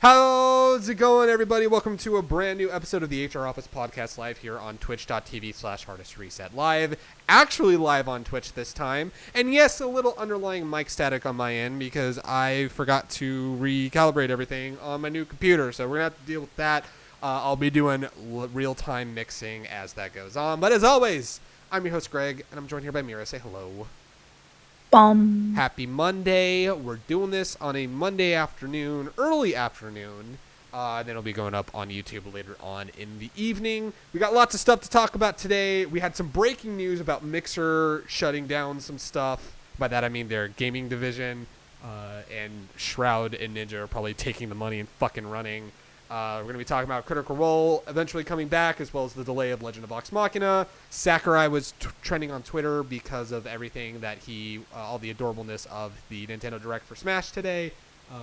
How's it going, everybody? Welcome to a brand new episode of the HR Office Podcast live here on twitch.tv/HardestReset Live. Actually live on Twitch this time. And yes, a little underlying mic static on my end because I forgot to recalibrate everything on my new computer. So we're going to have to deal with that. I'll be doing real-time mixing as that goes on. But as always, I'm your host, Greg, and I'm joined here by Mira. Say hello. Happy Monday. We're doing this on a Monday afternoon, early afternoon. Then it'll be going up on YouTube later on in the evening. We got lots of stuff to talk about today. We had some breaking news about Mixer shutting down some stuff. By that I mean their gaming division. And Shroud and Ninja are probably taking the money and fucking running. We're going to be talking about Critical Role eventually coming back, as well as the delay of Legend of Vox Machina. Sakurai was trending on Twitter because of everything that all the adorableness of the Nintendo Direct for Smash today.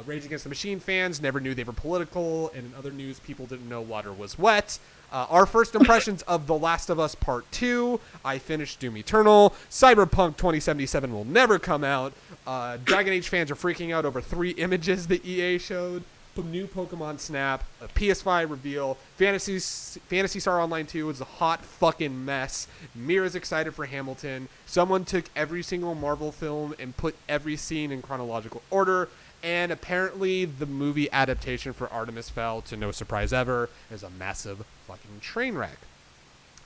Rage Against the Machine fans never knew they were political, and in other news, people didn't know water was wet. Our first impressions of The Last of Us Part 2. I finished Doom Eternal. Cyberpunk 2077 will never come out. Dragon Age fans are freaking out over 3 images that EA showed. New Pokemon Snap, a PS5 reveal, Phantasy Star Online 2 is a hot fucking mess. Mira's excited for Hamilton. Someone took every single Marvel film and put every scene in chronological order. And apparently the movie adaptation for Artemis Fowl, to no surprise ever, is a massive fucking train wreck.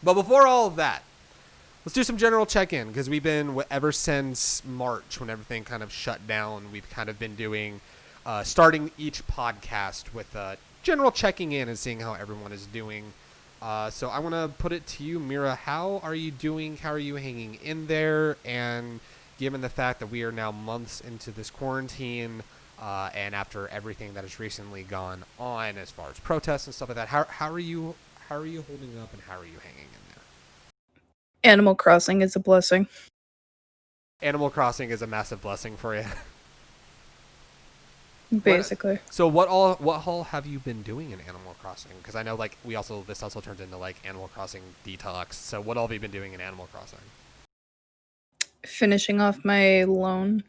But before all of that, let's do some general check-in, because we've been, ever since March, when everything kind of shut down, we've kind of been doing... starting each podcast with general checking in and seeing how everyone is doing. So I want to put it to you, Mira. How are you doing? How are you hanging in there? And given the fact that we are now months into this quarantine, and after everything that has recently gone on as far as protests and stuff like that, how are you holding up and how are you hanging in there? Animal Crossing is a blessing. Animal Crossing is a massive blessing for you. Basically. So what all have you been doing in Animal Crossing? Because I know this also turns into Animal Crossing detox. So what all have you been doing in Animal Crossing? Finishing off my loan.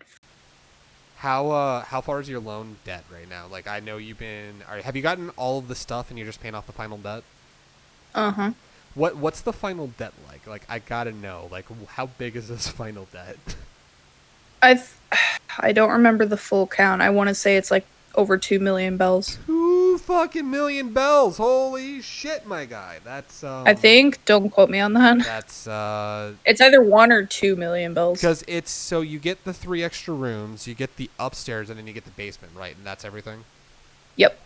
How far is your loan debt right now? I know have you gotten all of the stuff and you're just paying off the final debt? Uh-huh. What's the final debt like? I gotta know. How big is this final debt? I don't remember the full count. I want to say it's over 2 million bells. 2 fucking million bells! Holy shit, my guy. That's I think. Don't quote me on that. That's it's either 1 or 2 million bells. Because it's so you get the 3 extra rooms, you get the upstairs, and then you get the basement, right? And that's everything. Yep.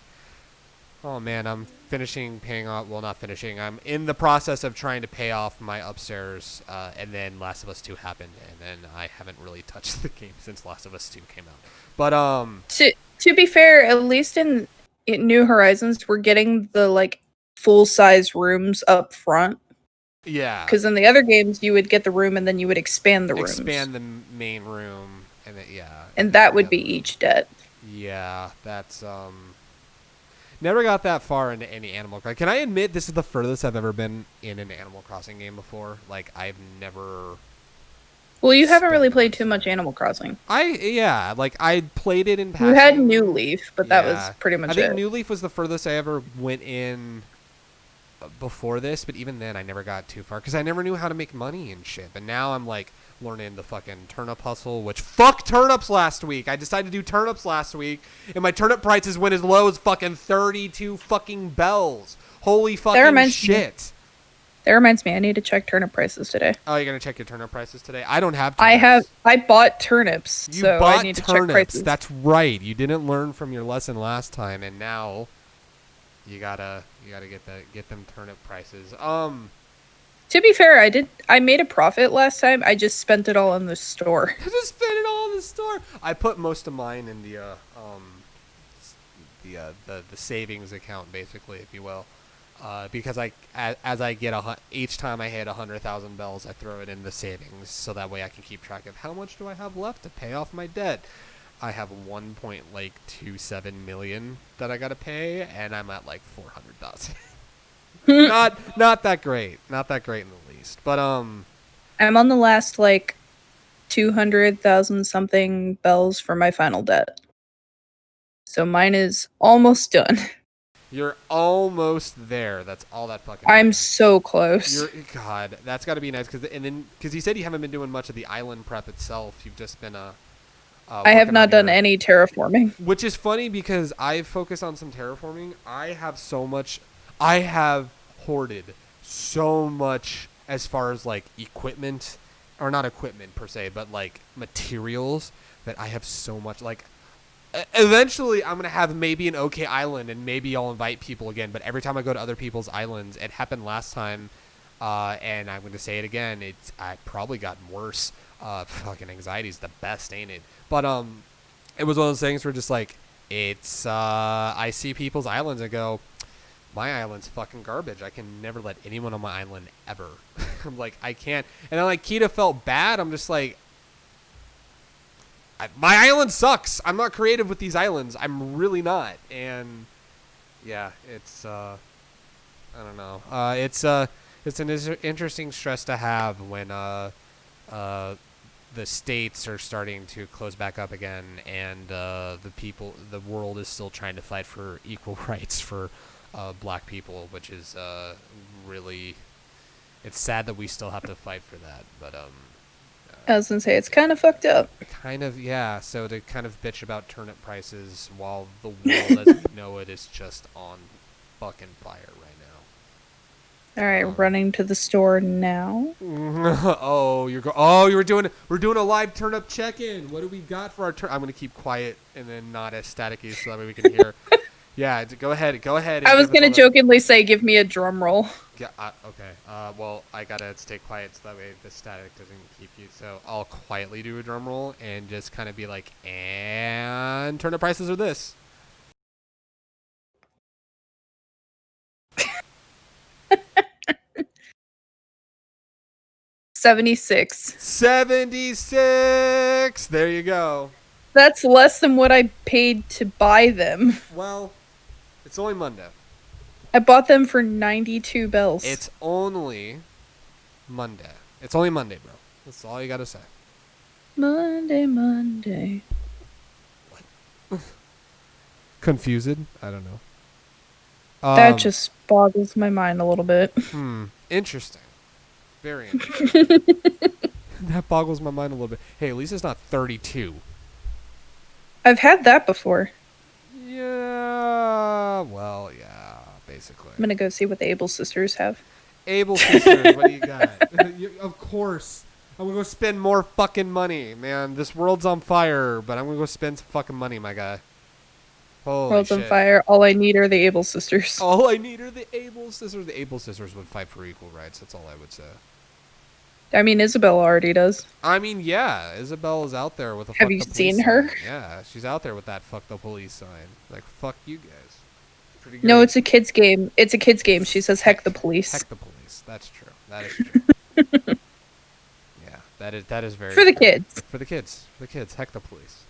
Oh man, I'm paying off. Well, not finishing. I'm in the process of trying to pay off my upstairs, and then Last of Us 2 happened, and then I haven't really touched the game since Last of Us 2 came out. But to be fair, at least in New Horizons, we're getting the full size rooms up front. Yeah. Because in the other games, you would get the room and then you would expand the rooms. Expand the main room, and then, yeah. And that would be each debt. Yeah, that's never got that far into any Animal Crossing. Can I admit this is the furthest I've ever been in an Animal Crossing game before? I've never... Well, you haven't really played too much Animal Crossing. I played it in passing. You had New Leaf, but that was pretty much it. I think New Leaf was the furthest I ever went in before this, but even then I never got too far, because I never knew how to make money and shit. But now I'm learning the fucking turnip hustle, which fuck turnips last week. I decided to do turnips last week, and my turnip prices went as low as fucking 32 fucking bells. Holy fucking shit. That reminds me, I need to check turnip prices today. Oh, you're gonna check your turnip prices today? I don't have turnips. I bought turnips, I need to check prices. That's right. You didn't learn from your lesson last time, and now you gotta get them turnip prices. To be fair, I made a profit last time. I just spent it all in the store. I just spent it all in the store. I put most of mine in the savings account, basically, if you will, because as I get each time I hit 100,000 bells, I throw it in the savings, so that way I can keep track of how much do I have left to pay off my debt. I have 1.27 million that I gotta pay, and I'm at 400,000. Not that great. Not that great in the least. But I'm on the last 200,000 something bells for my final debt. So mine is almost done. You're almost there. That's all that fucking I'm means. so close. God, that's got to be nice because you said you haven't been doing much of the island prep itself. You've just been I have not done any terraforming. Which is funny because I've focused on some terraforming. I have hoarded so much as far as like equipment, or not equipment per se, but like materials, that I have so much. Like eventually I'm going to have maybe an okay island and maybe I'll invite people again. But every time I go to other people's islands, it happened last time. And I'm going to say it again. I probably gotten worse. Fucking anxiety's the best, ain't it? But it was one of those things where just like I see people's islands and go, my island's fucking garbage. I can never let anyone on my island ever. I'm like, I can't. And then like Kita felt bad. I'm just like, my island sucks. I'm not creative with these islands. I'm really not. And yeah, it's I don't know. It's an interesting stress to have when the states are starting to close back up again, and the world is still trying to fight for equal rights for black people, which is really, it's sad that we still have to fight for that. But I was gonna say it's kind of fucked up. Kind of, yeah. So to kind of bitch about turnip prices while the world as we know it is just on fucking fire right now. All right, running to the store now. We're doing a live turnip check-in. What do we got for our turn? I'm gonna keep quiet and then not as staticky so that way we can hear. Yeah, go ahead. I was gonna jokingly say, give me a drum roll. Yeah. Okay. Well, I gotta stay quiet so that way the static doesn't keep you. So I'll quietly do a drum roll and just kind of be like, and turnip prices are this. $76. There you go. That's less than what I paid to buy them. Well, it's only Monday. I bought them for 92 bells. It's only Monday. It's only Monday, bro. That's all you gotta say. Monday. What? Confused? I don't know. That just boggles my mind a little bit. Interesting. Very interesting. That boggles my mind a little bit. Hey, at least it's not 32. I've had that before. Yeah. Well, yeah. Basically. I'm gonna go see what the Able Sisters have. Able Sisters, what do you got? Of course. I'm gonna go spend more fucking money, man. This world's on fire, but I'm gonna go spend some fucking money, my guy. Holy World's shit. on fire. All I need are the Able Sisters. All I need are the Able Sisters. The Able Sisters would fight for equal rights. That's all I would say. I mean, Isabel already does. I mean, yeah. Isabel is out there with a fuck Have the you police seen her? sign. Yeah, she's out there with that fuck the police sign. Like, fuck you guys. Pretty great. No, it's a kid's game. It's a kid's game. She says, heck the police. Heck the police. That's true. That is true. Yeah, that is very For the true. kids. For the kids. For the kids. Heck the police.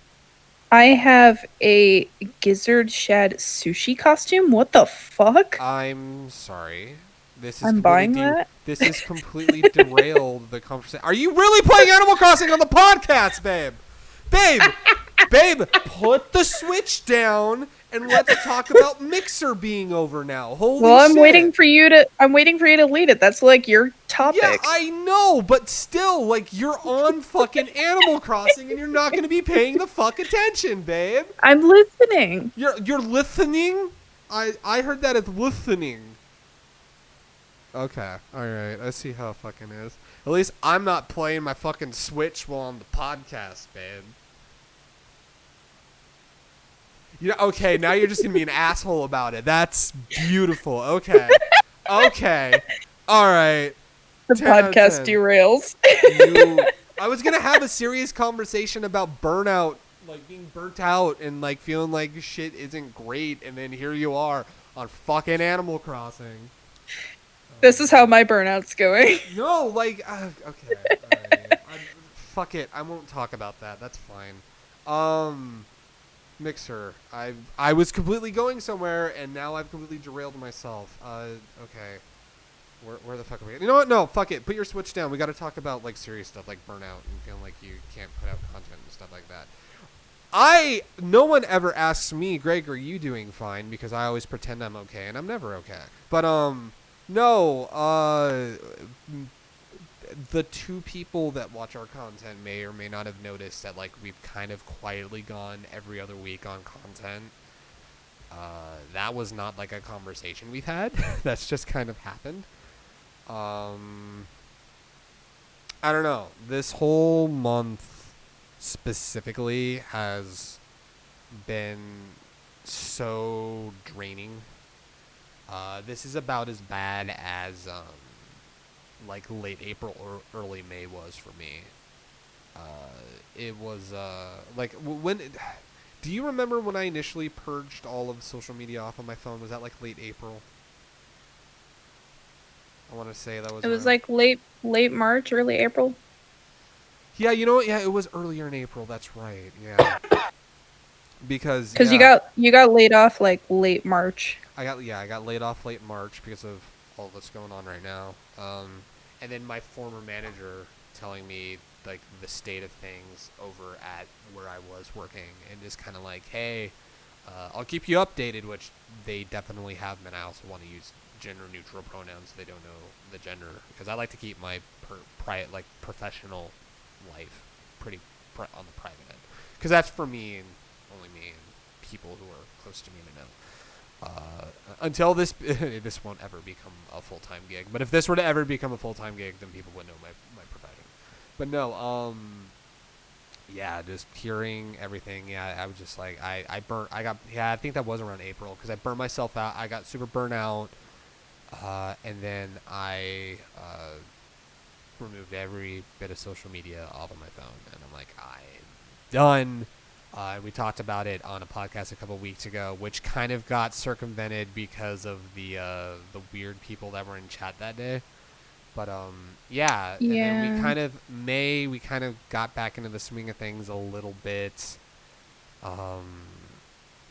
I have a gizzard shad sushi costume. What the fuck? I'm sorry. I'm buying that? This is completely derailed the conversation. Are you really playing Animal Crossing on the podcast, babe? Babe, put the Switch down and let's talk about Mixer being over now. Holy well, I'm shit. waiting for you to lead it. That's like your topic. Yeah, I know, but still, like, you're on fucking Animal Crossing and you're not going to be paying the fuck attention, babe. I'm listening. You're listening? I heard that as listening. Okay, alright, I see how it fucking is. At least I'm not playing my fucking Switch while on the podcast, babe. Okay, now you're just gonna be an asshole about it. That's beautiful. Okay. Okay. Alright. The podcast derails. I was gonna have a serious conversation about burnout, like being burnt out and like feeling like shit isn't great, and then here you are on fucking Animal Crossing. This is how my burnout's going. No, like, okay. Right. Fuck it. I won't talk about that. That's fine. Mixer. I was completely going somewhere, and now I've completely derailed myself. Okay. Where the fuck are we? You know what? No, fuck it. Put your Switch down. We got to talk about, like, serious stuff, like burnout and feeling like you can't put out content and stuff like that. No one ever asks me, Greg, are you doing fine? Because I always pretend I'm okay, and I'm never okay. But no, the two people that watch our content may or may not have noticed that like we've kind of quietly gone every other week on content. That was not like a conversation we've had. That's just kind of happened. I don't know. This whole month specifically has been so draining. This is about as bad as like late April or early May was for me. It was like when. Do you remember when I initially purged all of social media off on my phone? Was that like late April? I want to say that was. It was like late March, early April. Yeah, you know what? Yeah, it was earlier in April. That's right. Yeah. Because you got laid off like late March. I got laid off late March because of all that's going on right now. And then my former manager telling me like the state of things over at where I was working, and just kind of like, hey, I'll keep you updated, which they definitely have been. I also want to use gender neutral pronouns. So they don't know the gender, because I like to keep my professional life pretty on the private end, because that's for me and only me and people who are close to me to know. Until this this won't ever become a full-time gig, but if this were to ever become a fulltime gig, then people would know my profession. But no, yeah, just hearing everything. Yeah, I was just like, I think that was around April, because I burnt myself out. I got super burnt out, and then I removed every bit of social media off of my phone, and I'm like, I'm done. We talked about it on a podcast a couple weeks ago, which kind of got circumvented because of the weird people that were in chat that day. But yeah. And then we kind of got back into the swing of things a little bit.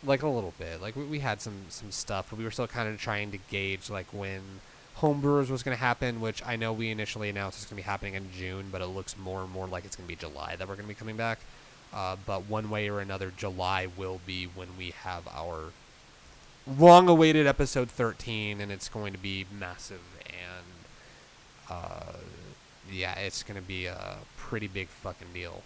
Like a little bit. Like we had some stuff, but we were still kind of trying to gauge like when Homebrewers was going to happen, which I know we initially announced it's going to be happening in June, but it looks more and more like it's going to be July that we're going to be coming back. But one way or another, July will be when we have our long-awaited episode 13, and it's going to be massive. And yeah, it's going to be a pretty big fucking deal.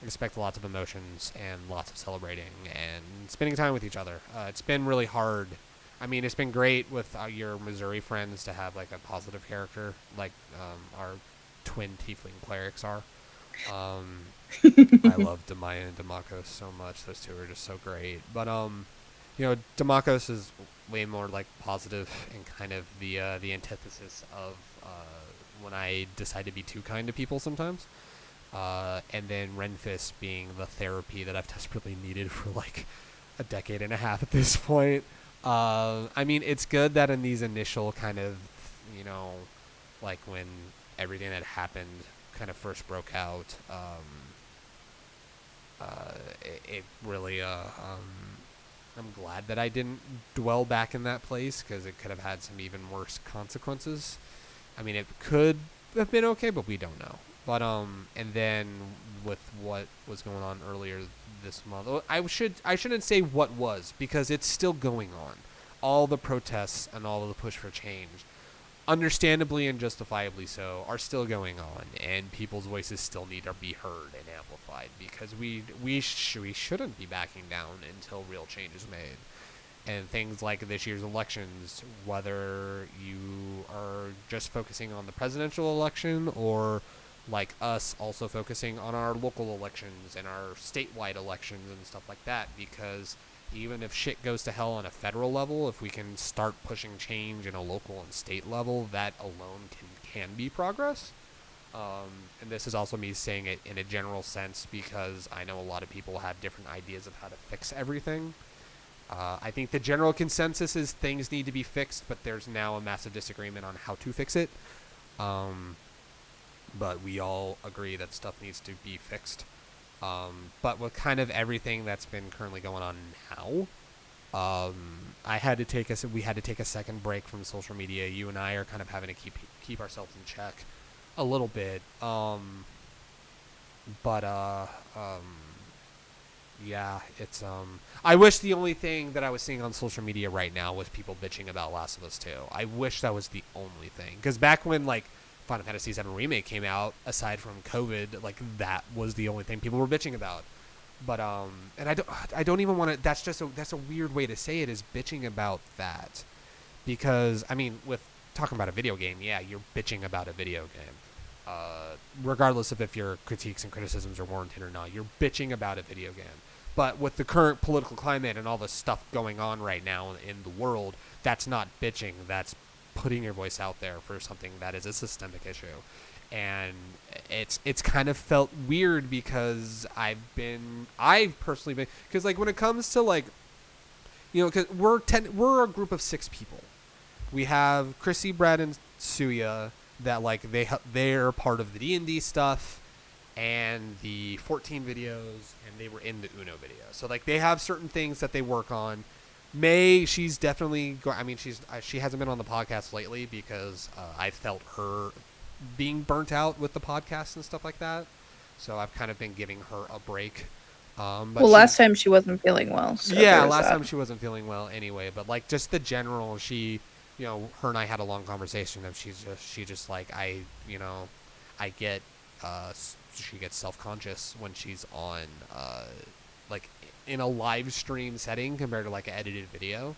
Expect lots of emotions and lots of celebrating and spending time with each other. It's been really hard. I mean, it's been great with your Missouri friends to have like a positive character, like our twin tiefling clerics are. I love Demaya and Demakos so much. Those two are just so great. But you know, Demakos is way more like positive and kind of the antithesis of when I decide to be too kind to people sometimes. And then Renfist being the therapy that I've desperately needed for like a decade and a half at this point. I mean, it's good that in these initial kind of, you know, like when everything that happened kind of first broke out, it really, I'm glad that I didn't dwell back in that place, because it could have had some even worse consequences. I mean, it could have been okay, but we don't know. But, and then with what was going on earlier this month, I shouldn't say what was, because it's still going on. All the protests and all of the push for change, understandably and justifiably so, are still going on, and people's voices still need to be heard and amplified, because we shouldn't be backing down until real change is made. And things like this year's elections, whether you are just focusing on the presidential election, or like us also focusing on our local elections and our statewide elections and stuff like that, because even if shit goes to hell on a federal level, if we can start pushing change in a local and state level, that alone can be progress. And this is also me saying it in a general sense, because I know a lot of people have different ideas of how to fix everything. I think the general consensus is things need to be fixed, but there's now a massive disagreement on how to fix it. But we all agree that stuff needs to be fixed. But with kind of everything that's been currently going on now, we had to take a second break from social media. You and I are kind of having to keep ourselves in check a little bit. But Yeah, it's I wish the only thing that I was seeing on social media right now was people bitching about Last of Us 2. I wish that was the only thing, because back when like Final Fantasy VII Remake came out, aside from COVID, like that was the only thing people were bitching about. But and I don't even want to. That's a weird way to say it, is bitching about that, because I mean, with talking about a video game, yeah, you're bitching about a video game. Regardless of if your critiques and criticisms are warranted or not, you're bitching about a video game. But with the current political climate and all the stuff going on right now in the world, that's not bitching. That's putting your voice out there for something that is a systemic issue. And it's kind of felt weird, because I've personally been, because like when it comes to like, you know, because we're a group of 6 people. We have Chrissy, Brad, and Suya that like they're part of the D&D stuff and the 14 videos, and they were in the Uno video. So like they have certain things that they work on. May, she's definitely she hasn't been on the podcast lately because I felt her being burnt out with the podcast and stuff like that. So I've kind of been giving her a break. But well, last time she wasn't feeling well. So yeah, last time she wasn't feeling well anyway. But like just the general, she, you know, her and I had a long conversation of she just like, I get she gets self-conscious when she's on like in a live stream setting compared to like an edited video.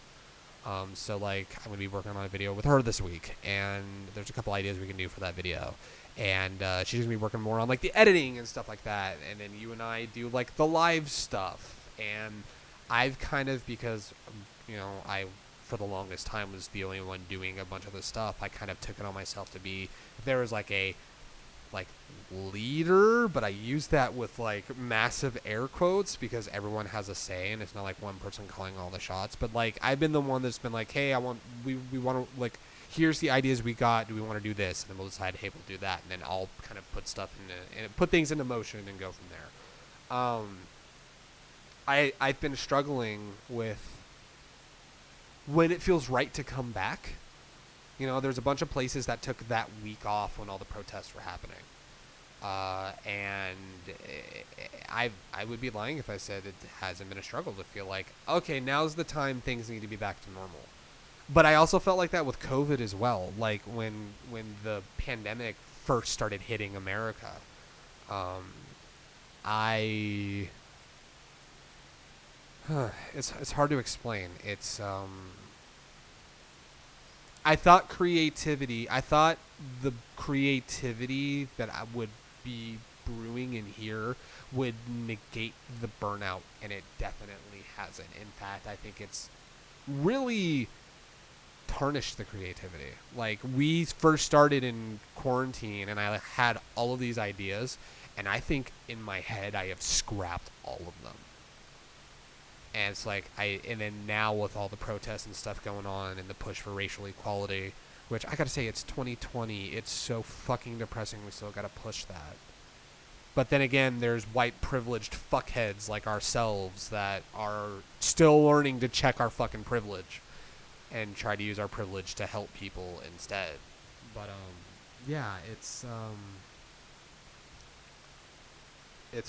So like I'm gonna be working on a video with her this week, and there's a couple ideas we can do for that video, and she's gonna be working more on like the editing and stuff like that, and then you and I do like the live stuff. And I've kind of, because you know, I for the longest time was the only one doing a bunch of this stuff, I kind of took it on myself to be, if there was like a leader, but I use that with like massive air quotes because everyone has a say and it's not like one person calling all the shots. But like I've been the one that's been like, hey, we want to, like, here's the ideas we got, do we want to do this? And then we'll decide, hey, we'll do that, and then I'll kind of put stuff and put things into motion and go from there. I've been struggling with when it feels right to come back. You know, there's a bunch of places that took that week off when all the protests were happening. And I would be lying if I said it hasn't been a struggle to feel like, okay, now's the time things need to be back to normal. But I also felt like that with COVID as well. Like when the pandemic first started hitting America, it's hard to explain. It's I thought the creativity that I would be brewing in here would negate the burnout, and it definitely hasn't. In fact, I think it's really tarnished the creativity. Like, we first started in quarantine, and I had all of these ideas, and I think in my head I have scrapped all of them. And it's like, and then now with all the protests and stuff going on and the push for racial equality, which I gotta say, it's 2020, it's so fucking depressing we still gotta push that. But then again, there's white privileged fuckheads like ourselves that are still learning to check our fucking privilege and try to use our privilege to help people instead. But yeah, it's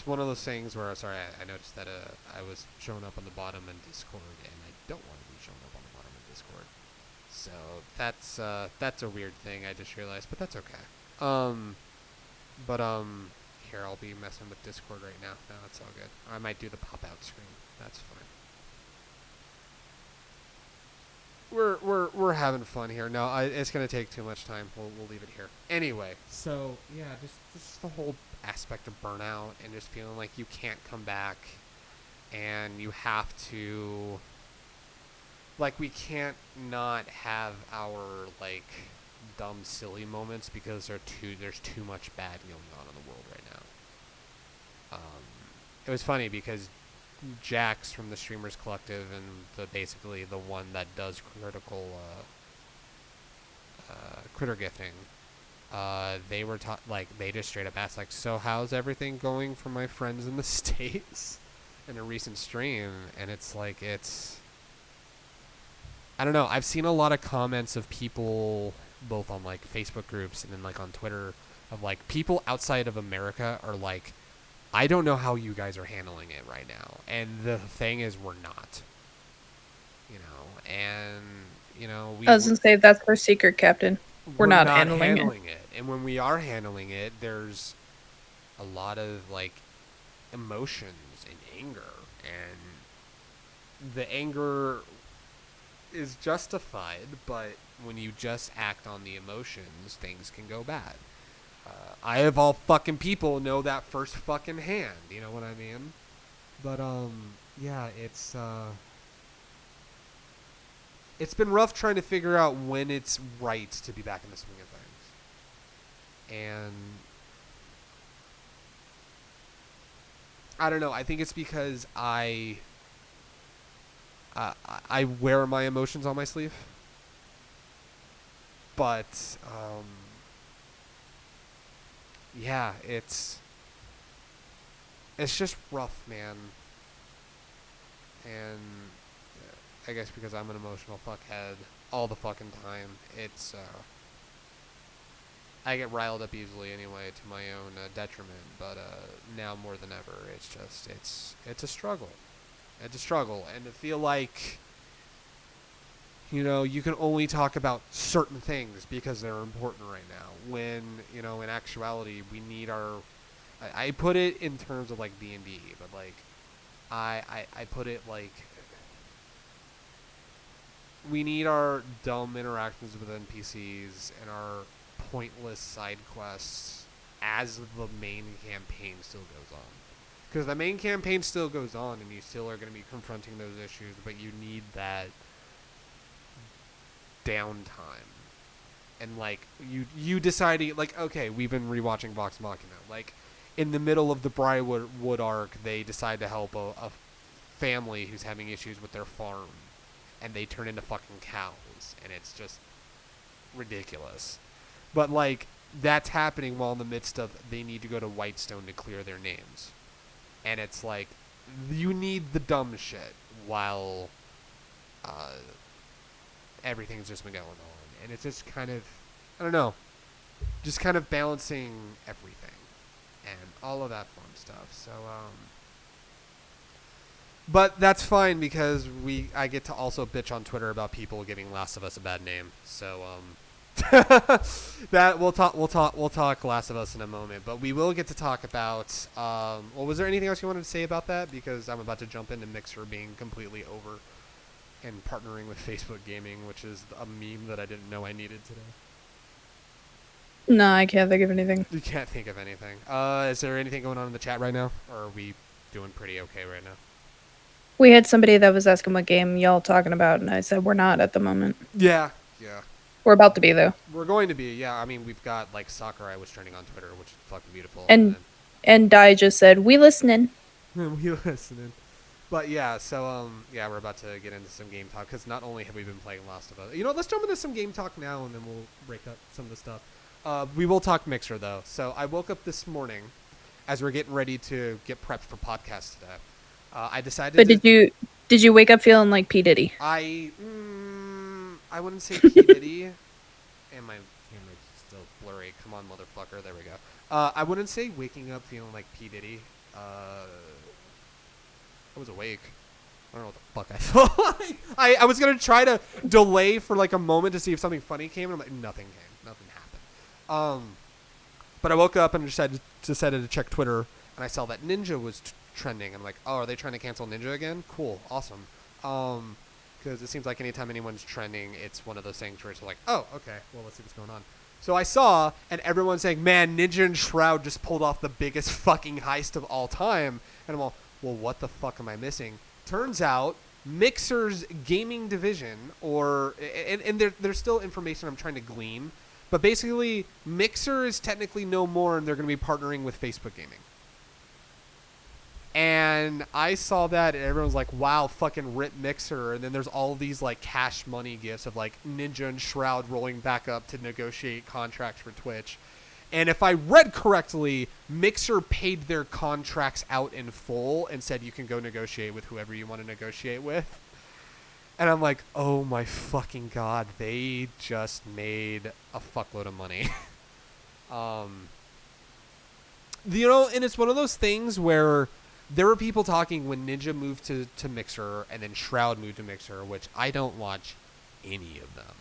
one of those things where, sorry, I noticed that I was showing up on the bottom in Discord, and I don't want to be showing up on the bottom in Discord. So that's a weird thing I just realized, but that's okay. Here, I'll be messing with Discord right now. No, it's all good. I might do the pop-out screen. That's fine. We're having fun here. No, it's gonna take too much time. We'll leave it here. Anyway, so yeah, just the whole aspect of burnout and just feeling like you can't come back, and you have to, like, we can't not have our like dumb silly moments because there's too much bad going on in the world right now. It was funny because Jax from the Streamers Collective and basically the one that does critter gifting, they were they just straight up asked, like, so how's everything going for my friends in the States in a recent stream? And it's like, I don't know, I've seen a lot of comments of people both on like Facebook groups and then like on Twitter of like people outside of America are like I don't know how you guys are handling it right now. And the thing is, we're not. And, I was gonna say that's our secret, Captain. We're not handling it. And when we are handling it, there's a lot of, like, emotions and anger. And the anger is justified, but when you just act on the emotions, things can go bad. I, of all fucking people, know that first fucking hand. You know what I mean? But, yeah, it's been rough trying to figure out when it's right to be back in the swing of things. And I don't know. I think it's because I wear my emotions on my sleeve. But, yeah, it's just rough, man. And I guess because I'm an emotional fuckhead all the fucking time, it's, I get riled up easily anyway to my own detriment, but now more than ever, it's just, it's a struggle. It's a struggle, and to feel like, you can only talk about certain things because they're important right now, when, in actuality, we need our, I put it in terms of, like, D&D, but, like, I put it, like, we need our dumb interactions with NPCs and our pointless side quests as the main campaign still goes on. Because the main campaign still goes on and you still are going to be confronting those issues, but you need that downtime. And, like, you deciding, like, okay, we've been rewatching Vox Machina. Like, in the middle of the Briarwood arc, they decide to help a family who's having issues with their farm. And they turn into fucking cows. And it's just ridiculous. But, like, that's happening while in the midst of they need to go to Whitestone to clear their names. And it's like, you need the dumb shit while everything's just been going on. And it's just kind of, I don't know, just kind of balancing everything. And all of that fun stuff. So, but that's fine because I get to also bitch on Twitter about people giving Last of Us a bad name. So, that we'll talk Last of Us in a moment, but we will get to talk about well, was there anything else you wanted to say about that? Because I'm about to jump into Mixer being completely over and partnering with Facebook Gaming, which is a meme that I didn't know I needed today. No, I can't think of anything. You can't think of anything. Is there anything going on in the chat right now, or are we doing pretty okay right now? We had somebody that was asking what game y'all talking about, and I said we're not at the moment. Yeah. We're about to be, though. We're going to be, yeah. I mean, we've got, like, Sakurai was trending on Twitter, which is fucking beautiful. And Dai just said, we listening. We listening. But, yeah, so, yeah, we're about to get into some game talk, because not only have we been playing Last of Us. Let's jump into some game talk now, and then we'll break up some of the stuff. We will talk Mixer, though. So, I woke up this morning, as we're getting ready to get prepped for podcast today. I decided But did you wake up feeling like P. Diddy? I wouldn't say P. Diddy. And my camera's still blurry. Come on, motherfucker. There we go. I wouldn't say waking up feeling like P. Diddy. I was awake. I don't know what the fuck I thought. I was going to try to delay for like a moment to see if something funny came. And I'm like, nothing came. Nothing happened. But I woke up and decided to check Twitter. And I saw that Ninja was trending. I'm like, oh, are they trying to cancel Ninja again? Cool. Awesome. Because it seems like anytime anyone's trending, it's one of those things where it's like, oh, okay, well, let's see what's going on. So I saw, and everyone's saying, man, Ninja and Shroud just pulled off the biggest fucking heist of all time. And I'm all, well, what the fuck am I missing? Turns out, Mixer's gaming division, and there's still information I'm trying to glean, but basically, Mixer is technically no more, and they're going to be partnering with Facebook Gaming. And I saw that, and everyone's like, wow, fucking rip Mixer. And then there's all these, like, cash money gifts of, like, Ninja and Shroud rolling back up to negotiate contracts for Twitch. And if I read correctly, Mixer paid their contracts out in full and said you can go negotiate with whoever you want to negotiate with. And I'm like, oh my fucking god, they just made a fuckload of money. And it's one of those things where there were people talking when Ninja moved to Mixer and then Shroud moved to Mixer, which I don't watch any of them.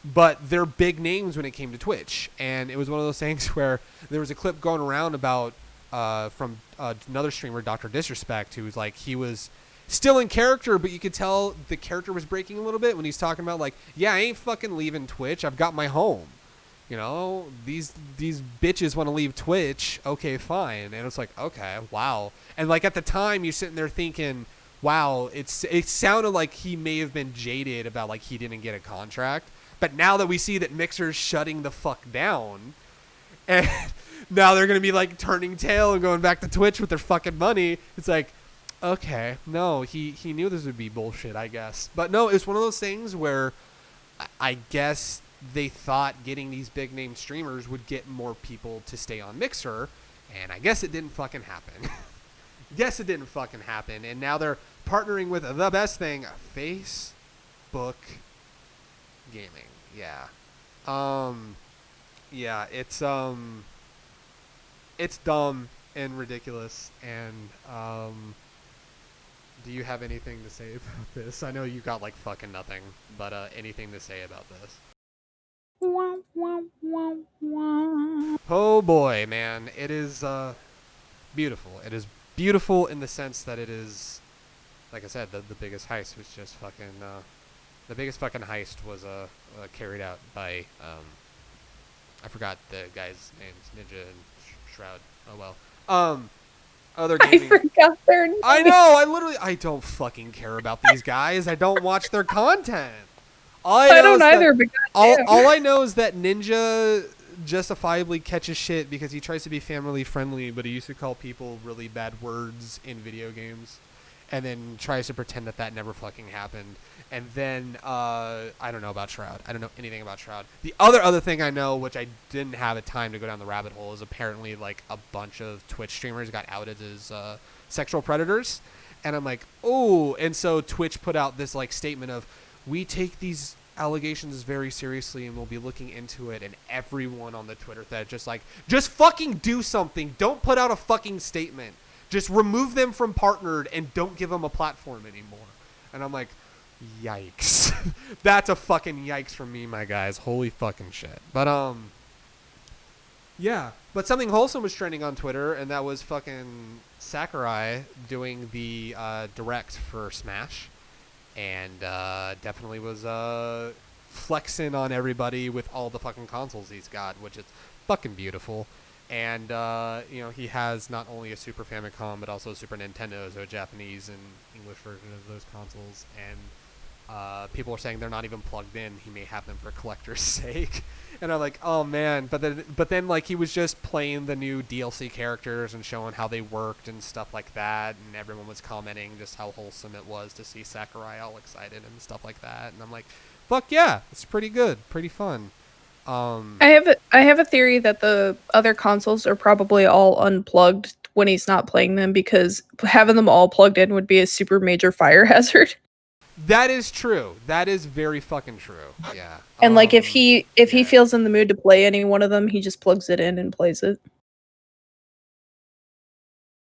But they're big names when it came to Twitch. And it was one of those things where there was a clip going around about from another streamer, Dr. Disrespect, who was like, he was still in character, but you could tell the character was breaking a little bit when he's talking about like, yeah, I ain't fucking leaving Twitch. I've got my home. You know, these bitches want to leave Twitch. Okay, fine. And it's like, okay, wow. And like at the time, you're sitting there thinking, wow, it sounded like he may have been jaded about like he didn't get a contract. But now that we see that Mixer's shutting the fuck down, and now they're gonna be like turning tail and going back to Twitch with their fucking money, it's like, okay, no, he knew this would be bullshit, I guess. But no, it's one of those things where I guess they thought getting these big name streamers would get more people to stay on Mixer, and I guess it didn't fucking happen. Guess it didn't fucking happen, and now they're partnering with the best thing, Facebook Gaming. Yeah. Yeah, it's dumb and ridiculous, and do you have anything to say about this? I know you got like fucking nothing, but anything to say about this? Oh boy, man, it is beautiful. It is beautiful in the sense that it is, like I said, the biggest heist was just fucking the biggest fucking heist was carried out by I forgot the guy's names, Ninja and Shroud. Oh well. Other gaming. I forgot their name. I know. I don't fucking care about these guys. I don't watch their content. I don't either. But all I know is that Ninja justifiably catches shit because he tries to be family friendly, but he used to call people really bad words in video games, and then tries to pretend that never fucking happened. And then I don't know about Shroud. I don't know anything about Shroud. The other thing I know, which I didn't have a time to go down the rabbit hole, is apparently like a bunch of Twitch streamers got outed as sexual predators. And I'm like, oh. And so Twitch put out this like statement of, we take these allegations very seriously and we'll be looking into it. And everyone on the Twitter thread just fucking do something. Don't put out a fucking statement. Just remove them from partnered and don't give them a platform anymore. And I'm like, yikes. That's a fucking yikes from me, my guys. Holy fucking shit. But yeah. But something wholesome was trending on Twitter, and that was fucking Sakurai doing the direct for Smash, and definitely was flexing on everybody with all the fucking consoles he's got, which is fucking beautiful. And he has not only a Super Famicom but also a Super Nintendo, so a Japanese and English version of those consoles. And people are saying they're not even plugged in. He may have them for collector's sake. And I'm like, oh man. But then like he was just playing the new DLC characters and showing how they worked and stuff like that. And everyone was commenting just how wholesome it was to see Sakurai all excited and stuff like that. And I'm like, fuck yeah, it's pretty good, pretty fun. I have a theory that the other consoles are probably all unplugged when he's not playing them, because having them all plugged in would be a super major fire hazard. That is true. That is very fucking true. Yeah. And like if he feels in the mood to play any one of them, he just plugs it in and plays it.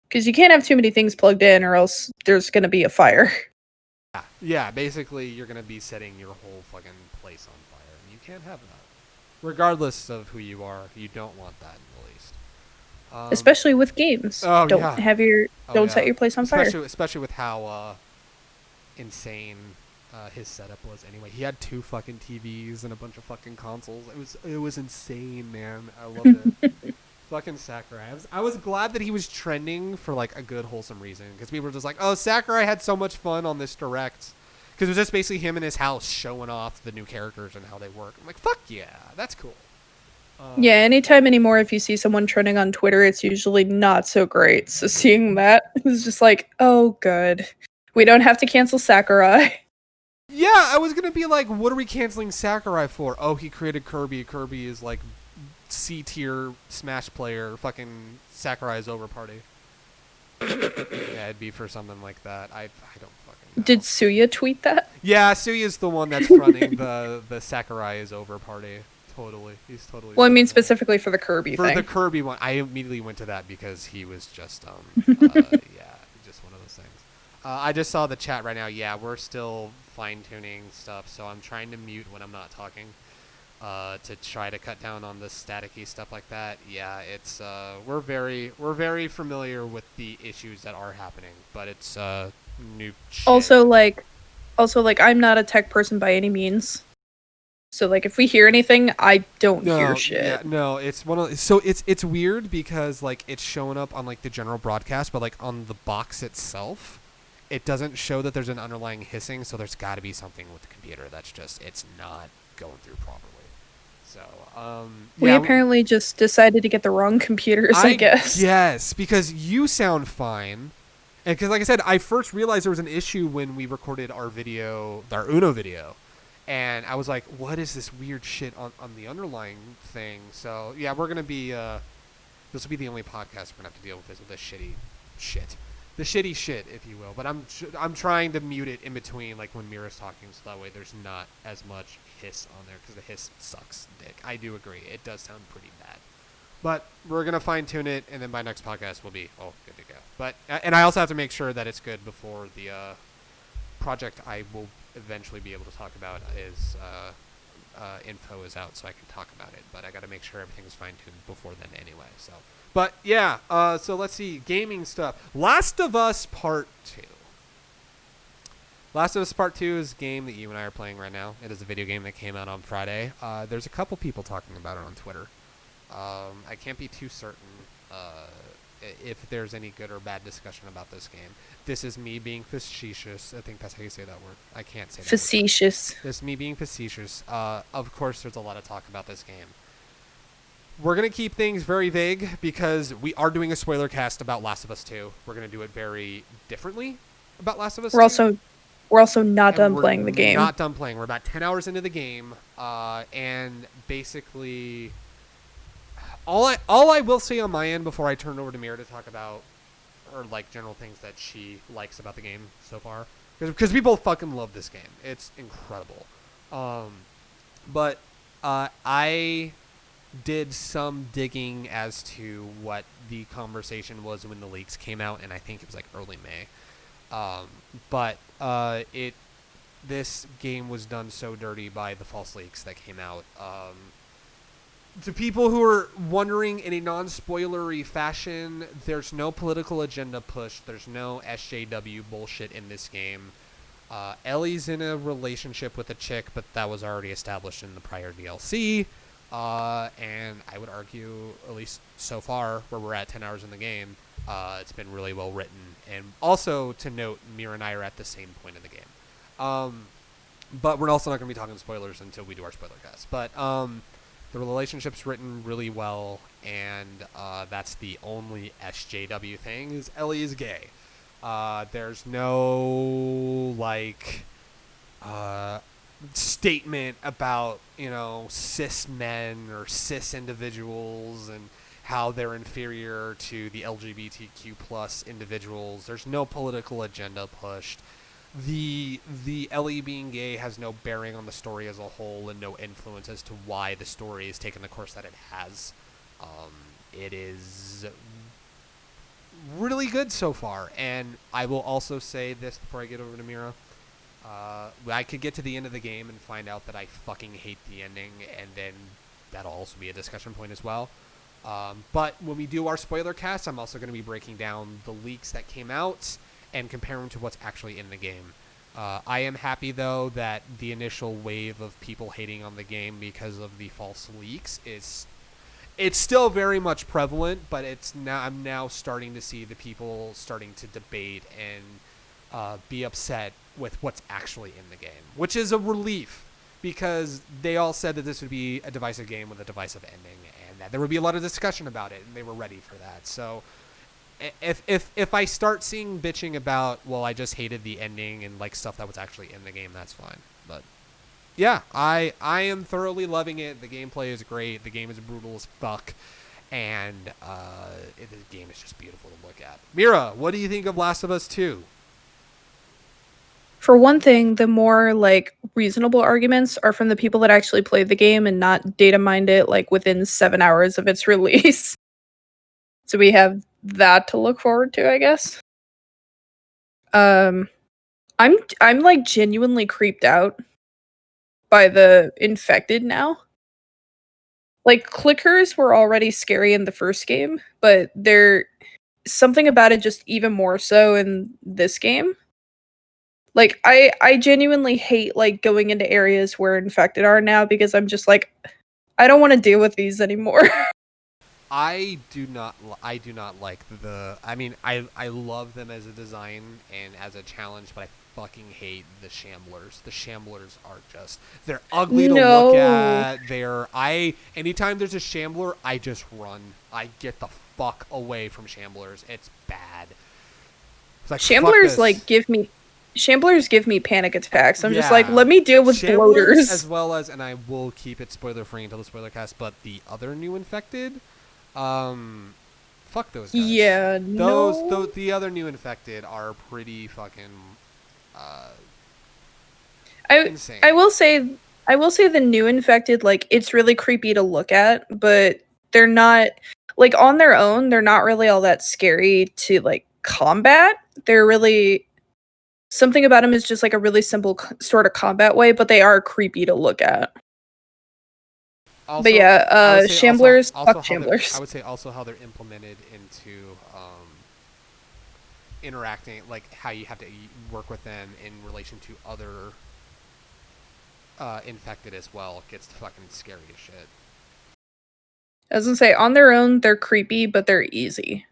Because you can't have too many things plugged in, or else there's going to be a fire. Yeah. Basically, you're going to be setting your whole fucking place on fire, and you can't have that. Regardless of who you are, you don't want that in the least. Especially with games. Don't set your place on fire. Especially with how insane his setup was. Anyway, he had 2 fucking TVs and a bunch of fucking consoles. It was insane, man. I loved it. Fucking Sakurai. I was glad that he was trending for like a good wholesome reason, because people were just like, oh, Sakurai had so much fun on this direct. Because it was just basically him in his house showing off the new characters and how they work. I'm like, fuck yeah, that's cool. Yeah, anytime anymore, if you see someone trending on Twitter, it's usually not so great. So seeing that is just like, oh, good. We don't have to cancel Sakurai. Yeah, I was going to be like, what are we canceling Sakurai for? Oh, he created Kirby. Kirby is like C-tier Smash player. Fucking Sakurai's over party. Yeah, it'd be for something like that. I don't fucking know. Did Suya tweet that? Yeah, Suya's the one that's running the Sakurai is over party He's totally Well, I doing mean that. specifically for the Kirby For thing. the Kirby one, I immediately went to that because he was just yeah, just one of those things. I just saw the chat right now. Yeah, we're still fine tuning stuff, so I'm trying to mute when I'm not talking. To try to cut down on the staticky stuff like that. Yeah, it's we're very familiar with the issues that are happening, but it's new shit. Also, I'm not a tech person by any means. So like if we hear anything, I don't hear shit. Yeah, no, it's one of so it's weird because like it's showing up on like the general broadcast, but like on the box itself, it doesn't show that there's an underlying hissing, so there's got to be something with the computer that's just it's not going through properly. So, we yeah, apparently just decided to get the wrong computers, I guess. Yes, because you sound fine. And because, like I said, I first realized there was an issue when we recorded our video, our Uno video. And I was like, what is this weird shit on the underlying thing? So, yeah, we're going to be, this will be the only podcast we're going to have to deal with this shitty shit. The shitty shit, if you will. But I'm trying to mute it in between, like when Mira's talking, so that way there's not as much hiss on there, because the hiss sucks dick. I do agree. It does sound pretty bad. But we're going to fine-tune it, and then by next podcast we'll be all good to go. But and I also have to make sure that it's good before the project I will eventually be able to talk about is info is out, so I can talk about it. But I got to make sure everything is fine-tuned before then anyway. So, but yeah, so let's see, gaming stuff. Last of Us Part 2. Last of Us Part 2 is a game that you and I are playing right now. It is a video game that came out on Friday. There's a couple people talking about it on Twitter. I can't be too certain if there's any good or bad discussion about this game. This is me being facetious. I think that's how you say that word. I can't say that Facetious. word. This is me being facetious. Of course, there's a lot of talk about this game. We're going to keep things very vague because we are doing a spoiler cast about Last of Us 2. We're going to do it very differently about Last of Us 2. We're also not done playing the game. Not done playing. We're about 10 hours into the game. And basically, all I will say on my end before I turn over to Mira to talk about or like general things that she likes about the game so far, because we both fucking love this game. It's incredible. But I did some digging as to what the conversation was when the leaks came out, and I think it was like early May. But this game was done so dirty by the false leaks that came out. To people who are wondering, in a non-spoilery fashion, there's no political agenda push. There's no SJW bullshit in this game. Ellie's in a relationship with a chick, but that was already established in the prior DLC. And I would argue, at least so far, where we're at 10 hours in the game, it's been really well written. And also, to note, Mira and I are at the same point in the game. But we're also not going to be talking spoilers until we do our spoiler cast. But the relationship's written really well, and that's the only SJW thing, is Ellie is gay. There's no, statement about, cis men or cis individuals and how they're inferior to the LGBTQ plus individuals. There's no political agenda pushed. The Ellie being gay has no bearing on the story as a whole and no influence as to why the story is taking the course that it has. It is really good so far, and I will also say this before I get over to Mira. I could get to the end of the game and find out that I fucking hate the ending, and then that'll also be a discussion point as well. But when we do our spoiler cast, I'm also going to be breaking down the leaks that came out and compare them to what's actually in the game. I am happy, though, that the initial wave of people hating on the game because of the false leaks it's still very much prevalent, but I'm now starting to see the people starting to debate and be upset with what's actually in the game, which is a relief, because they all said that this would be a divisive game with a divisive ending, and that there would be a lot of discussion about it, and they were ready for that. So if I start seeing bitching about, well, I just hated the ending and like stuff that was actually in the game, that's fine. But yeah, I am thoroughly loving it. The gameplay is great. The game is brutal as fuck, and the game is just beautiful to look at. Mira, what do you think of Last of Us 2? For one thing, the more like reasonable arguments are from the people that actually played the game and not data mined it like within 7 hours of its release. So we have that to look forward to, I guess. Um I'm like genuinely creeped out by the infected now. Like clickers were already scary in the first game, but they're something about it just even more so in this game. Like I genuinely hate like going into areas where infected are now because I'm just like I don't want to deal with these anymore. I do not like the. I mean, I love them as a design and as a challenge, but I fucking hate the shamblers. The shamblers are just they're ugly to look at. Anytime there's a shambler, I just run. I get the fuck away from shamblers. It's bad. It's like, Shamblers give me panic attacks. I'm just like, let me deal with shamblers bloaters. as well as, and I will keep it spoiler free until the spoiler cast. But the other new infected. Fuck those guys. Yeah, the other new infected are pretty fucking, insane. I will say the new infected, like, it's really creepy to look at, but they're not like on their own, they're not really all that scary to like combat. They're really something about them is just like a really simple sort of combat way, but they are creepy to look at. Also, but yeah, shamblers, fuck I shamblers. would say also how they're implemented into interacting, like how you have to work with them in relation to other infected as well. It gets fucking scary as shit. I was gonna say, on their own, they're creepy, but they're easy.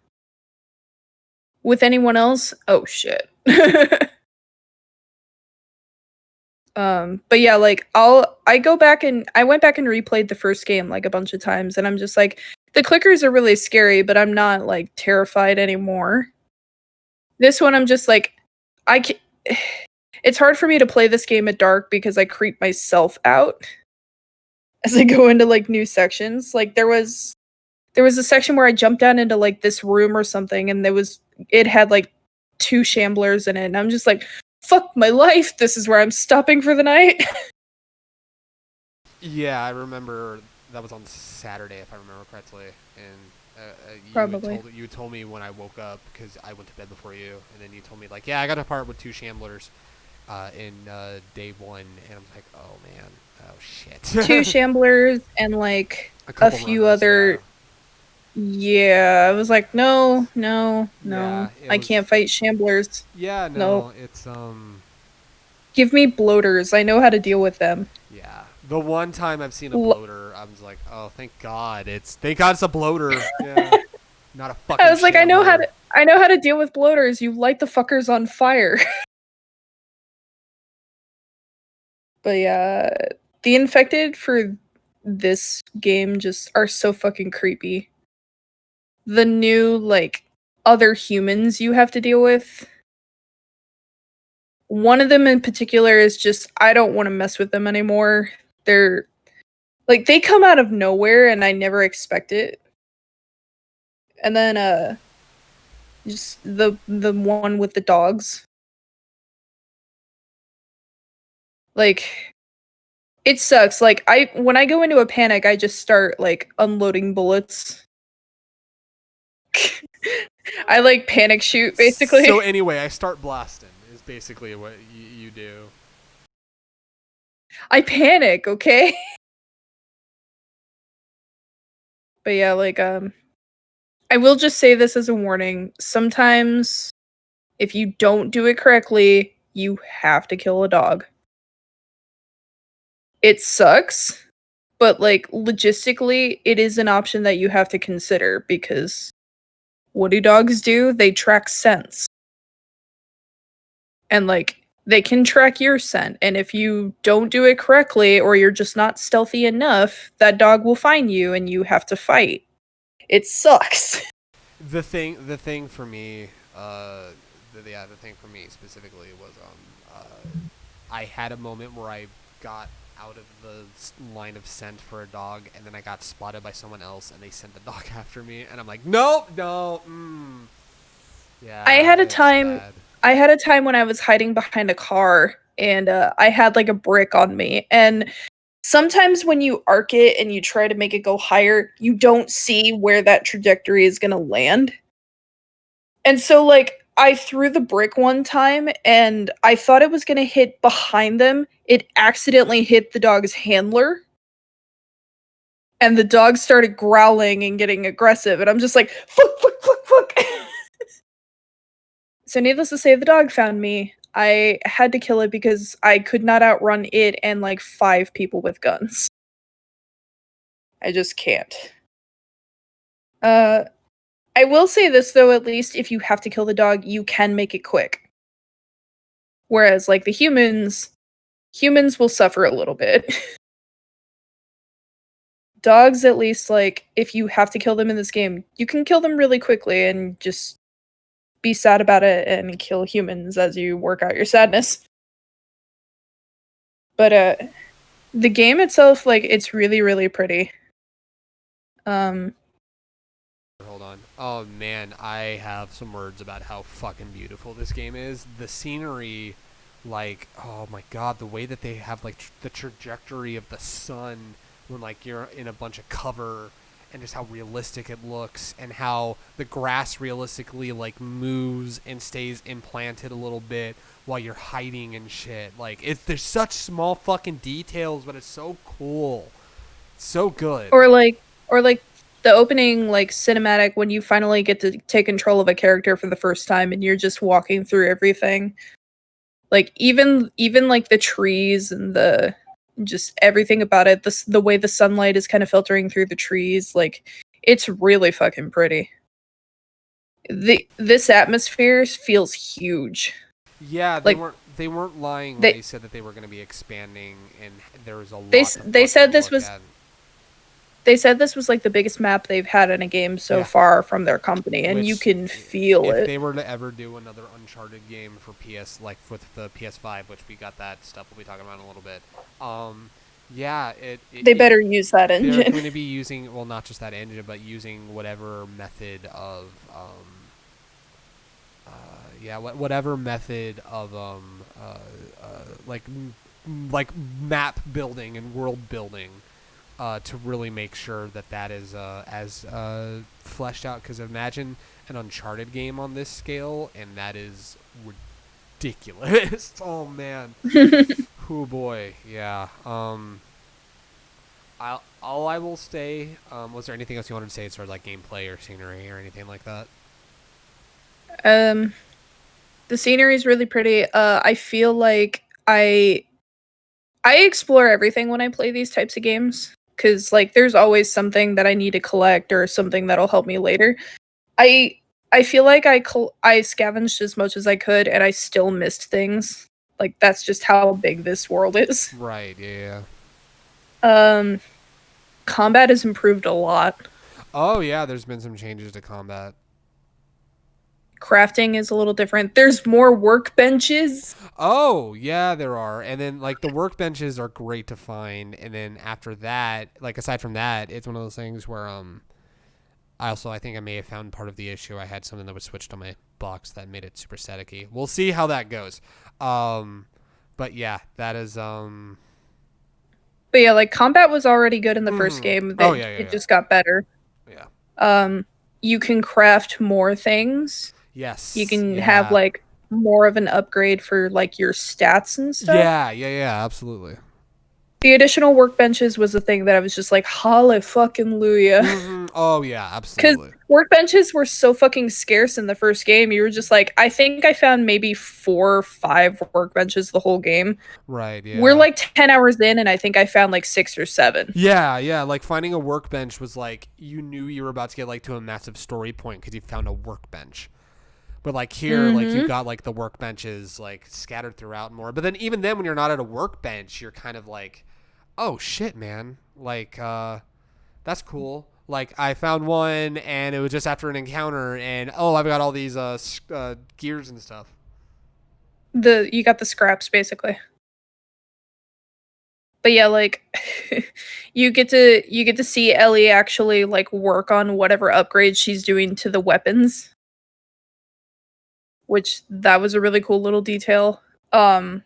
With anyone else, oh shit. But yeah, like I went back and replayed the first game like a bunch of times, and I'm just like, the clickers are really scary, but I'm not like terrified anymore. This one, I'm just like, it's hard for me to play this game at dark because I creep myself out as I go into like new sections. Like there was a section where I jumped down into like this room or something, and it had like 2 shamblers in it, and I'm just like, fuck my life, this is where I'm stopping for the night. Yeah, I remember that was on Saturday, if I remember correctly, and Probably. you told me when I woke up because I went to bed before you, and then you told me like, yeah, I got a part with 2 shamblers in day 1, and I'm like, oh man, oh shit. 2 shamblers and like a few runners, other. Yeah, I was like, no, Yeah, I can't fight shamblers. Yeah, No. it's Give me bloaters. I know how to deal with them. Yeah, the one time I've seen a bloater, I was like, oh, thank God it's a bloater. Yeah, not a fucking. I was like, shambler. I know how to deal with bloaters. You light the fuckers on fire. But yeah, the infected for this game just are so fucking creepy. The new like other humans you have to deal with. One of them in particular is just, I don't want to mess with them anymore. They're like, they come out of nowhere and I never expect it. And then just the one with the dogs. Like, it sucks. Like, when I go into a panic, I just start like unloading bullets. I like panic shoot basically. So anyway, I start blasting is basically what you do. I panic, okay? But yeah, like I will just say this as a warning. Sometimes if you don't do it correctly, you have to kill a dog. It sucks, but like logistically, it is an option that you have to consider because what do dogs do? They track scents. And like they can track your scent, and if you don't do it correctly or you're just not stealthy enough, that dog will find you and you have to fight. It sucks. The thing for me, the thing for me specifically was I had a moment where I got out of the line of scent for a dog, and then I got spotted by someone else, and they sent the dog after me, and I'm like, nope, no, yeah. I had a time. Bad. I had a time when I was hiding behind a car and I had like a brick on me, and sometimes when you arc it and you try to make it go higher, you don't see where that trajectory is gonna land. And so, like, I threw the brick one time and I thought it was gonna hit behind them. It accidentally hit the dog's handler. And the dog started growling and getting aggressive. And I'm just like, fuck, fuck, fuck, fuck. So, needless to say, the dog found me. I had to kill it because I could not outrun it and like 5 people with guns. I just can't. I will say this though, at least if you have to kill the dog, you can make it quick. Whereas like the humans will suffer a little bit. Dogs, at least, like, if you have to kill them in this game, you can kill them really quickly and just be sad about it and kill humans as you work out your sadness. But the game itself, like, it's really, really pretty. Hold on. Oh man, I have some words about how fucking beautiful this game is. The scenery, like, oh my god, the way that they have like the trajectory of the sun when like you're in a bunch of cover, and just how realistic it looks, and how the grass realistically like moves and stays implanted a little bit while you're hiding and shit. Like, there's such small fucking details, but it's so cool. It's so good. Or like the opening like cinematic when you finally get to take control of a character for the first time and you're just walking through everything. Like even like the trees and the just everything about it, the way the sunlight is kind of filtering through the trees, like it's really fucking pretty. This atmosphere feels huge. Yeah, like they weren't lying when they said that they were going to be expanding, and there was a lot. They said this was. They said this was like the biggest map they've had in a game so far from their company, and you can feel it. If they were to ever do another Uncharted game for PS, like with the PS5, which we got that stuff we'll be talking about in a little bit. Yeah, they better use that engine. They're going to be using, well, not just that engine, but using whatever method of, whatever method of, like map building and world building. To really make sure that is as fleshed out. Because imagine an Uncharted game on this scale, and that is ridiculous. Oh man. Oh boy. Yeah. I will say. Was there anything else you wanted to say as far as like gameplay or scenery or anything like that? The scenery is really pretty. I feel like I explore everything when I play these types of games. Because, like, there's always something that I need to collect or something that'll help me later. I feel like I scavenged as much as I could, and I still missed things. Like, that's just how big this world is. Right, yeah. Combat has improved a lot. Oh, yeah, there's been some changes to combat. Crafting is a little different. There's more workbenches. Oh, yeah, there are. And then, like, the workbenches are great to find. And then after that, like, aside from that, it's one of those things where, I think I may have found part of the issue. I had something that was switched on my box that made it super staticky. We'll see how that goes. But yeah, that is, But yeah, like, combat was already good in the first game. It just got better. Yeah. You can craft more things. Yes. You can have, like, more of an upgrade for, like, your stats and stuff. Yeah, absolutely. The additional workbenches was the thing that I was just like, hallelujah. Mm-hmm. Oh, yeah, absolutely. Because workbenches were so fucking scarce in the first game. You were just like, I think I found maybe 4 or 5 workbenches the whole game. Right, yeah. We're like 10 hours in, and I think I found like 6 or 7. Yeah, like finding a workbench was like, you knew you were about to get like to a massive story point because you found a workbench. But like here, like you got like the workbenches like scattered throughout more. But then even then when you're not at a workbench, you're kind of like, oh shit, man. Like, that's cool. Like I found one and it was just after an encounter and I've got all these gears and stuff. You got the scraps basically. But yeah, like you get to see Ellie actually like work on whatever upgrades she's doing to the weapons. which that was a really cool little detail. I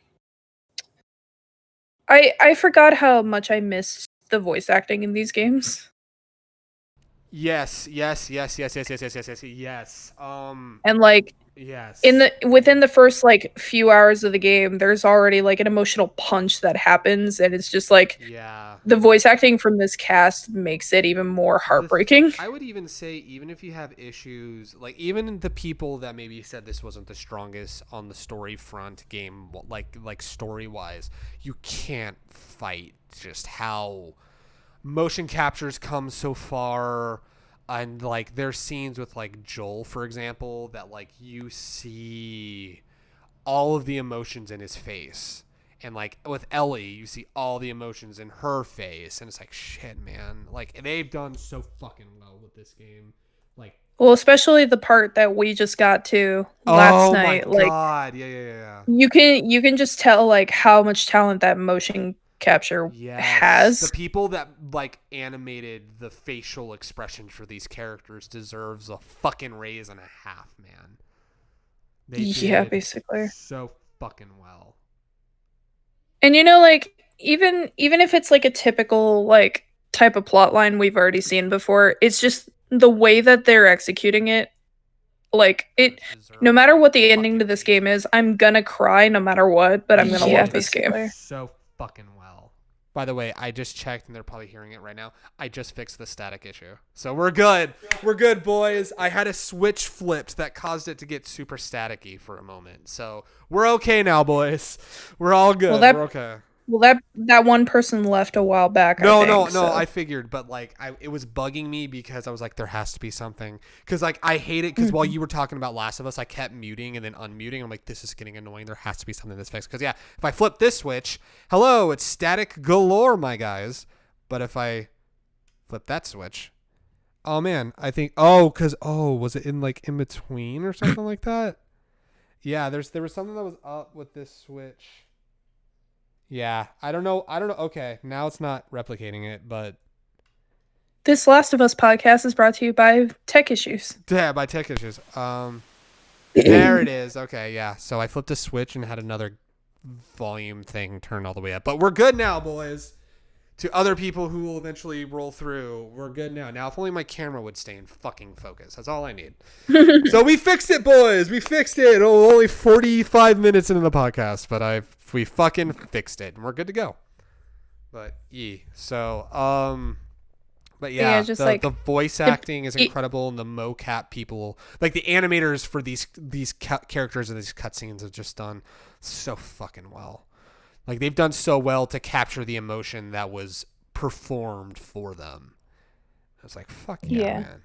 forgot how much I missed the voice acting in these games. Yes. And like Yes. within the first like few hours of the game, there's already like an emotional punch that happens, and it's just like Yeah. the voice acting from this cast makes it even more heartbreaking. I would even say, even if you have issues, like even the people that maybe said this wasn't the strongest on the story front game, like story wise, you can't fight just how motion captures come so far. And like there's scenes with like Joel, for example, that like you see all of the emotions in his face. And like with Ellie, you see all the emotions in her face, and it's like, shit, man. Like they've done so fucking well with this game. Like, Well, especially the part that we just got to last oh my night. Like god, yeah. you can just tell like how much talent that motion capture Yes, the has. people that like animated the facial expressions for these characters deserves a fucking raise and a half, man. They Yeah, did basically. so fucking well. And like even if it's like a typical like type of plot line we've already seen before, it's just the way that they're executing it. Like it, no matter what the ending to this game is, I'm gonna cry no matter what, but I'm gonna love this game. So fucking well. By the way, I just checked, and they're probably hearing it right now. I just fixed the static issue, so we're good. We're good, boys. I had a switch flipped that caused it to get super staticky for a moment, so we're okay now, boys. We're all good. We're okay. Well, that one person left a while back. No, I think, so. I figured, but like, it was bugging me because I was like, there has to be something. Because like, I hate it because while you were talking about Last of Us, I kept muting and then unmuting. I'm like, this is getting annoying. There has to be something that's fixed. Because yeah, if I flip this switch, hello, it's static galore, my guys. But if I flip that switch, oh man, I think was it in like in between or something like that? Yeah, there was something that was up with this switch. Yeah, I don't know. Okay, now it's not replicating it, but this Last of Us podcast is brought to you by Tech Issues. Yeah, by Tech Issues. There it is. Okay, yeah. So I flipped a switch and had another volume thing turn all the way up. But we're good now, boys. To other people who will eventually roll through, we're good now. Now, if only my camera would stay in fucking focus. That's all I need. So we fixed it, boys. We fixed it. Oh, only 45 minutes into the podcast, but we fucking fixed it, and we're good to go. But but yeah, just the voice acting is incredible, and the mocap people, like the animators for these characters and these cutscenes, have just done so fucking well. Like they've done so well to capture the emotion that was performed for them. I was like, fuck yeah, man.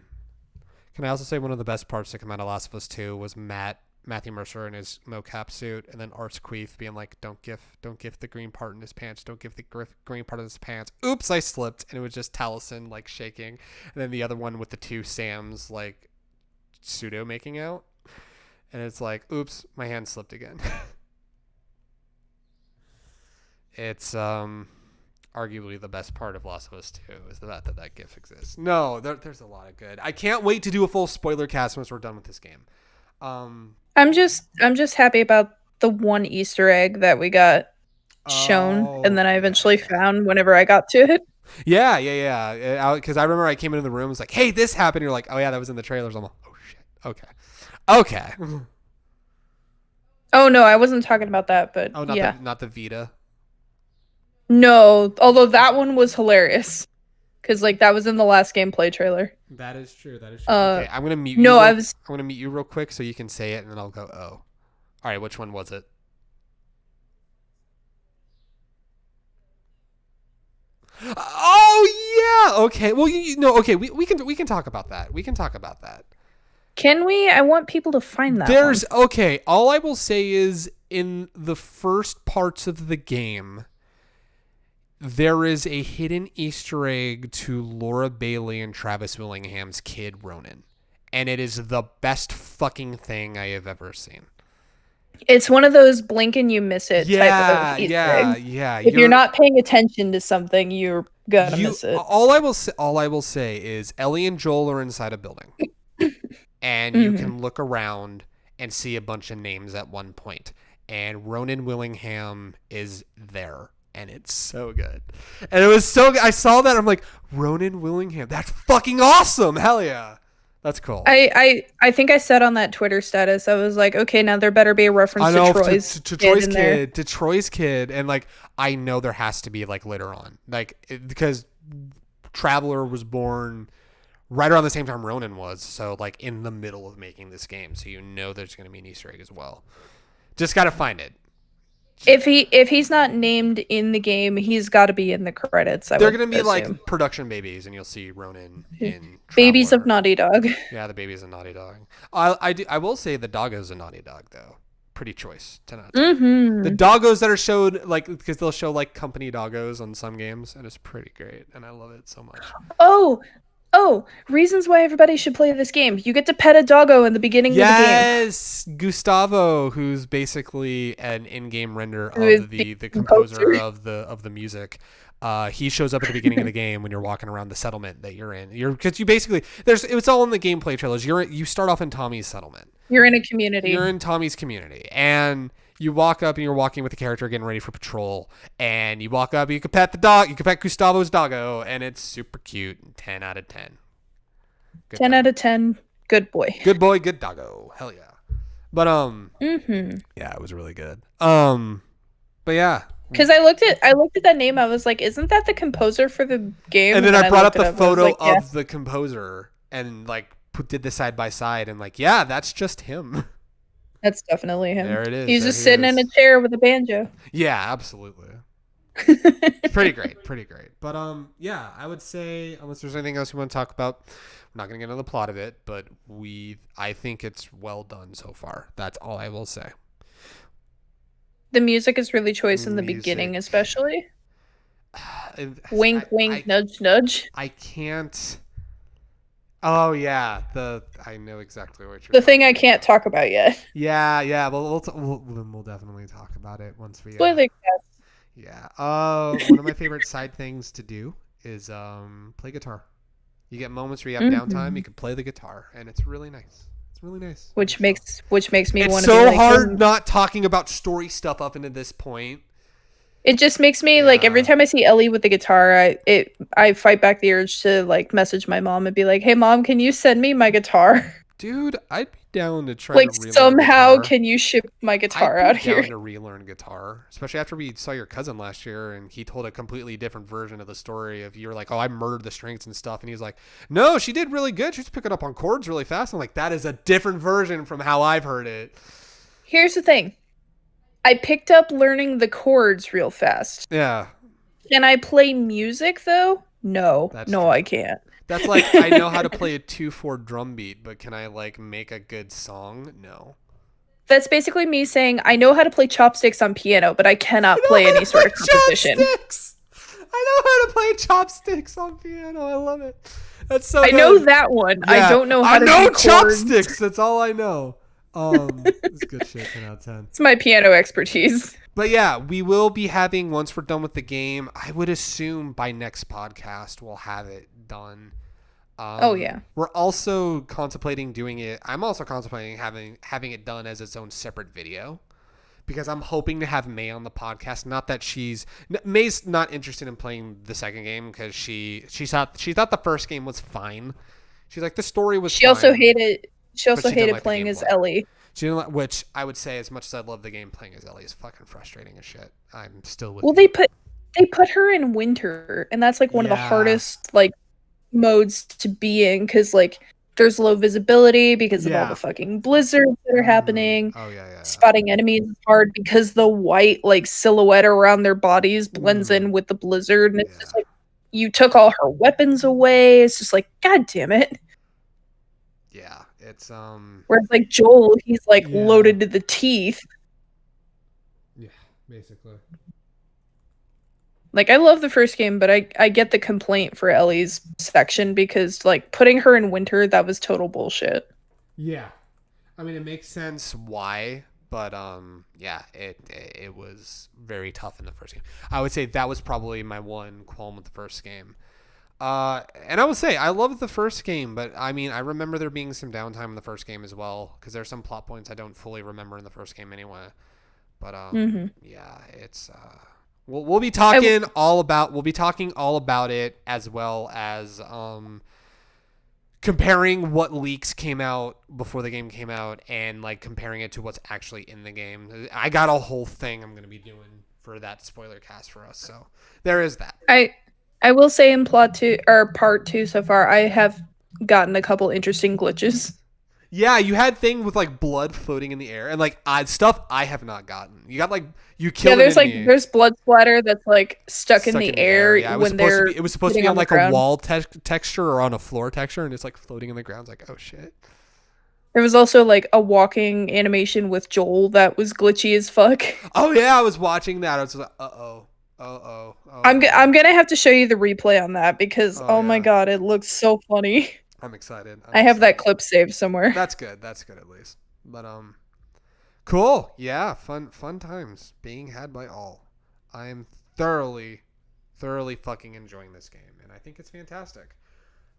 Can I also say one of the best parts to come out of Last of Us 2 was Matthew Mercer in his mocap suit, and then Arts Queef being like, don't gift the green part in his pants, don't give the green part in his pants. Oops, I slipped, and it was just Taliesin like shaking, and then the other one with the two Sams like pseudo making out, and it's like, oops, my hand slipped again. It's arguably the best part of Last of Us 2 is the fact that GIF exists. No, there's a lot of good. I can't wait to do a full spoiler cast once we're done with this game. I'm just happy about the one Easter egg that we got shown, and then I eventually found whenever I got to it. Yeah. Because I remember I came into the room, and was like, "Hey, this happened." You're like, "Oh yeah, that was in the trailers." I'm like, "Oh shit, okay." Oh no, I wasn't talking about that, but not the Vita. No, although that one was hilarious. Because like that was in the last gameplay trailer. That is true. Okay, I'm gonna mute you. No, I'm gonna mute you real quick so you can say it, and then I'll go. Oh, all right. Which one was it? Oh yeah. Okay. Well, okay. We can talk about that. Can we? I want people to find that. Okay. All I will say is in the first parts of the game, there is a hidden Easter egg to Laura Bailey and Travis Willingham's kid, Ronan. And it is the best fucking thing I have ever seen. It's one of those blink and you miss it type of Easter eggs. Yeah. If you're not paying attention to something, you're gonna miss it. All I will say is Ellie and Joel are inside a building. And you can look around, and see a bunch of names at one point. And Ronan Willingham is there. And it's so good. And it was so good. I saw that. I'm like, Ronan Willingham. That's fucking awesome. Hell yeah. That's cool. I think I said on that Twitter status, I was like, okay, now there better be a reference to Troy's Troy's kid, to Troy's kid, and like I know there has to be like later on, because Traveler was born right around the same time Ronan was, so like in the middle of making this game, so there's going to be an Easter egg as well. Just got to find it. If he's not named in the game, he's got to be in the credits. They're going to be like production babies, and you'll see Ronan in Babies Traveler. of Naughty Dog. Yeah, the babies of Naughty Dog. I will say the doggo's a Naughty Dog though. Pretty choice. 10 out of 10. Mm-hmm. The doggos that are showed, like, because they'll show like company doggos on some games, and it's pretty great, and I love it so much. Oh, reasons why everybody should play this game. You get to pet a doggo in the beginning of the game. Yes, Gustavo, who's basically an in-game render of the composer of the music. He shows up at the beginning of the game when you're walking around the settlement that you're in. Because you basically it's all in the gameplay trailers. You start off in Tommy's settlement. You're in a community. You're in Tommy's community, and you walk up and you're walking with the character getting ready for patrol, and you walk up, you can pet the dog, you can pet Gustavo's doggo, and it's super cute. 10 out of 10. Good 10 doggo. out of 10. Good boy. Good boy, good doggo. Hell yeah. But yeah, it was really good. But yeah. Because I looked at that name, I was like, isn't that the composer for the game? And then I brought up the photo of the composer and like did the side by side, and like, yeah, that's just him. That's definitely him. There it is. He's just sitting in a chair with a banjo. Yeah, absolutely. Pretty great. But yeah, I would say, unless there's anything else you want to talk about, I'm not going to get into the plot of it, but I think it's well done so far. That's all I will say. The music is really choice in the beginning, especially. Wink, wink, nudge, nudge. I can't. Oh yeah, I know exactly what you're. The thing I can't talk about yet. Yeah. We'll definitely talk about it once we. Spoiler cast. Yeah. One of my favorite side things to do is play guitar. You get moments where you have downtime, you can play the guitar, and it's really nice. It's really nice. Which makes me want to. It's so hard not talking about story stuff up into this point. It just makes me like every time I see Ellie with the guitar, I fight back the urge to like message my mom and be like, "Hey mom, can you send me my guitar?" Dude, I'd be down to try like to relearn somehow guitar. Can you ship my guitar out here? I'd be down to relearn guitar, especially after we saw your cousin last year and he told a completely different version of the story of you were like, "Oh, I murdered the strings and stuff," and he's like, "No, she did really good. She's picking up on chords really fast." I'm like, that is a different version from how I've heard it. Here's the thing. I picked up learning the chords real fast. Yeah. Can I play music though? No. No, I can't. That's like, I know how to play a 2/4 drum beat, but can I like make a good song? No. That's basically me saying I know how to play chopsticks on piano, but I cannot play any sort of composition. Chopsticks! I know how to play chopsticks on piano. I love it. That's so good. I know that one. Yeah. I don't know how to do chopsticks. That's all I know. It's good shit. 10 out of 10. It's my piano expertise. But yeah, we will be having, once we're done with the game, I would assume by next podcast we'll have it done. Oh yeah. We're also contemplating doing it. I'm also contemplating having it done as its own separate video, because I'm hoping to have May on the podcast. Not that May's not interested in playing the second game because she thought the first game was fine. She's like, the story was. She also hated playing as Ellie. She didn't which I would say, as much as I love the game, playing as Ellie is fucking frustrating as shit. I'm still with. Well, they put her in winter, and that's like one of the hardest like modes to be in, because like there's low visibility because of all the fucking blizzards that are happening. Oh yeah. Spotting enemies is hard because the white like silhouette around their bodies blends in with the blizzard, and it's just like you took all her weapons away. It's just like, god damn it. Yeah, it's whereas like Joel, he's like loaded to the teeth. Yeah, basically. Like, I love the first game, but I get the complaint for Ellie's section, because like putting her in winter, that was total bullshit. Yeah, I mean, it makes sense why, but yeah, it was very tough in the first game. I would say that was probably my one qualm with the first game. And I would say I loved the first game, but I mean, I remember there being some downtime in the first game as well, because there's some plot points I don't fully remember in the first game anyway. But yeah, it's we'll be talking all about it, as well as comparing what leaks came out before the game came out and like comparing it to what's actually in the game. I got a whole thing I'm going to be doing for that spoiler cast for us. So there is that. I will say in plot 2 or part 2 so far, I have gotten a couple interesting glitches. Yeah, you had thing with like blood floating in the air and like stuff I have not gotten. You got like you killed. Yeah, there's blood splatter that's like stuck in the air. Yeah, it was supposed to be on like a wall texture or on a floor texture, and it's like floating in the ground. It's like, oh shit. There was also like a walking animation with Joel that was glitchy as fuck. Oh yeah, I was watching that. I was like, uh-oh. I'm gonna have to show you the replay on that because my god, it looks so funny. I'm excited. I have that clip saved somewhere. That's good. That's good at least. But cool. Yeah, fun times being had by all. I am thoroughly fucking enjoying this game, and I think it's fantastic.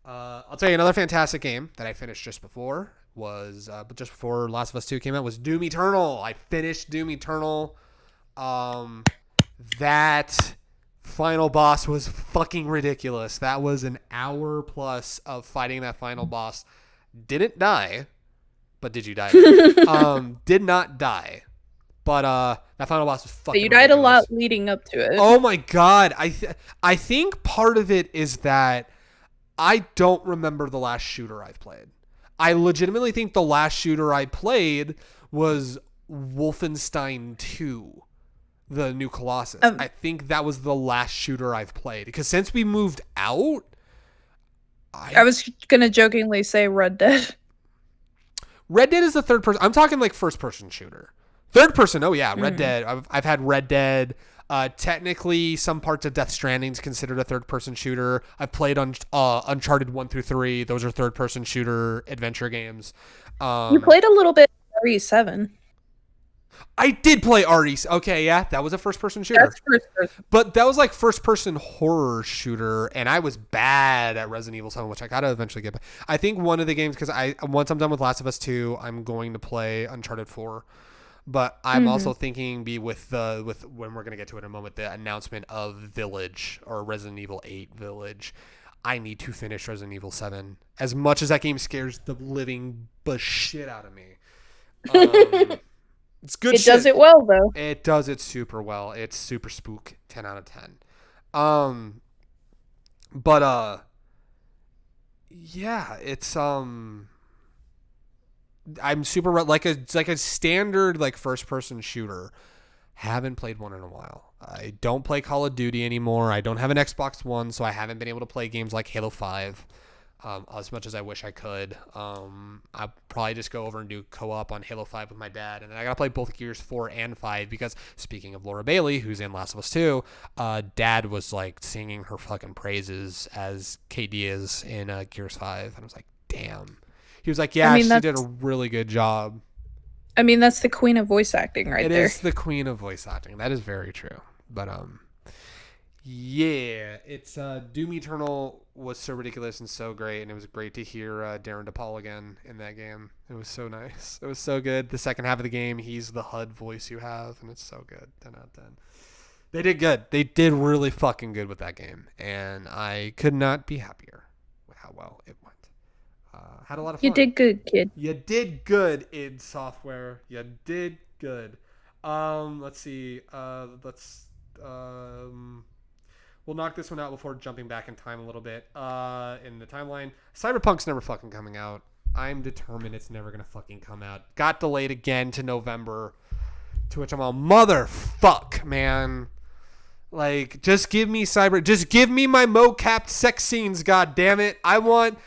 I'll tell you another fantastic game that I finished just before was just before Last of Us 2 came out was Doom Eternal. I finished Doom Eternal. That final boss was fucking ridiculous. That was an hour plus of fighting that final boss. Didn't die, but did you die? Did not die, but that final boss was fucking. But you died ridiculous. A lot leading up to it. Oh my god! I think part of it is that I don't remember the last shooter I've played. I legitimately think the last shooter I played was Wolfenstein 2. The new Colossus. I think that was the last shooter I've played because since we moved out, I was gonna jokingly say Red Dead. Red Dead is the third person. I'm talking like first person shooter. Third person. Oh yeah, Red Dead. I've had Red Dead. Technically, some parts of Death Stranding is considered a third person shooter. I've played on Uncharted 1 through 3. Those are third person shooter adventure games. You played a little bit of RE7. I did play RE. Okay, yeah, that was a first-person shooter. That's first-person. But that was like first-person horror shooter, and I was bad at Resident Evil 7, which I gotta eventually get back. I think one of the games, because once I'm done with Last of Us 2, I'm going to play Uncharted 4. But I'm also thinking with when we're gonna get to it in a moment, the announcement of Village or Resident Evil 8 Village. I need to finish Resident Evil 7. As much as that game scares the living shit out of me. It's good shit. It does it well, though. It does it super well. It's super spook. 10 out of 10. Yeah, it's I'm super like a standard like first person shooter. Haven't played one in a while. I don't play Call of Duty anymore. I don't have an Xbox One, so I haven't been able to play games like Halo 5. As much as I wish I could. I'll probably just go over and do co-op on Halo 5 with my dad. And then I got to play both Gears 4 and 5 because, speaking of Laura Bailey, who's in Last of Us 2, dad was like singing her fucking praises as KD is in Gears 5. And I was like, damn. He was like, yeah, she did a really good job. I mean, that's the queen of voice acting right there. It is the queen of voice acting. That is very true. But, yeah, it's Doom Eternal was so ridiculous and so great, and it was great to hear Darren DePaul again in that game. It was so nice. It was so good. The second half of the game, he's the HUD voice you have, and it's so good. 10 out of 10. They did good. They did really fucking good with that game, and I could not be happier with how well it went. Had a lot of fun. You did good, kid. You did good, id Software. You did good. Let's see. We'll knock this one out before jumping back in time a little bit. In the timeline, Cyberpunk's never fucking coming out. I'm determined it's never gonna fucking come out. Got delayed again to November. To which I'm all, motherfuck, man. Like, just give me my mo-capped sex scenes, god damn it. I want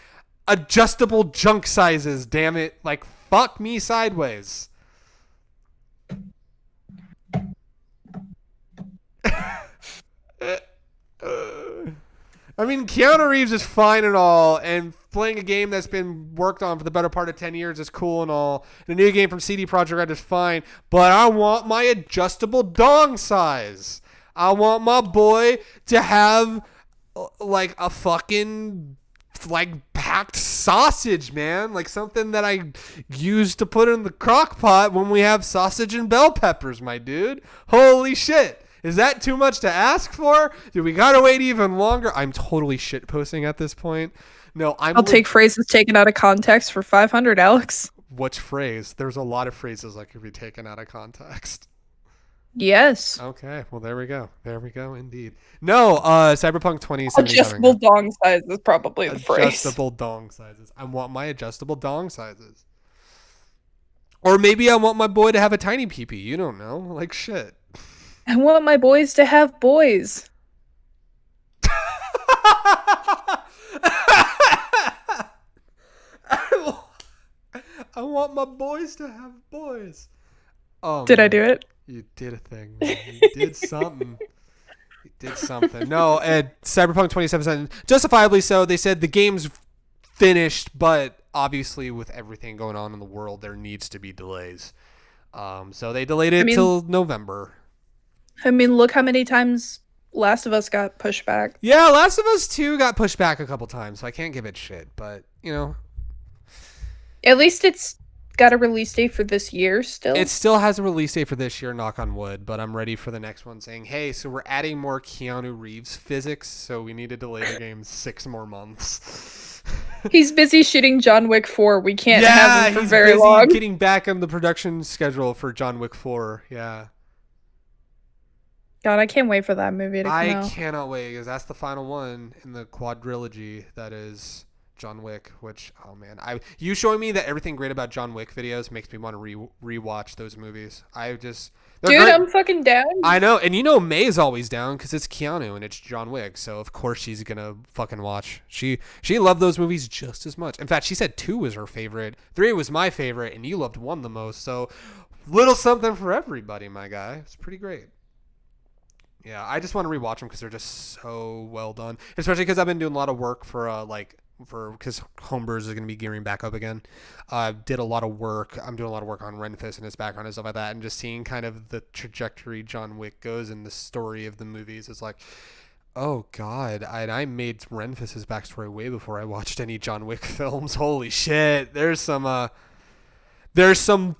adjustable junk sizes, damn it. Like, fuck me sideways. I mean, Keanu Reeves is fine and all, and playing a game that's been worked on for the better part of 10 years is cool and all. And a new game from CD Projekt Red is fine, but I want my adjustable dong size. I want my boy to have like a fucking like packed sausage, man. Like something that I use to put in the crock pot when we have sausage and bell peppers, my dude. Holy shit. Is that too much to ask for? Do we gotta wait even longer? I'm totally shit posting at this point. No, I'll take phrases taken out of context for 500, Alex. Which phrase? There's a lot of phrases that could be taken out of context. Yes. Okay, well there we go. There we go indeed. No, Cyberpunk 2077. Adjustable dong size is probably the phrase. Adjustable dong sizes. I want my adjustable dong sizes. Or maybe I want my boy to have a tiny peepee. You don't know. Like shit. I want my boys to have boys. I want my boys to have boys. Did I do it? You did a thing, man. You did something. You did something. No, Cyberpunk 2077, justifiably so. They said the game's finished, but obviously with everything going on in the world, there needs to be delays. So they delayed it till November. I mean, look how many times Last of Us got pushed back. Yeah, Last of Us 2 got pushed back a couple times, so I can't give it shit. But, you know. At least it's got a release date for this year still. It still has a release date for this year, knock on wood, but I'm ready for the next one saying, hey, so we're adding more Keanu Reeves physics, so we need to delay the game 6 more months. He's busy shooting John Wick 4. We can't have him for very long. He's busy getting back on the production schedule for John Wick 4, yeah. God, I can't wait for that movie to come out. I cannot wait, because that's the final one in the quadrilogy that is John Wick, which, oh man, you showing me that everything great about John Wick videos makes me want to rewatch those movies. Dude, great. I'm fucking down. I know, and you know May's always down because it's Keanu and it's John Wick, so of course she's gonna fucking watch. She loved those movies just as much. In fact, she said 2 was her favorite, 3 was my favorite, and you loved 1 the most. So little something for everybody, my guy. It's pretty great. Yeah, I just want to rewatch them because they're just so well done, especially because I've been doing a lot of work because Homebrews is going to be gearing back up again. Did a lot of work. I'm doing a lot of work on Renfis and his background and stuff like that, and just seeing kind of the trajectory John Wick goes in the story of the movies is like, oh god, I made Renfis's backstory way before I watched any John Wick films. Holy shit, there's some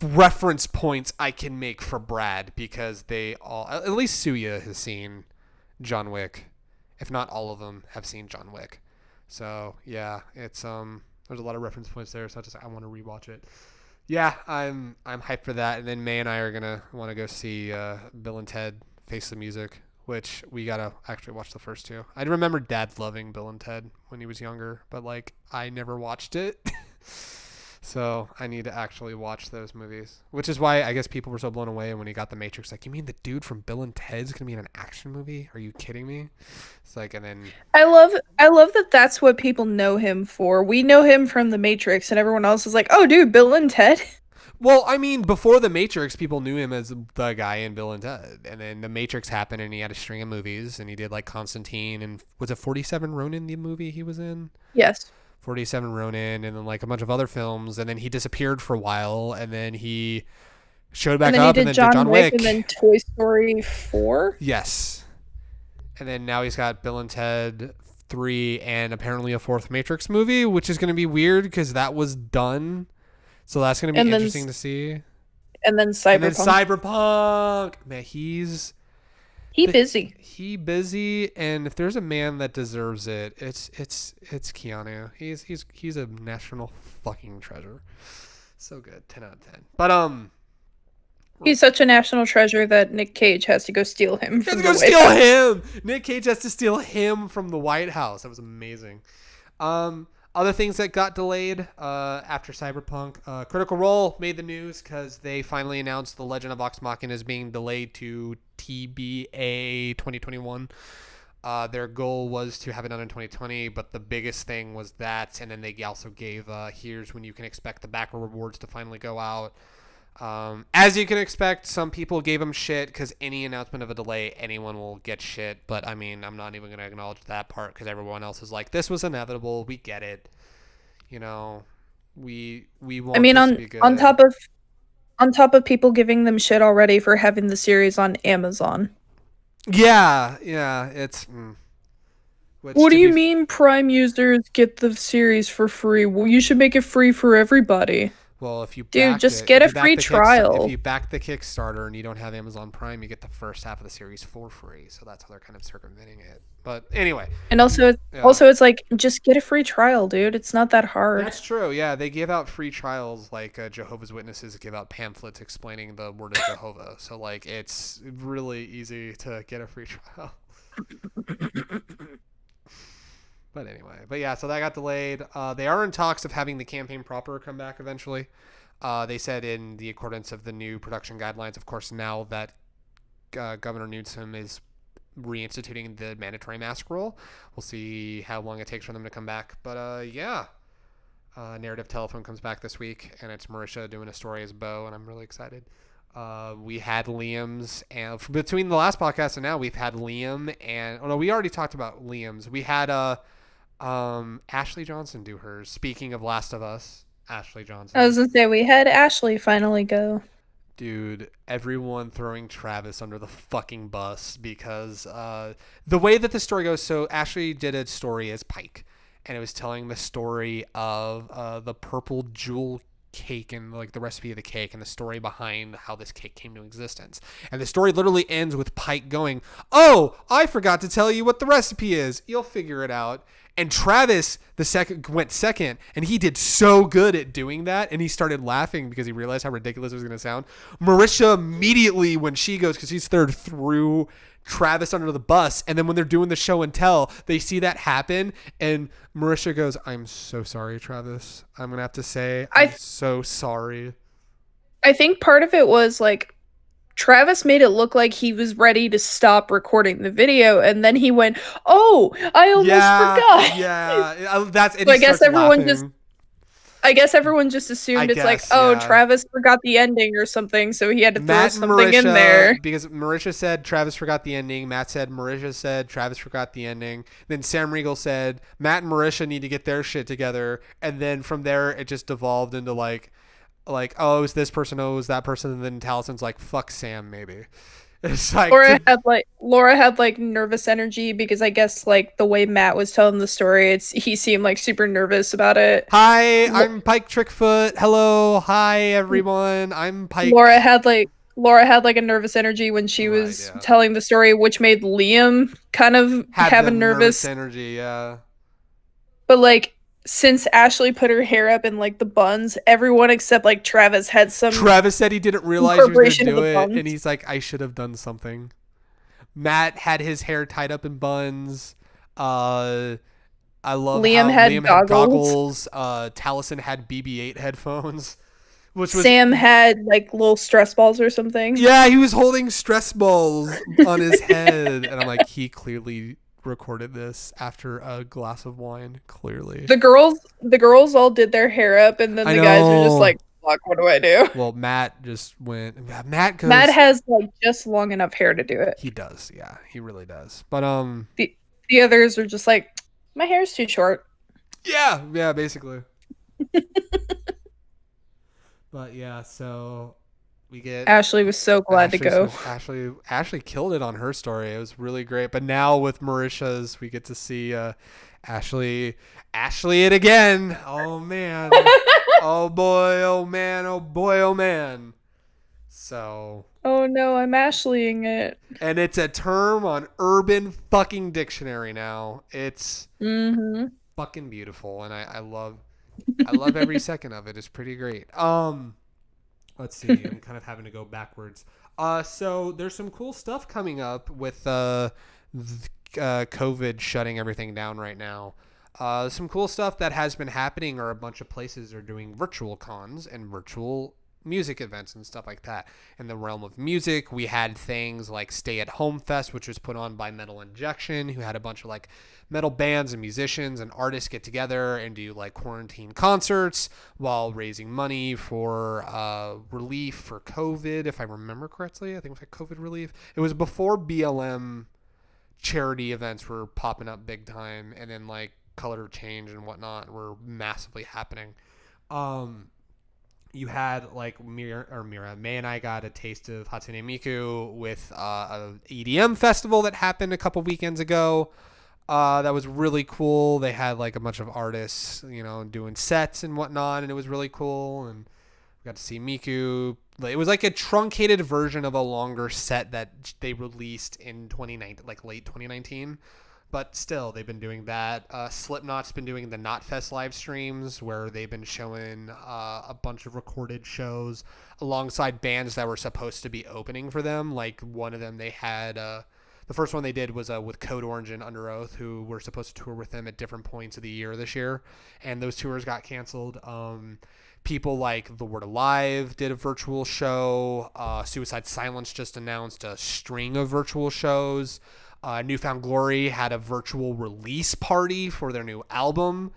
reference points I can make for Brad because they all, at least Suya has seen John Wick, if not all of them have seen John Wick. So yeah, it's there's a lot of reference points there. So I want to rewatch it. Yeah, I'm hyped for that. And then May and I are gonna want to go see Bill and Ted Face the Music, which we gotta actually watch the first 2. I remember Dad loving Bill and Ted when he was younger, but like I never watched it. So I need to actually watch those movies, which is why I guess people were so blown away when he got The Matrix. Like, you mean the dude from Bill and Ted's gonna be in an action movie? Are you kidding me? It's like, and then I love that that's what people know him for. We know him from The Matrix, and everyone else is like, oh, dude, Bill and Ted. Well, I mean, before The Matrix, people knew him as the guy in Bill and Ted, and then The Matrix happened, and he had a string of movies, and he did like Constantine, and was it 47 Ronin the movie he was in? Yes. 47 Ronin, and then like a bunch of other films, and then he disappeared for a while, and then he showed back up, and then did John Wick, and then Toy Story 4. Yes, and then now he's got Bill and Ted 3, and apparently a 4th Matrix movie, which is going to be weird because that was done, so that's going to be interesting to see. And then Cyberpunk. Man, busy. He busy, and if there's a man that deserves it, it's Keanu. He's a national fucking treasure. So good, 10 out of 10. But he's such a national treasure that Nick Cage has to go steal him. Nick Cage has to steal him from the White House. That was amazing. Other things that got delayed after Cyberpunk. Critical Role made the news because they finally announced the Legend of Vox Machina is being delayed to TBA 2021. Their goal was to have it done in 2020, but the biggest thing was that, and then they also gave here's when you can expect the backer rewards to finally go out. As you can expect, some people gave them shit because any announcement of a delay, anyone will get shit. But I mean, I'm not even going to acknowledge that part because everyone else is like, this was inevitable. We get it. You know, we want. I mean, this to be good. on top of people giving them shit already for having the series on Amazon. Yeah, it's Which What do to you be mean Prime users get the series for free? Well, you should make it free for everybody. well, if you Dude, backed just it, get if a you back free the if trial. you back the Kickstarter and you don't have Amazon Prime, you get the first half of the series for free. So that's how they're kind of circumventing it. But anyway, And yeah. it's like just get a free trial, dude. It's not that hard. That's true. Yeah, they give out free trials like Jehovah's Witnesses give out pamphlets explaining the word of Jehovah. So like it's really easy to get a free trial. But anyway, but yeah, so that got delayed. They are in talks of having the campaign proper come back eventually. They said in the accordance of the new production guidelines, of course, now that Governor Newsom is reinstituting the mandatory mask rule, we'll see how long it takes for them to come back. But yeah, Narrative Telephone comes back this week, and it's Marisha doing a story as Bo, and I'm really excited. We had Liam's, and between the last podcast and now, we've had Liam and oh no, we already talked about Liam's. We had Ashley Johnson do hers. Speaking of Last of Us, Ashley Johnson. I was gonna say we had Ashley finally go. Dude, everyone throwing Travis under the fucking bus because the way that the story goes. So Ashley did a story as Pike, and it was telling the story of the purple jewel cake and like the recipe of the cake and the story behind how this cake came to existence. And the story literally ends with Pike going, "Oh, I forgot to tell you what the recipe is. You'll figure it out." And Travis went second, and he did so good at doing that, and he started laughing because he realized how ridiculous it was going to sound. Marisha immediately, when she goes, because he's third, threw Travis under the bus, and then when they're doing the show and tell, they see that happen, and Marisha goes, "I'm so sorry, Travis. I'm going to have to say, I'm so sorry." I think part of it was like Travis made it look like he was ready to stop recording the video, and then he went, "Oh, I almost forgot." Yeah, that's. And So he starts laughing. I guess everyone just assumed it's like, oh, yeah. Travis forgot the ending or something, so he had to Matt throw something in there. Because Marisha said Travis forgot the ending. Matt said Marisha said Travis forgot the ending. Then Sam Riegel said Matt and Marisha need to get their shit together. And then from there, it just devolved into like, oh, it was this person, oh, it was that person. And then Talison's like, fuck Sam, maybe. It's like Laura had like nervous energy because I guess like the way Matt was telling the story, he seemed like super nervous about it. Hi, I'm Pike Trickfoot. Hello, hi everyone. I'm Pike. Laura had like a nervous energy when she was telling the story, which made Liam kind of have a nervous energy. Yeah, but like, since Ashley put her hair up in like the buns, everyone except like Travis had some. Travis said he didn't realize he was going to do it, and he's like, "I should have done something." Matt had his hair tied up in buns. I love Liam had goggles. Taliesin had BB-8 headphones. Sam had like little stress balls or something. Yeah, he was holding stress balls on his head, and I'm like, he clearly recorded this after a glass of wine. Clearly, the girls all did their hair up, and then the guys are just like, "Fuck, what do I do?" Well, Matt just went. Matt has like just long enough hair to do it. He does, yeah, he really does. But the others are just like, my hair's too short. Yeah, basically. But yeah, so we get Ashley was so glad to go. Ashley killed it on her story. It was really great. But now with Marisha's, we get to see Ashley it again. Oh man. Oh boy, oh man, oh boy, oh man. So oh no, I'm Ashleying it. And it's a term on Urban fucking Dictionary now. It's fucking beautiful, and I love every second of it. It's pretty great. Let's see. I'm kind of having to go backwards. So there's some cool stuff coming up with COVID shutting everything down right now. Some cool stuff that has been happening are a bunch of places are doing virtual cons and virtual music events and stuff like that. In the realm of music, we had things like Stay at Home Fest, which was put on by Metal Injection, who had a bunch of like metal bands and musicians and artists get together and do like quarantine concerts while raising money for relief for COVID, if I remember correctly. I think it was like COVID relief. It was before BLM charity events were popping up big time, and then like Color Change and whatnot were massively happening. You had like Mira, May and I got a taste of Hatsune Miku with a EDM festival that happened a couple weekends ago. That was really cool. They had like a bunch of artists, doing sets and whatnot, and it was really cool. And we got to see Miku. It was like a truncated version of a longer set that they released in 2019, like late 2019. But still, they've been doing that. Slipknot's been doing the Knotfest live streams where they've been showing a bunch of recorded shows alongside bands that were supposed to be opening for them. Like one of them, they had the first one they did was with Code Orange and Under Oath, who were supposed to tour with them at different points of the year this year, and those tours got canceled. People like The Word Alive did a virtual show. Suicide Silence just announced a string of virtual shows. Newfound Glory had a virtual release party for their new album,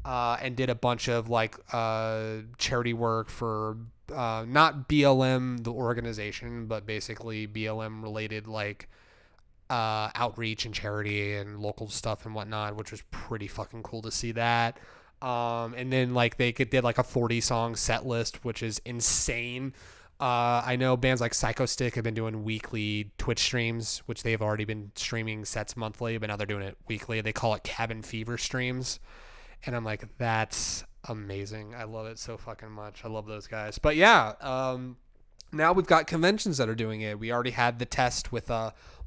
and did a bunch of like charity work for not BLM the organization, but basically BLM related like outreach and charity and local stuff and whatnot, which was pretty fucking cool to see that. And then like they did like a 40 song set list, which is insane. I know bands like Psycho Stick have been doing weekly Twitch streams, which they've already been streaming sets monthly, but now they're doing it weekly. They call it Cabin Fever streams. And I'm like, that's amazing. I love it so fucking much. I love those guys. But yeah, now we've got conventions that are doing it. We already had the test with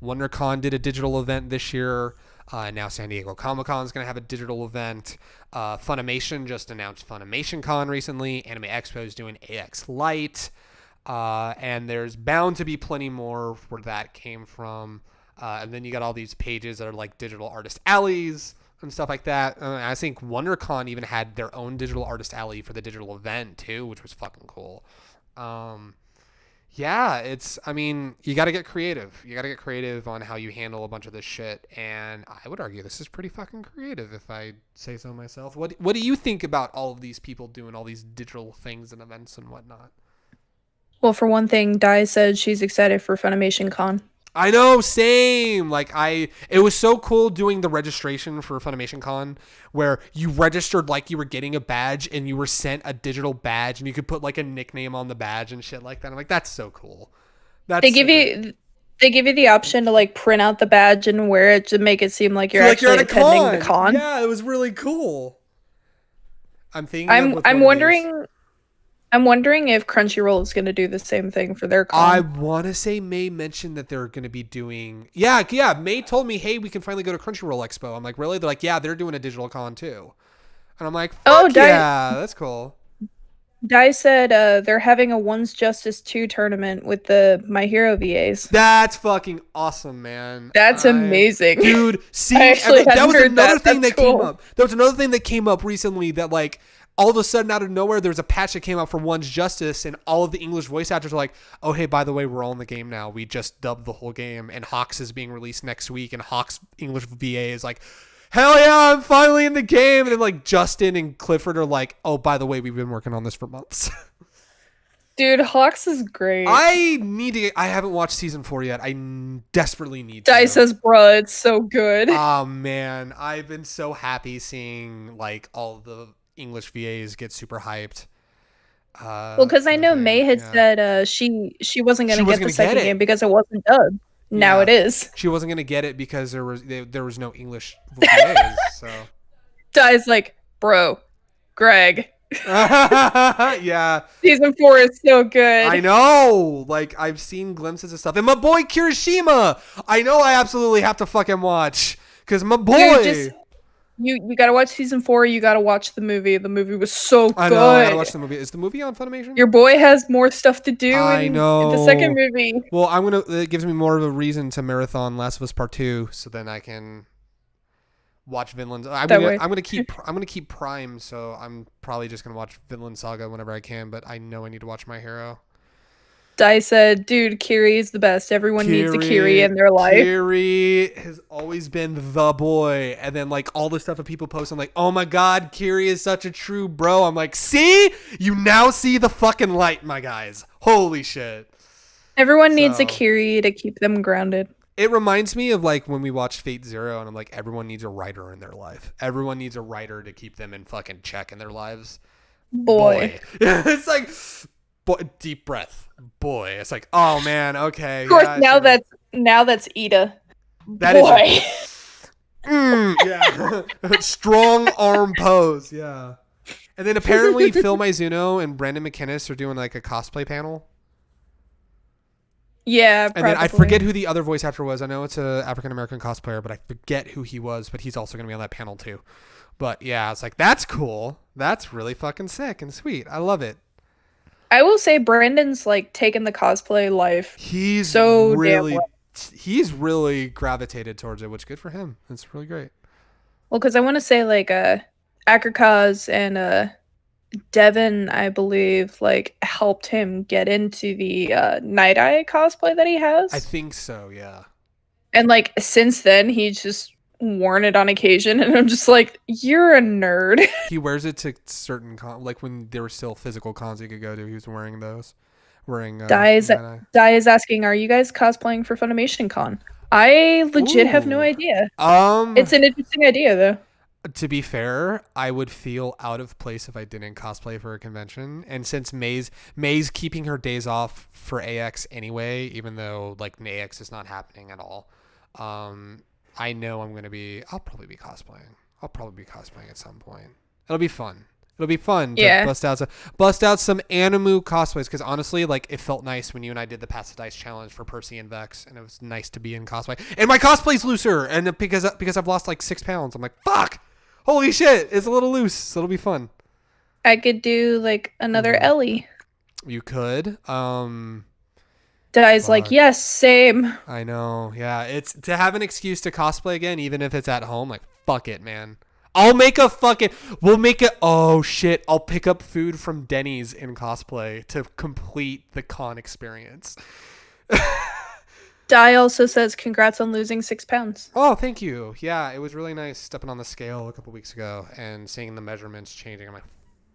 WonderCon did a digital event this year. Now San Diego Comic-Con is going to have a digital event. Funimation just announced FunimationCon recently. Anime Expo is doing AX Lite. And there's bound to be plenty more where that came from. And then you got all these pages that are like digital artist alleys and stuff like that. I think WonderCon even had their own digital artist alley for the digital event too, which was fucking cool. Yeah, you got to get creative. You got to get creative on how you handle a bunch of this shit. And I would argue this is pretty fucking creative if I say so myself. What do you think about all of these people doing all these digital things and events and whatnot? Well, for one thing, Dai said she's excited for FunimationCon. I know, same. It was so cool doing the registration for FunimationCon where you registered like you were getting a badge and you were sent a digital badge and you could put like a nickname on the badge and shit like that. I'm like, that's so cool. They give you the option to like print out the badge and wear it to make it seem like you're actually attending the con. Yeah, it was really cool. I'm wondering if Crunchyroll is going to do the same thing for their con. I want to say May mentioned that they're going to be doing... Yeah, May told me, hey, we can finally go to Crunchyroll Expo. I'm like, really? They're like, yeah, they're doing a digital con too. And I'm like, yeah, that's cool. Dai said they're having a One's Justice 2 tournament with the My Hero VAs. That's fucking awesome, man. That's amazing. Dude, that was another thing that came up. There was another thing that came up recently that like... all of a sudden, out of nowhere, there was a patch that came out for One's Justice, and all of the English voice actors are like, oh, hey, by the way, we're all in the game now. We just dubbed the whole game, and Hawks is being released next week, and Hawks English VA is like, hell yeah, I'm finally in the game. And then, like, Justin and Clifford are like, oh, by the way, we've been working on this for months. Dude, Hawks is great. I haven't watched season 4 yet. I desperately need to. Dai says, bruh, it's so good. Oh, man. I've been so happy seeing, like, all the English VAs get super hyped. Well, because I know May had said she wasn't going to get the second game because it wasn't dubbed. Now it is. She wasn't going to get it because there was no English VAs. So Dai's like, bro, Greg. Yeah. Season 4 is so good. I know. Like, I've seen glimpses of stuff. And my boy Kirishima, I know I absolutely have to fucking watch. Because my boy... Dude, You gotta watch season 4. You gotta watch the movie. The movie was so good. I know. I gotta watch the movie. Is the movie on Funimation? Your boy has more stuff to do. I know. In the second movie. Well, it gives me more of a reason to marathon Last of Us Part 2, so then I can watch Vinland. I'm gonna keep Prime, so I'm probably just gonna watch Vinland Saga whenever I can. But I know I need to watch My Hero. Dai said, dude, Kiri is the best. Everyone needs a Kiri in their life. Kiri has always been the boy. And then, like, all the stuff that people post, I'm like, oh my God, Kiri is such a true bro. I'm like, see? You now see the fucking light, my guys. Holy shit. Everyone needs a Kiri to keep them grounded. It reminds me of, like, when we watched Fate Zero, and I'm like, everyone needs a writer in their life. Everyone needs a writer to keep them in fucking check in their lives. Boy. It's like... deep breath, boy. It's like, oh man, okay. Of course, now that's Ida. That boy. Yeah. Strong arm pose. Yeah. And then apparently Phil Mizuno and Brandon McInnes are doing like a cosplay panel. Yeah, And then I probably. forget who the other voice actor was. I know it's a African American cosplayer, but I forget who he was. But he's also going to be on that panel too. But yeah, it's like, that's cool. That's really fucking sick and sweet. I love it. I will say Brandon's like taken the cosplay life He's so damn really, well. he's really gravitated towards it, which good for him. It's really great. Well, because I want to say like Akrakaz and Devin, I believe, like helped him get into the Night Eye cosplay that he I has. think so. Yeah. And like since then, he's just worn it on occasion, and I'm just like, you're a nerd. He wears it to certain like when there were still physical cons he could go to. He was wearing those. Wearing Dai is Night Eye. Dai is asking, are you guys cosplaying for FunimationCon? I legit have no Ooh. idea. It's an interesting idea though. To be fair, I would feel out of place if I didn't cosplay for a convention. And since May's keeping her days off for AX anyway, even though like AX is not happening at all, I know I'll probably be cosplaying. I'll probably be cosplaying at some point. It'll be fun. It'll be fun to bust out some Animu cosplays, because honestly, like, it felt nice when you and I did the Pass the Dice challenge for Percy and Vex, and it was nice to be in cosplay. And my cosplay's looser, and because I've lost like 6 pounds, I'm like, fuck, holy shit, it's a little loose, so it'll be fun. I could do like another Ellie. You could. Dai's like, yes, same. I know. Yeah, it's to have an excuse to cosplay again, even if it's at home. Like, fuck it, man. We'll make it. Oh shit! I'll pick up food from Denny's in cosplay to complete the con experience. Dai also says, congrats on losing 6 pounds. Oh, thank you. Yeah, it was really nice stepping on the scale a couple weeks ago and seeing the measurements changing. I'm like,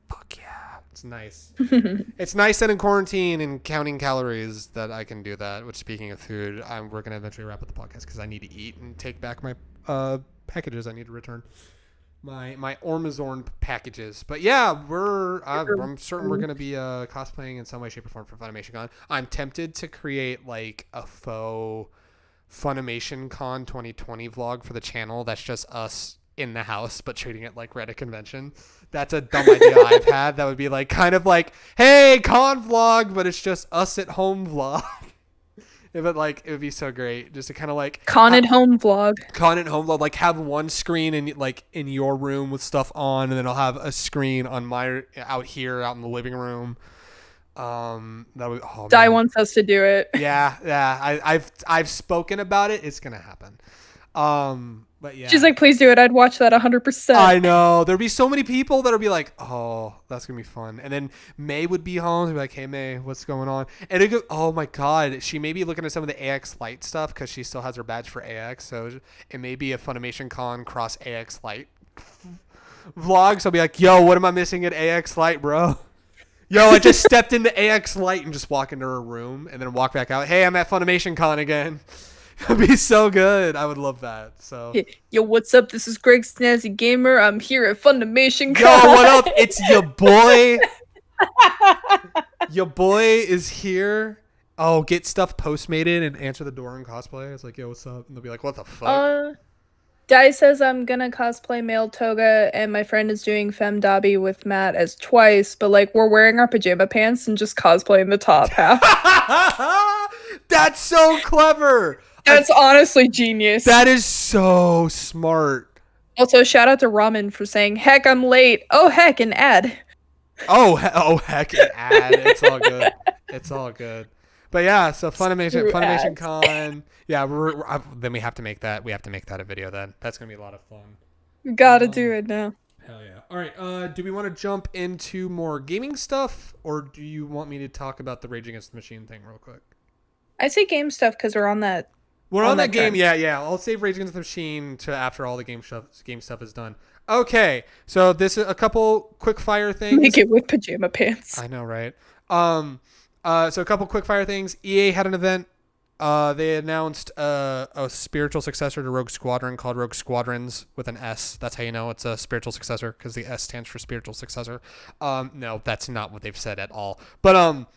fuck yeah, it's nice. It's nice that in quarantine and counting calories that I can do that. Which, speaking of food, we're gonna eventually wrap up the podcast because I need to eat and take back my packages I need to return. My Ormazorn packages. But yeah, I'm certain we're going to be cosplaying in some way, shape, or form for FunimationCon. I'm tempted to create like a faux FunimationCon 2020 vlog for the channel that's just us in the house but treating it like we're at a convention. That's a dumb idea I've had. That would be like kind of like, hey, con vlog, but it's just us at home vlog. It would be so great just to kind of like con at home vlog, like have one screen in your room with stuff on, and then I'll have a screen on my out in the living room. Dai wants us to do it. Yeah. I've spoken about it. It's gonna happen. But yeah, she's like, please do it. I'd watch that 100%. I know there'd be so many people that'll be like, oh, that's gonna be fun. And then May would be home and be like, hey May, what's going on? And it go, oh my god, she may be looking at some of the AX Lite stuff because she still has her badge for AX, so it may be a FunimationCon cross AX Lite vlog. So I'll be like, yo, what am I missing at AX Lite, bro? Yo, I just stepped into AX Lite and just walk into her room and then walk back out. Hey, I'm at FunimationCon again. That'd be so good. I would love that. So, yo, what's up? This is Greg Snazzy Gamer. I'm here at FunimationCon. Yo, what up? It's your boy. Your boy is here. Oh, get stuff postmated and answer the door in cosplay. It's like, yo, what's up? And they'll be like, what the fuck? Dai says I'm gonna cosplay male toga, and my friend is doing femme dobby with Matt as twice, but like we're wearing our pajama pants and just cosplaying the top half. That's so clever. That's honestly genius. That is so smart. Also, shout out to Ramen for saying, heck, I'm late. Oh, heck, an ad. Oh, heck, an ad. It's all good. It's all good. But yeah, so FunimationCon. Yeah, then we have to make that. We have to make that a video then. That's going to be a lot of fun. We gotta do it now. Hell yeah. All right, do we want to jump into more gaming stuff, or do you want me to talk about the Rage Against the Machine thing real quick? I say game stuff because we're on that. We're on that game, yeah. I'll save Rage Against the Machine to after all the game stuff is done. Okay, so this is a couple quick fire things. Make it with pajama pants. I know, right? So a couple quick fire things. EA had an event. They announced a spiritual successor to Rogue Squadron called Rogue Squadrons with an S. That's how you know it's a spiritual successor, because the S stands for spiritual successor. No, that's not what they've said at all. But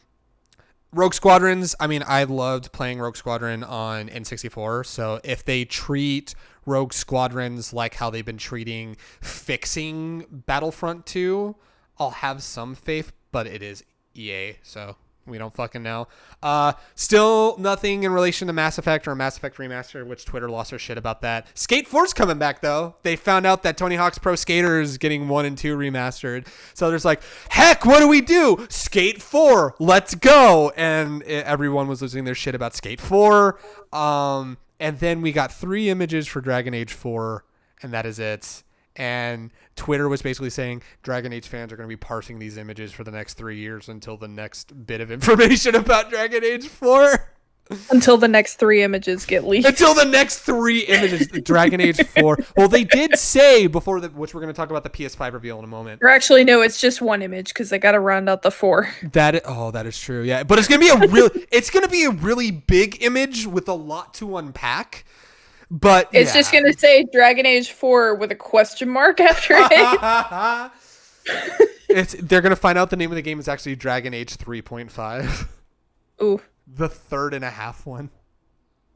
Rogue Squadrons, I mean, I loved playing Rogue Squadron on N64, so if they treat Rogue Squadrons like how they've been treating fixing Battlefront 2, I'll have some faith, but it is EA, so we don't fucking know. Still nothing in relation to Mass Effect or Mass Effect Remaster, which Twitter lost their shit about that. Skate 4's coming back, though. They found out that Tony Hawk's Pro Skater is getting 1 and 2 remastered. So there's like, heck, what do we do? Skate 4, let's go. And everyone was losing their shit about Skate 4. And then we got 3 images for Dragon Age 4, and that is it. And Twitter was basically saying Dragon Age fans are going to be parsing these images for the next 3 years until the next bit of information about Dragon Age 4. Until the next 3 images get leaked. Until the next 3 images, Dragon Age 4. Well, they did say before which we're going to talk about the PS5 reveal in a moment. Or actually, no, it's just 1 image because they got to round out the 4. That is true. Yeah, but it's going to be a really big image with a lot to unpack. But it's just going to say Dragon Age 4 with a question mark after it. They're going to find out the name of the game is actually Dragon Age 3.5. Ooh. The 3.5 one.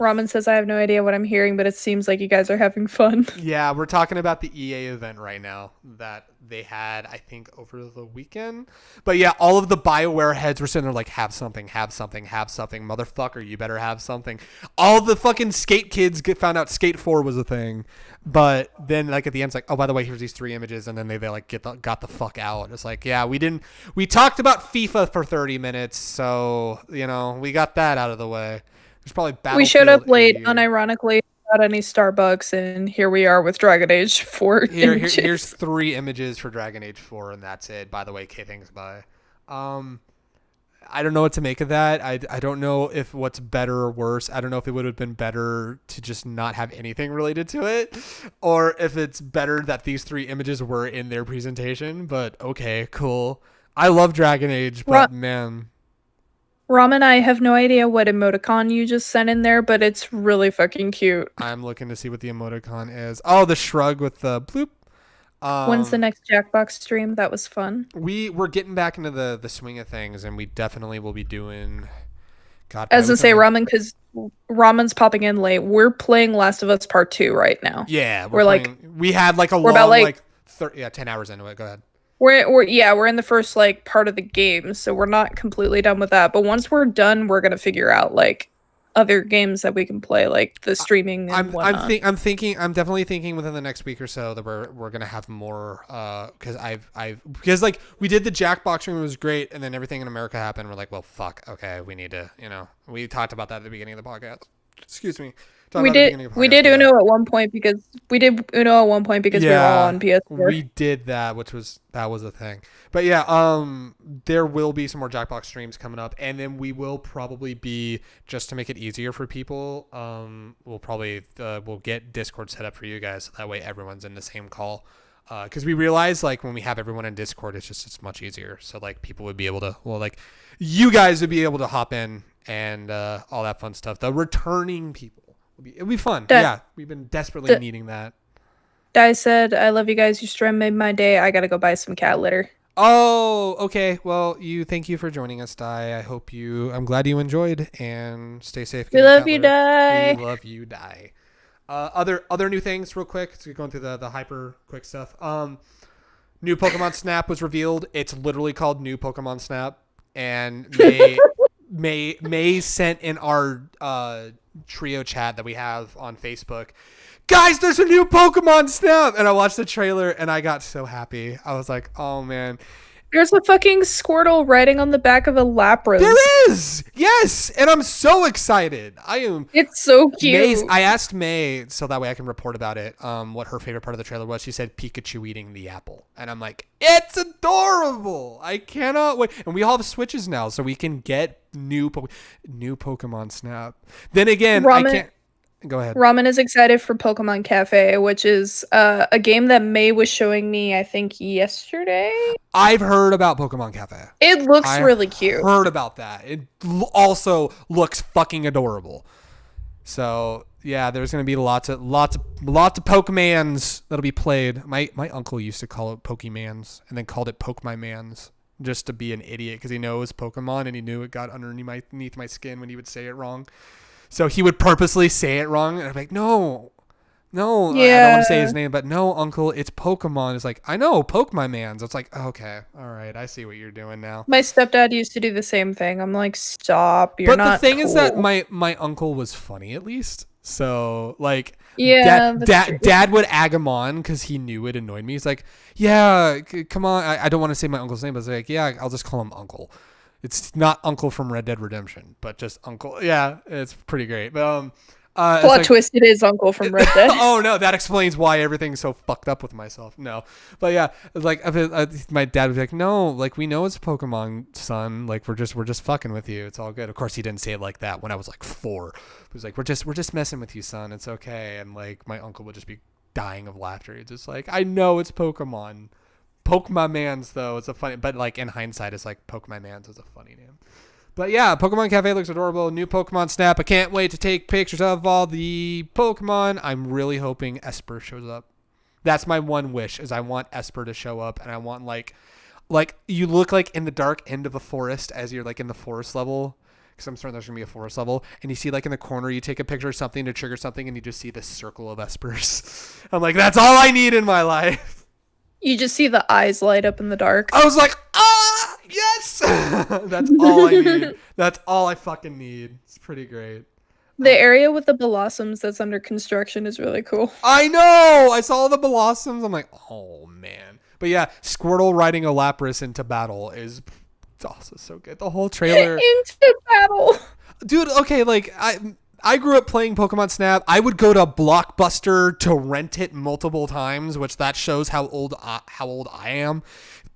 Ramen says, I have no idea what I'm hearing, but it seems like you guys are having fun. Yeah, we're talking about the EA event right now that they had, I think, over the weekend. But yeah, all of the BioWare heads were sitting there like, have something. Motherfucker, you better have something. All the fucking skate kids found out Skate 4 was a thing. But then like at the end, it's like, oh, by the way, here's these 3 images. And then they like got the fuck out. It's like, yeah, we talked about FIFA for 30 minutes. So, we got that out of the way. There's probably we showed up late, unironically, without any Starbucks, and here we are with Dragon Age 4 images. Here's 3 images for Dragon Age 4, and that's it. By the way, K-Things bye. I don't know what to make of that. I don't know if what's better or worse. I don't know if it would have been better to just not have anything related to it, or if it's better that these 3 images were in their presentation, but okay, cool. I love Dragon Age, but man... Ramen, I have no idea what emoticon you just sent in there, but it's really fucking cute. I'm looking to see what the emoticon is. Oh, the shrug with the bloop. When's the next Jackbox stream? That was fun. We're getting back into the swing of things, and we definitely will be doing... God, as I say, Ramen, because Ramen's popping in late. We're playing Last of Us Part 2 right now. Yeah, we had like a long, about 10 hours into it. Go ahead. We're in the first like part of the game, so we're not completely done with that. But once we're done, we're gonna figure out like other games that we can play, like the streaming. And whatnot. I'm definitely thinking within the next week or so that we're gonna have more. Because like we did the Jackbox stream, it was great, and then everything in America happened. We're like, well, fuck. Okay, we need to. We talked about that at the beginning of the podcast. Excuse me. We did Uno at one point because we were all on PS4. We did that, that was a thing. But yeah, there will be some more Jackbox streams coming up, and then we will probably be, just to make it easier for people, we'll get Discord set up for you guys, so that way everyone's in the same call. Because we realize like when we have everyone in Discord, it's much easier. So like people would be able to, you guys would be able to hop in and all that fun stuff. The returning people. It'll be fun. We've been desperately needing that. Di said, I love you guys. Your stream made my day. I gotta go buy some cat litter. Oh, okay. Well, thank you for joining us, Di. I'm glad you enjoyed, and stay safe. We love you, Di. We love you, Di. Other new things real quick. So going through the hyper quick stuff. New Pokemon Snap was revealed. It's literally called New Pokemon Snap, and May sent in our trio chat that we have on Facebook, guys, there's a new Pokemon Snap, and I watched the trailer and I got so happy. I was like, oh man, there's a fucking Squirtle riding on the back of a Lapras. There is, yes, and I'm so excited. It's so cute. I asked May so that way I can report about it, what her favorite part of the trailer was. She said Pikachu eating the apple, and I'm like, it's adorable. I cannot wait. And we all have Switches now, so we can get new Pokemon Snap. Then again, I can't. Go ahead. Ramen is excited for Pokemon Cafe, which is a game that May was showing me, I think, yesterday. I've heard about Pokemon Cafe. It looks really cute. Heard about that. It also looks fucking adorable. So yeah, there's gonna be lots of Pokemans that'll be played. My uncle used to call it Pokemans and then called it Poke My Mans. just to be an idiot because he knows Pokemon and he knew it got underneath my skin when he would say it wrong. So he would purposely say it wrong, and I'm like, no, I don't want to say his name, but no, Uncle, it's Pokemon. It's like, I know, poke my mans. It's like, okay, all right, I see what you're doing now. My stepdad used to do the same thing. I'm like, stop, you're not cool. But the thing is that my uncle was funny, at least. So, like, yeah, dad would egg him on because he knew it annoyed me. He's like, yeah, come on. I don't want to say my uncle's name, but it's like, yeah, I'll just call him Uncle. It's not Uncle from Red Dead Redemption, but just Uncle. Yeah, it's pretty great. But plot twist, it is Uncle from Red Dead. Oh no, that explains why everything's so fucked up with myself. No, but yeah, like my dad would be like, no, like we know it's Pokemon, son. Like we're just fucking with you. It's all good. Of course, he didn't say it like that when I was like 4. He was like, we're just messing with you, son. It's okay. And like my uncle would just be dying of laughter. He's just like, I know it's Pokemon. Poke my mans though. It's a funny, but like in hindsight, it's like Poke my mans is a funny name. But yeah, Pokemon Cafe looks adorable. New Pokemon Snap. I can't wait to take pictures of all the Pokemon. I'm really hoping Esper shows up. That's my one wish, is I want Esper to show up, and I want like you look like in the dark end of a forest as you're like in the forest level, because I'm certain there's gonna be a forest level, and you see like in the corner you take a picture of something to trigger something, and you just see this circle of Espers. I'm like, that's all I need in my life. You just see the eyes light up in the dark. I was like, yes! That's all I need. That's all I fucking need. It's pretty great. The area with the blossoms that's under construction is really cool. I know! I saw the blossoms. I'm like, oh, man. But yeah, Squirtle riding a Lapras into battle is also so good. The whole trailer. Into battle. Dude, okay, like, I grew up playing Pokemon Snap. I would go to Blockbuster to rent it multiple times, which that shows how old I am.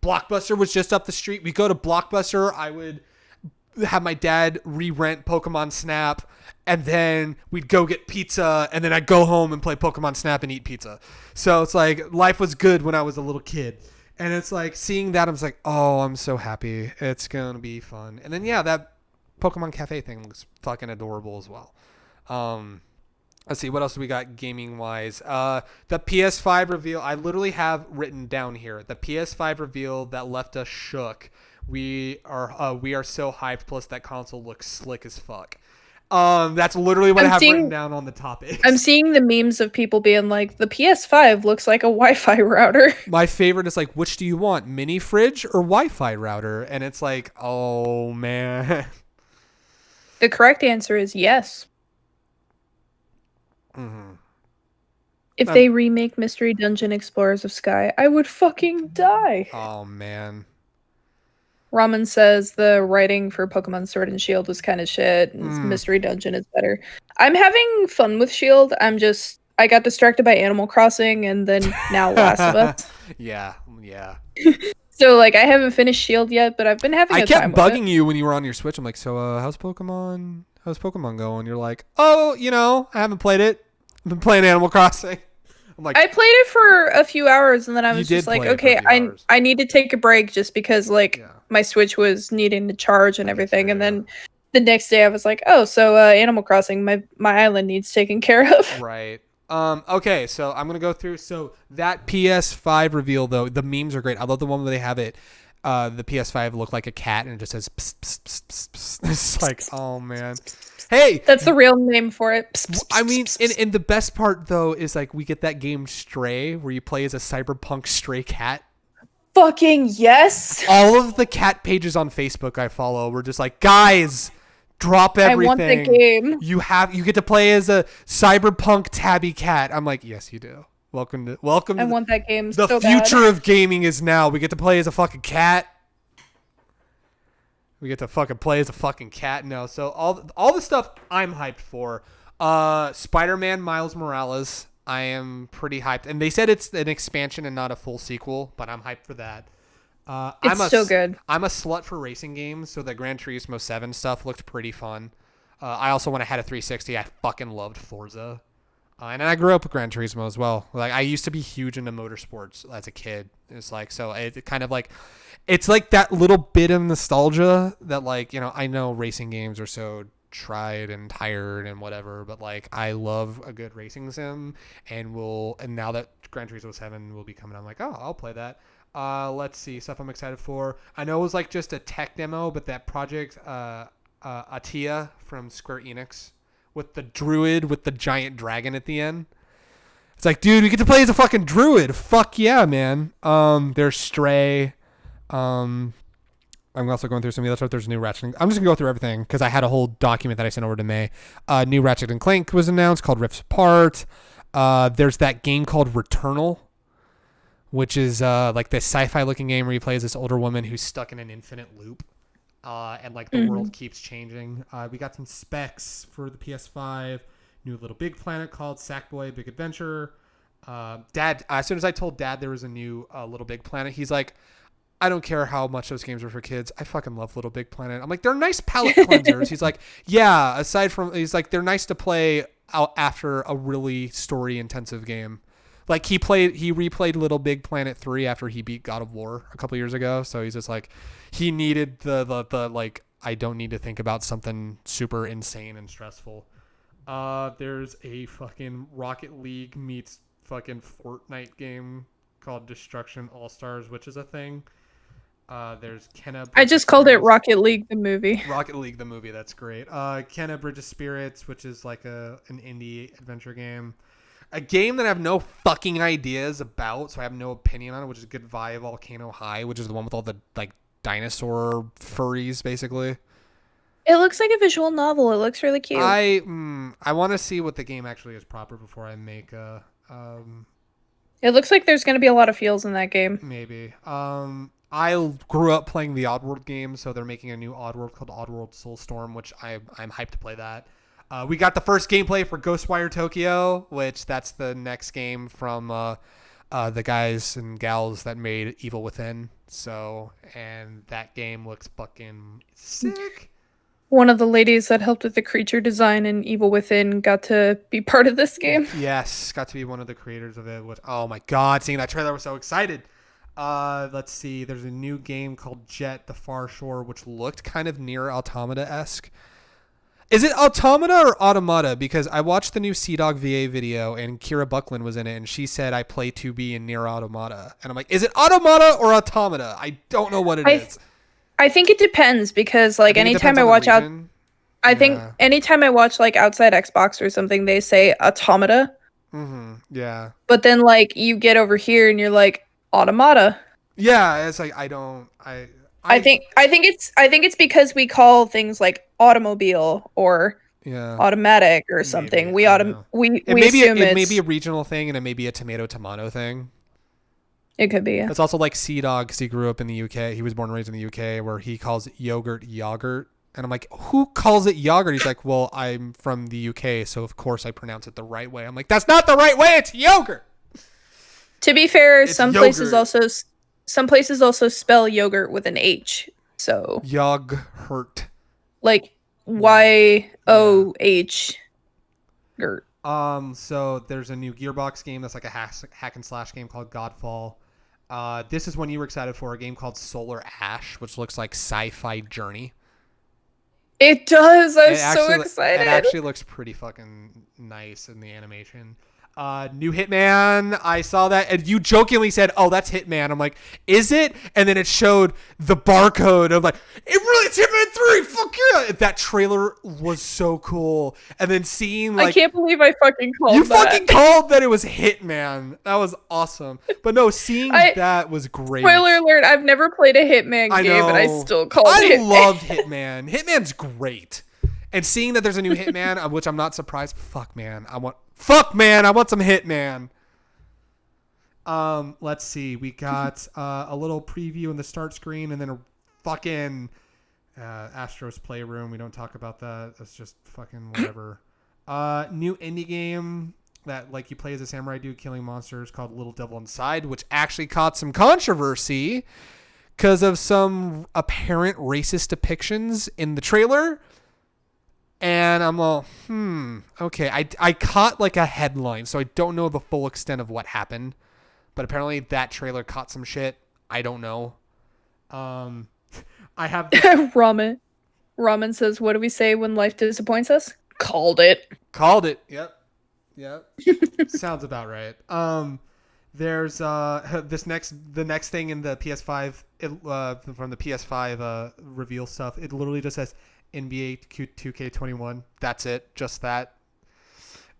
Blockbuster was just up the street. We go to Blockbuster. I would have my dad re-rent Pokemon Snap, and then we'd go get pizza, and then I'd go home and play Pokemon Snap and eat pizza. So it's like life was good when I was a little kid. And it's like seeing that, I'm just like, oh, I'm so happy. It's going to be fun. And then, yeah, that Pokemon Cafe thing looks fucking adorable as well. Let's see, what else do we got gaming wise? The PS5 reveal, I literally have written down here, the PS5 reveal that left us shook. We are so hyped, plus that console looks slick as fuck. That's literally what I have written down on the topic. I'm seeing the memes of people being like, the PS5 looks like a Wi-Fi router. My favorite is like, which do you want, mini fridge or Wi-Fi router? And it's like, oh man. The correct answer is yes. Mm-hmm. If they remake Mystery Dungeon Explorers of Sky, I would fucking die. Oh, man. Ramen says the writing for Pokemon Sword and Shield was kind of shit, and Mystery Dungeon is better. I'm having fun with Shield. I got distracted by Animal Crossing, and then now Last of Us. Yeah. So, like, I haven't finished Shield yet, but I've been having a time with it. I kept bugging you when you were on your Switch. I'm like, so, how's Pokemon going? You're like, oh, I haven't played it. I've been playing Animal Crossing. I'm like, I played it for a few hours, and then I was just like, okay, I need to take a break just because, like, my Switch was needing to charge and everything. And then the next day I was like, oh, so Animal Crossing, my island needs taken care of. Right. Okay, so I'm going to go through. So that PS5 reveal, though, the memes are great. I love the one where they have it. The PS5 look like a cat and it just says pss, pss, pss, pss, pss. It's like, oh man. Hey, that's the real name for it. I mean, and the best part though is like we get that game Stray where you play as a cyberpunk stray cat. Fucking yes. All of the cat pages on Facebook I follow were just like, guys, drop everything. I want the game. You get to play as a cyberpunk tabby cat. I'm like, yes, you do. Welcome. I want that game. The future of gaming is now. We get to play as a fucking cat. We get to fucking play as a fucking cat now. So all the stuff I'm hyped for. Spider-Man Miles Morales. I am pretty hyped, and they said it's an expansion and not a full sequel, but I'm hyped for that. It's so good. I'm a slut for racing games, so the Gran Turismo 7 stuff looked pretty fun. I also, when I had a 360, I fucking loved Forza. And I grew up with Gran Turismo as well. Like I used to be huge into motorsports as a kid. It's like, so it kind of like, it's like that little bit of nostalgia that like, I know racing games are so tried and tired and whatever, but like I love a good racing sim, and now that Gran Turismo 7 will be coming, I'm like, oh, I'll play that. Let's see, stuff I'm excited for. I know it was like just a tech demo, but that project Atia from Square Enix with the druid with the giant dragon at the end. It's like, dude, we get to play as a fucking druid. Fuck yeah, man. There's Stray. I'm also going through some of the other stuff. There's new Ratchet. I'm just going to go through everything because I had a whole document that I sent over to May. New Ratchet and Clank was announced called Rifts Apart. There's that game called Returnal, which is like this sci-fi looking game where you play as this older woman who's stuck in an infinite loop. And like the world keeps changing. We got some specs for the PS5. New Little Big Planet called Sackboy Big Adventure. Dad, as soon as I told Dad there was a new Little Big Planet, he's like, I don't care how much those games are for kids. I fucking love Little Big Planet. I'm like, they're nice palate cleansers. He's like, yeah, he's like, they're nice to play out after a really story intensive game. Like he replayed Little Big Planet 3 after he beat God of War a couple years ago. So he's just like, he needed the like, I don't need to think about something super insane and stressful. There's a fucking Rocket League meets fucking Fortnite game called Destruction All-Stars, which is a thing. There's Kenna. I just called it Rocket League the movie. Rocket League the movie, that's great. Kenna Bridge of Spirits, which is like an indie adventure game. A game that I have no fucking ideas about, so I have no opinion on it, which is Goodbye Volcano High, which is the one with all the like dinosaur furries, basically. It looks like a visual novel. It looks really cute. I want to see what the game actually is proper before I make a. It looks like there's going to be a lot of feels in that game. Maybe. I grew up playing the Oddworld game, so they're making a new Oddworld called Oddworld Soulstorm, which I'm hyped to play that. We got the first gameplay for Ghostwire Tokyo, which that's the next game from the guys and gals that made Evil Within. So, and that game looks fucking sick. One of the ladies that helped with the creature design in Evil Within got to be part of this game. Yes, got to be one of the creators of it. Oh my god, seeing that trailer, I was so excited. Let's see. There's a new game called Jet: The Far Shore, which looked kind of Nier Automata-esque. Is it Automata or Automata? Because I watched the new Sea-Dog VA video and Kira Buckland was in it, and she said I play 2B in Nier Automata. And I'm like, is it Automata or Automata? I don't know what it is. I think it depends because like anytime I watch out, I think anytime I watch like Outside Xbox or something, they say Automata. Mm-hmm. Yeah. But then like you get over here and you're like Automata. Yeah, it's like I think it's because we call things like automobile or automatic or something. Maybe, it may be a regional thing and it may be a tomato thing. It could be. Yeah. It's also like Sea-Dog because he grew up in the UK. He was born and raised in the UK where he calls yogurt. And I'm like, who calls it yogurt? He's like, well, I'm from the UK, so of course I pronounce it the right way. I'm like, that's not the right way. It's yogurt. To be fair, some places also spell yogurt with an H. So Yogurt. Like YOH. Gurt. So there's a new Gearbox game that's like a hack and slash game called Godfall. This is one you were excited for, a game called Solar Ash, which looks like Sci-Fi Journey. It does. I'm so excited. It actually looks pretty fucking nice in the animation. New Hitman. I saw that, and you jokingly said, "Oh, that's Hitman." I'm like, "Is it?" And then it showed the barcode. I'm like, it's Hitman 3. Fuck yeah! That trailer was so cool. And then seeing like, I can't believe I fucking called you that. fucking called that it was Hitman. That was awesome. But no, seeing that was great. Spoiler alert: I've never played a Hitman game, but I still called it. I loved Hitman. Hitman's great. And seeing that there's a new Hitman, of which I'm not surprised. Fuck man, I want some Hitman. Let's see. We got a little preview in the start screen, and then a fucking Astro's Playroom. We don't talk about that. That's just fucking whatever. New indie game that like you play as a samurai dude killing monsters called Little Devil Inside, which actually caught some controversy because of some apparent racist depictions in the trailer. And I'm all, okay. I caught like a headline, so I don't know the full extent of what happened. But apparently that trailer caught some shit. I don't know. I have Ramen. Ramen says, "What do we say when life disappoints us?" Called it. Called it. Yep. Sounds about right. There's the next thing in the PS5 from the PS5 reveal stuff. It literally just says NBA 2K21. That's it. Just that.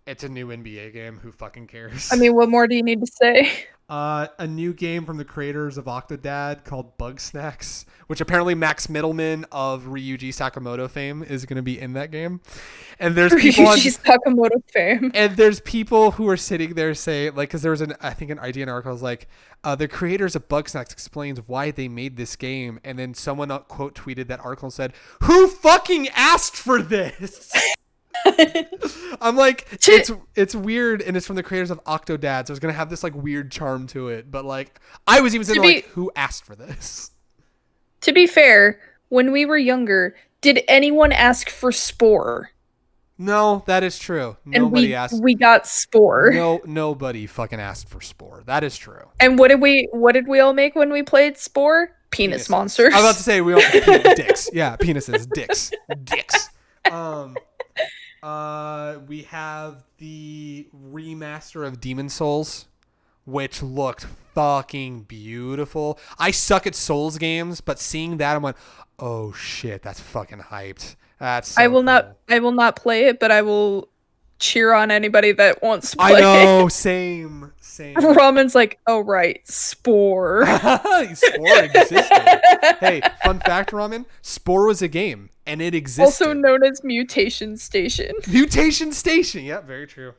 It's a new NBA game. Who fucking cares? I mean, what more do you need to say? A new game from the creators of Octodad called Bug Snacks, which apparently Max Middleman of Ryuji Sakamoto fame is going to be in that game. And there's people Ryuji Sakamoto fame. And there's people who are sitting there saying, like, because there was I think an IGN article was like, the creators of Bug Snacks explains why they made this game, and then someone quote tweeted that article and said, "Who fucking asked for this?" I'm like, it's weird, and it's from the creators of Octodad, so it's gonna have this like weird charm to it. But like, I was even saying, like, who asked for this? To be fair, when we were younger, did anyone ask for Spore? No, that is true. Nobody asked. We got Spore. No, nobody fucking asked for Spore. That is true. And what did we all make when we played Spore? Penis monsters. I was about to say we all dicks. Yeah, penises, dicks. We have the remaster of Demon Souls, which looked fucking beautiful. I suck at Souls games, but seeing that, I'm like, oh shit, that's fucking hyped. That's so I will cool. not play it, but I will cheer on anybody that wants to play I know, same. Ramen's like, oh right, Spore. Spore existed. Hey, fun fact, Ramen, Spore was a game, and it existed. Also known as Mutation Station. Mutation Station, yeah, very true.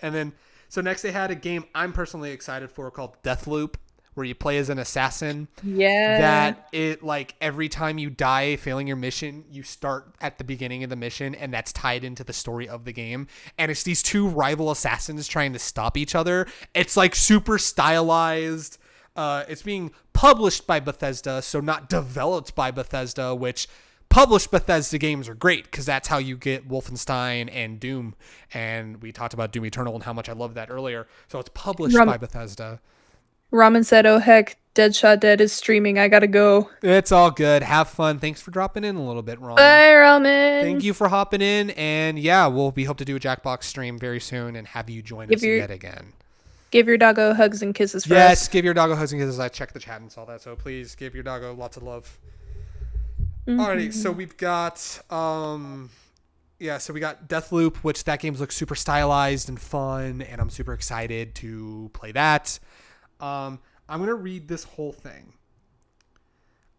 And then, so next they had a game I'm personally excited for called Deathloop, where you play as an assassin. Yeah. That it, like, every time you die failing your mission, you start at the beginning of the mission, and that's tied into the story of the game. And it's these two rival assassins trying to stop each other. It's like super stylized. It's being published by Bethesda, so not developed by Bethesda, which published Bethesda games are great because that's how you get Wolfenstein and Doom. And we talked about Doom Eternal and how much I love that earlier. So it's published by Bethesda. Ramen said, oh heck, Deadshot Dead is streaming. I gotta go. It's all good. Have fun. Thanks for dropping in a little bit, Ramen. Bye, Ramen. Thank you for hopping in. And yeah, we hope to do a Jackbox stream very soon and have you join us yet again. Give your doggo hugs and kisses for us. Yes, give your doggo hugs and kisses. I checked the chat and saw that. So please give your doggo lots of love. Mm-hmm. Alrighty, so we've got so we got Deathloop, which that game looks super stylized and fun, and I'm super excited to play that. I'm going to read this whole thing.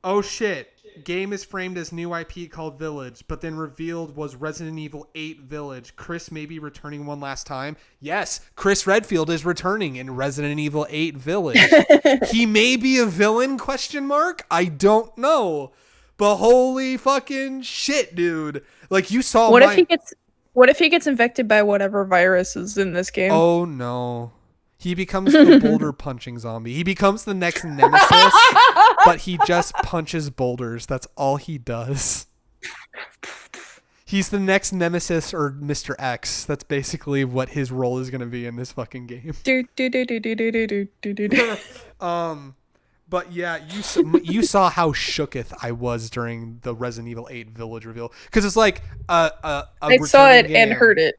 Oh shit. Game is framed as new IP called Village, but then revealed was Resident Evil 8 Village. Chris may be returning one last time. Yes, Chris Redfield is returning in Resident Evil 8 Village. He may be a villain, ? I don't know. But holy fucking shit, dude. Like, you saw What if he gets infected by whatever virus is in this game? Oh no. He becomes the boulder punching zombie. He becomes the next nemesis, but he just punches boulders. That's all he does. He's the next nemesis or Mr. X. That's basically what his role is going to be in this fucking game. But yeah, you saw how shooketh I was during the Resident Evil 8 Village reveal, because it's like I saw it and heard it.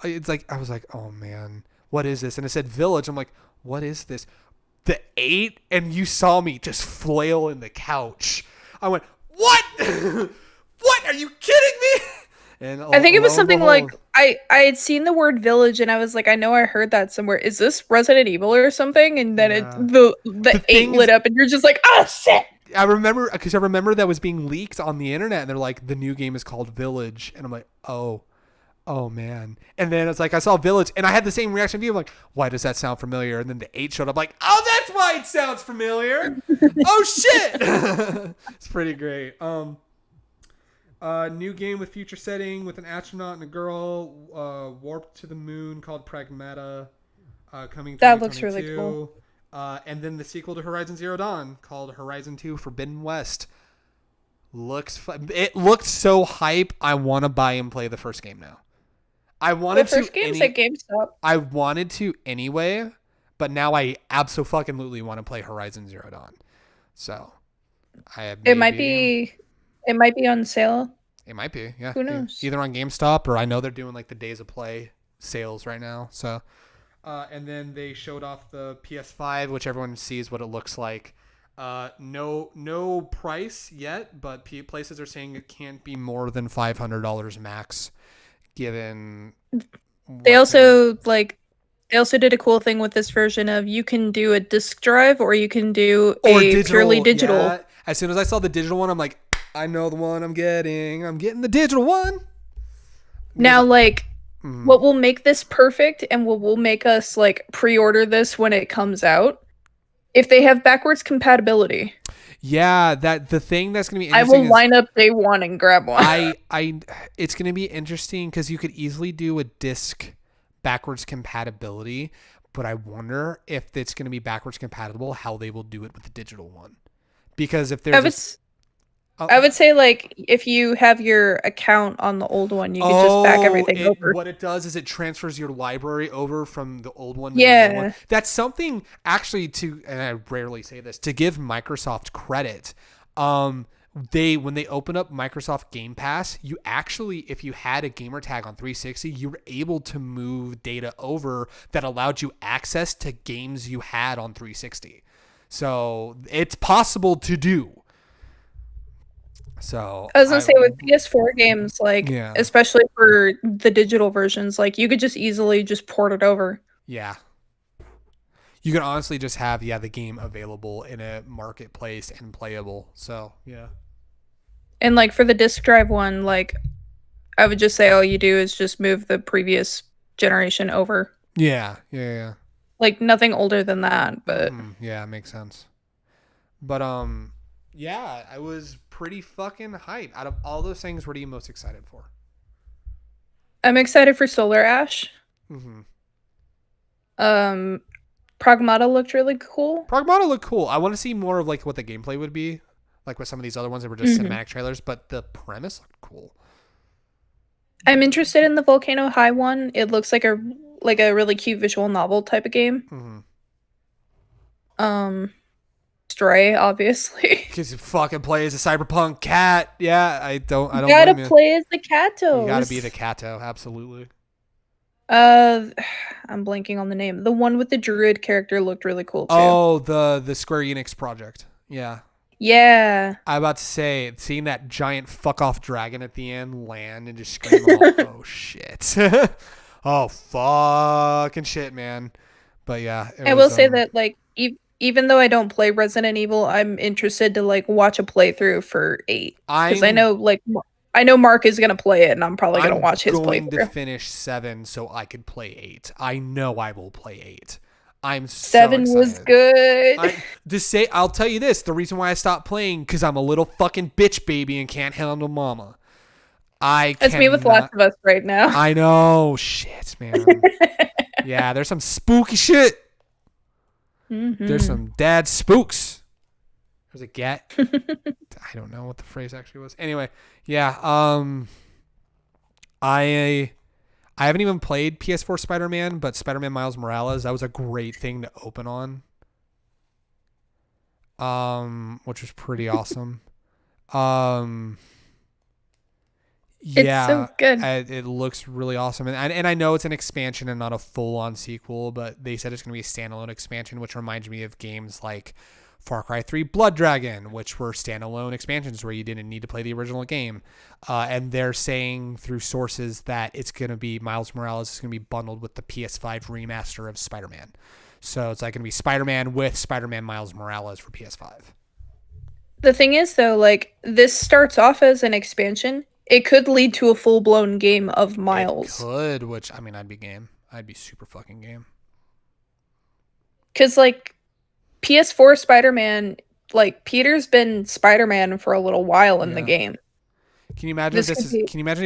It's like I was like, oh man. What is this? And it said Village. I'm like, what is this? The 8? And you saw me just flail in the couch. I went, what? What? Are you kidding me? And I think it was something like, I had seen the word Village and I was like, I know I heard that somewhere. Is this Resident Evil or something? And then the 8 lit up and you're just like, oh shit. I remember that was being leaked on the internet and they're like, the new game is called Village. And I'm like, oh man. And then it's like I saw Village and I had the same reaction to you. I'm like, why does that sound familiar? And then the 8 showed up like, oh, that's why it sounds familiar. Oh shit. It's pretty great. New game with future setting with an astronaut and a girl warped to the moon called Pragmata, coming that looks really cool. And then the sequel to Horizon Zero Dawn called Horizon 2 Forbidden West. It looked so hype. I want to buy and play the first game now. I wanted the first game's at GameStop. I wanted to anyway, but now I absolutely want to play Horizon Zero Dawn. So, it might be It might be on sale. It might be, yeah. Who knows? Either on GameStop or I know they're doing like the days of play sales right now. So, and then they showed off the PS5, which everyone sees what it looks like. No price yet, but places are saying it can't be more than $500 max, given. They also did a cool thing with this version of you can do a disc drive or you can do a purely digital. Yeah. As soon as I saw the digital one, I'm like, I know the one I'm getting. I'm getting the digital one. Now, like, what will make this perfect and what will make us like pre-order this when it comes out, if they have backwards compatibility. Yeah, that the thing that's gonna be I interesting. will line up day one and grab one. It's gonna be interesting because you could easily do a disc backwards compatibility, but I wonder if it's gonna be backwards compatible, how they will do it with the digital one. Because if there's I would say, like, if you have your account on the old one, you can just back everything over. What it does is it transfers your library over from the old one to the new one. That's something, actually, and I rarely say this, to give Microsoft credit. When they open up Microsoft Game Pass, you actually, if you had a gamer tag on 360, you were able to move data over that allowed you access to games you had on 360. So it's possible to do. So I was gonna say with PS4 games, like, especially for the digital versions, like, you could just easily just port it over. Yeah. You can honestly just have the game available in a marketplace and playable. So yeah. And like for the disc drive one, like, I would just say all you do is just move the previous generation over. Yeah. Like nothing older than that, but yeah, it makes sense. But yeah, I was pretty fucking hyped. Out of all those things, what are you most excited for? I'm excited for Solar Ash. Pragmata looked really cool. I want to see more of like what the gameplay would be, like with some of these other ones that were just cinematic trailers, but the premise looked cool. I'm interested in the Volcano High one. It looks like a really cute visual novel type of game. Stray, obviously. Because you fucking play as a cyberpunk cat. Yeah, I don't. You gotta play as the Kato. You gotta be the Kato, absolutely. I'm blanking on the name. The one with the druid character looked really cool too. Oh, the Square Enix project. Yeah. Yeah. I about to say, seeing that giant fuck off dragon at the end land and just scream, oh shit. Oh fucking shit, man. But yeah. I will say that, like, even though I don't play Resident Evil, I'm interested to like watch a playthrough for 8. Because I know Mark is gonna play it, and I'm probably gonna watch his playthrough. I'm going to finish 7 so I could play 8. I know I will play 8. I'm 7 so was good. I'll tell you this: the reason why I stopped playing because I'm a little fucking bitch baby and can't handle mama. That's me with Last of Us right now. I know, shit, man. Yeah, there's some spooky shit. There's some dad spooks. There's a gat. I don't know what the phrase actually was. Anyway, yeah. I haven't even played PS4 Spider-Man, but Spider-Man Miles Morales, that was a great thing to open on. Which was pretty awesome. Yeah, it's so good. It looks really awesome, and I know it's an expansion and not a full-on sequel, but they said it's going to be a standalone expansion, which reminds me of games like Far Cry 3 Blood Dragon, which were standalone expansions where you didn't need to play the original game. And they're saying through sources that it's going to be Miles Morales is going to be bundled with the PS5 remaster of Spider-Man. So it's like going to be Spider-Man with Spider-Man Miles Morales for PS5. The thing is, though, like, this starts off as an expansion. It could lead to a full-blown game of Miles. It could, which, I mean, I'd be game. I'd be super fucking game. Because, like, PS4 Spider-Man, like, Peter's been Spider-Man for a little while in the game. Can you imagine if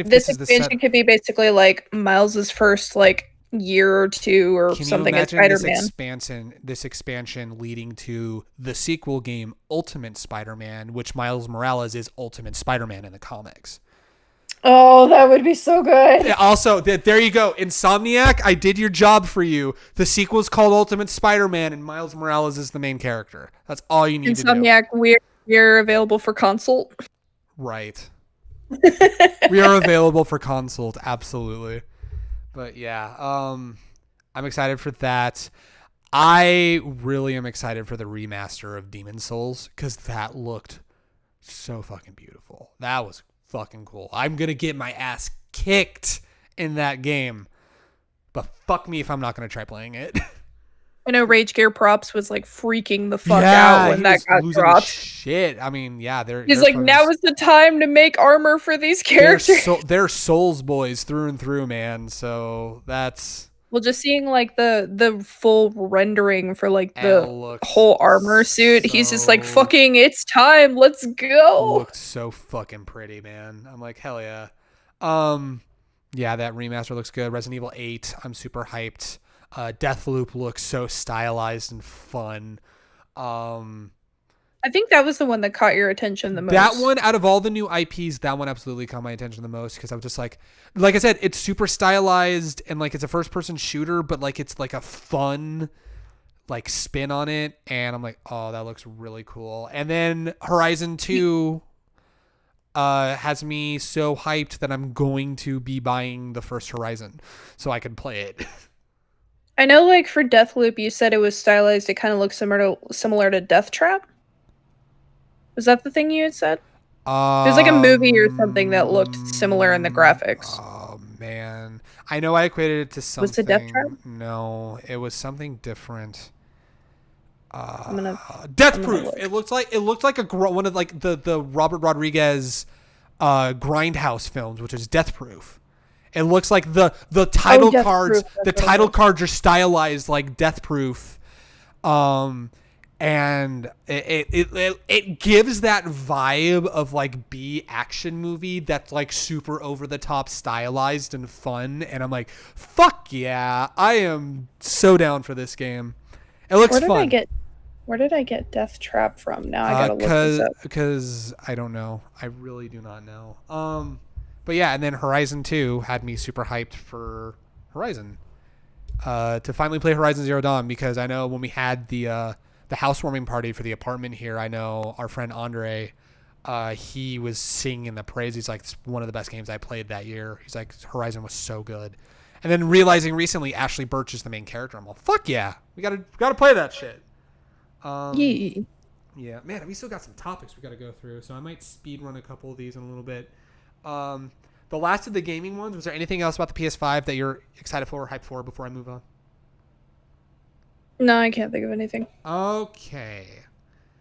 this expansion could be basically like Miles's first like year or two or something as Spider-Man? This expansion leading to the sequel game Ultimate Spider-Man, which Miles Morales is Ultimate Spider-Man in the comics. Oh, that would be so good. Also, there you go. Insomniac, I did your job for you. The sequel's called Ultimate Spider-Man, and Miles Morales is the main character. That's all you need to do. Insomniac, we're available for consult. Right. We are available for consoles, absolutely. But yeah, I'm excited for that. I really am excited for the remaster of Demon Souls because that looked so fucking beautiful. That was fucking cool. I'm gonna get my ass kicked in that game, but fuck me if I'm not gonna try playing it. I know Rage Gear Props was like freaking the fuck out when that got dropped. Shit. I mean, yeah, He's like, now is the time to make armor for these characters. They're Souls boys through and through, man. So that's well, just seeing like the full rendering for like the whole armor suit. He's just like, fucking, it's time. Let's go. Looked so fucking pretty, man. I'm like, hell yeah. Yeah, that remaster looks good. Resident Evil 8, I'm super hyped. Deathloop looks so stylized and fun. I think that was the one that caught your attention the most. That one, out of all the new IPs, that one absolutely caught my attention the most because I was just like I said, it's super stylized and like it's a first-person shooter, but like it's like a fun like spin on it, and I'm like, oh, that looks really cool. And then Horizon 2 has me so hyped that I'm going to be buying the first Horizon so I can play it. I know, like, for Deathloop, you said it was stylized. It kind of looks similar to Death Trap. Was that the thing you had said? There's like a movie or something that looked similar in the graphics. Oh, man. I know I equated it to something. Was it Death Trap? No, it was something different. Death Proof. It looked like one of like the Robert Rodriguez Grindhouse films, which is Death Proof. It looks like the title cards. The title cards are stylized like Death Proof, and it gives that vibe of like B action movie that's like super over the top, stylized and fun. And I'm like, fuck yeah, I am so down for this game. It looks fun. Where did I get Death Trap from? Now I gotta look this up. Because I don't know. I really do not know. But yeah, and then Horizon 2 had me super hyped for Horizon. To finally play Horizon Zero Dawn, because I know when we had the housewarming party for the apartment here, I know our friend Andre, he was singing the praise. He's like, it's one of the best games I played that year. He's like, Horizon was so good. And then realizing recently Ashley Birch is the main character. I'm like, fuck yeah, we gotta play that shit. Yeah, man, we still got some topics we got to go through, so I might speed run a couple of these in a little bit. The last of the gaming ones, was there anything else about the PS5 that you're excited for or hyped for before I move on? No, I can't think of anything. Okay.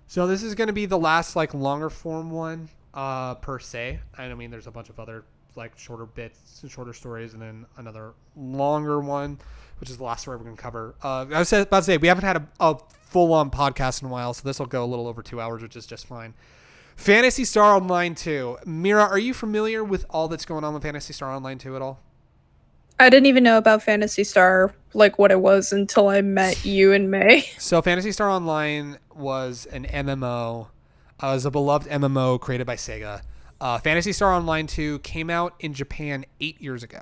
So this is going to be the last like longer form one per se. I mean, there's a bunch of other like shorter bits and shorter stories, and then another longer one, which is the last story we're going to cover. I was about to say, we haven't had a full-on podcast in a while, so this will go a little over 2 hours, which is just fine. Phantasy Star Online 2. Mira, are you familiar with all that's going on with Phantasy Star Online 2 at all? I didn't even know about Phantasy Star, like what it was, until I met you in May. So Phantasy Star Online was an MMO. It was a beloved MMO created by Sega. Phantasy Star Online 2 came out in Japan 8 years ago.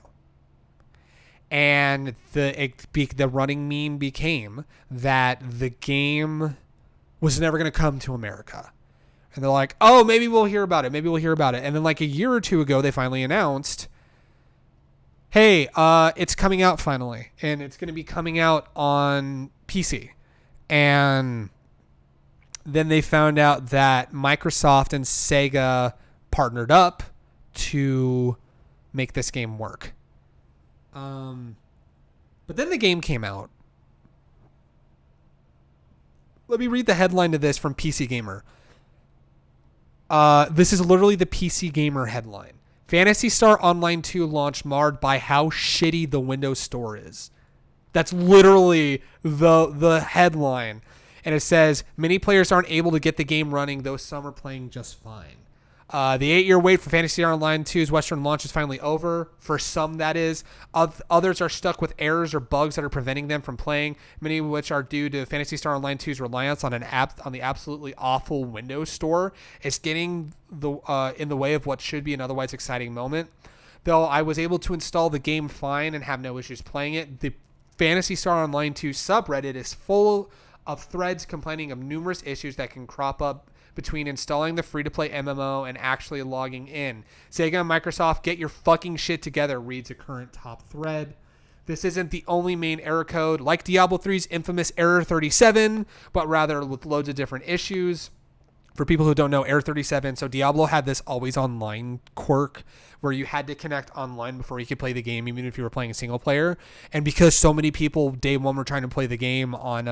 And the running meme became that the game was never going to come to America. And they're like, oh, maybe we'll hear about it. And then like a year or two ago, they finally announced, hey, it's coming out finally. And it's going to be coming out on PC. And then they found out that Microsoft and Sega partnered up to make this game work. But then the game came out. Let me read the headline to this from PC Gamer. This is literally the PC Gamer headline. Phantasy Star Online 2 launch marred by how shitty the Windows Store is. That's literally the headline. And it says, many players aren't able to get the game running, though some are playing just fine. The 8-year wait for Phantasy Star Online 2's Western launch is finally over. For some, that is. Others are stuck with errors or bugs that are preventing them from playing, many of which are due to Phantasy Star Online 2's reliance on the absolutely awful Windows Store. It's getting in the way of what should be an otherwise exciting moment. Though I was able to install the game fine and have no issues playing it, the Phantasy Star Online 2 subreddit is full of threads complaining of numerous issues that can crop up between installing the free-to-play MMO and actually logging in. Sega and Microsoft, get your fucking shit together, reads a current top thread. This isn't the only main error code, like Diablo 3's infamous Error 37, but rather with loads of different issues. For people who don't know, Error 37, so Diablo had this always online quirk where you had to connect online before you could play the game, even if you were playing a single player. And because so many people day one were trying to play the game on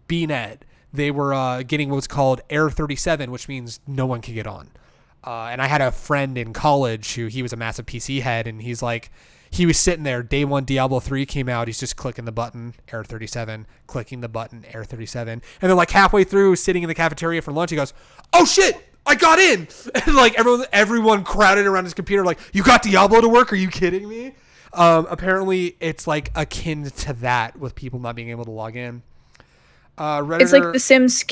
BNet, they were getting what's called Error 37, which means no one could get on. And I had a friend in college who he was a massive PC head, and he's like, he was sitting there, day one Diablo 3 came out, he's just clicking the button, Error 37, clicking the button, Error 37. And then like halfway through, sitting in the cafeteria for lunch, he goes, oh shit, I got in! And like everyone crowded around his computer like, you got Diablo to work? Are you kidding me? Apparently it's like akin to that with people not being able to log in. Redditor, it's like the Sims.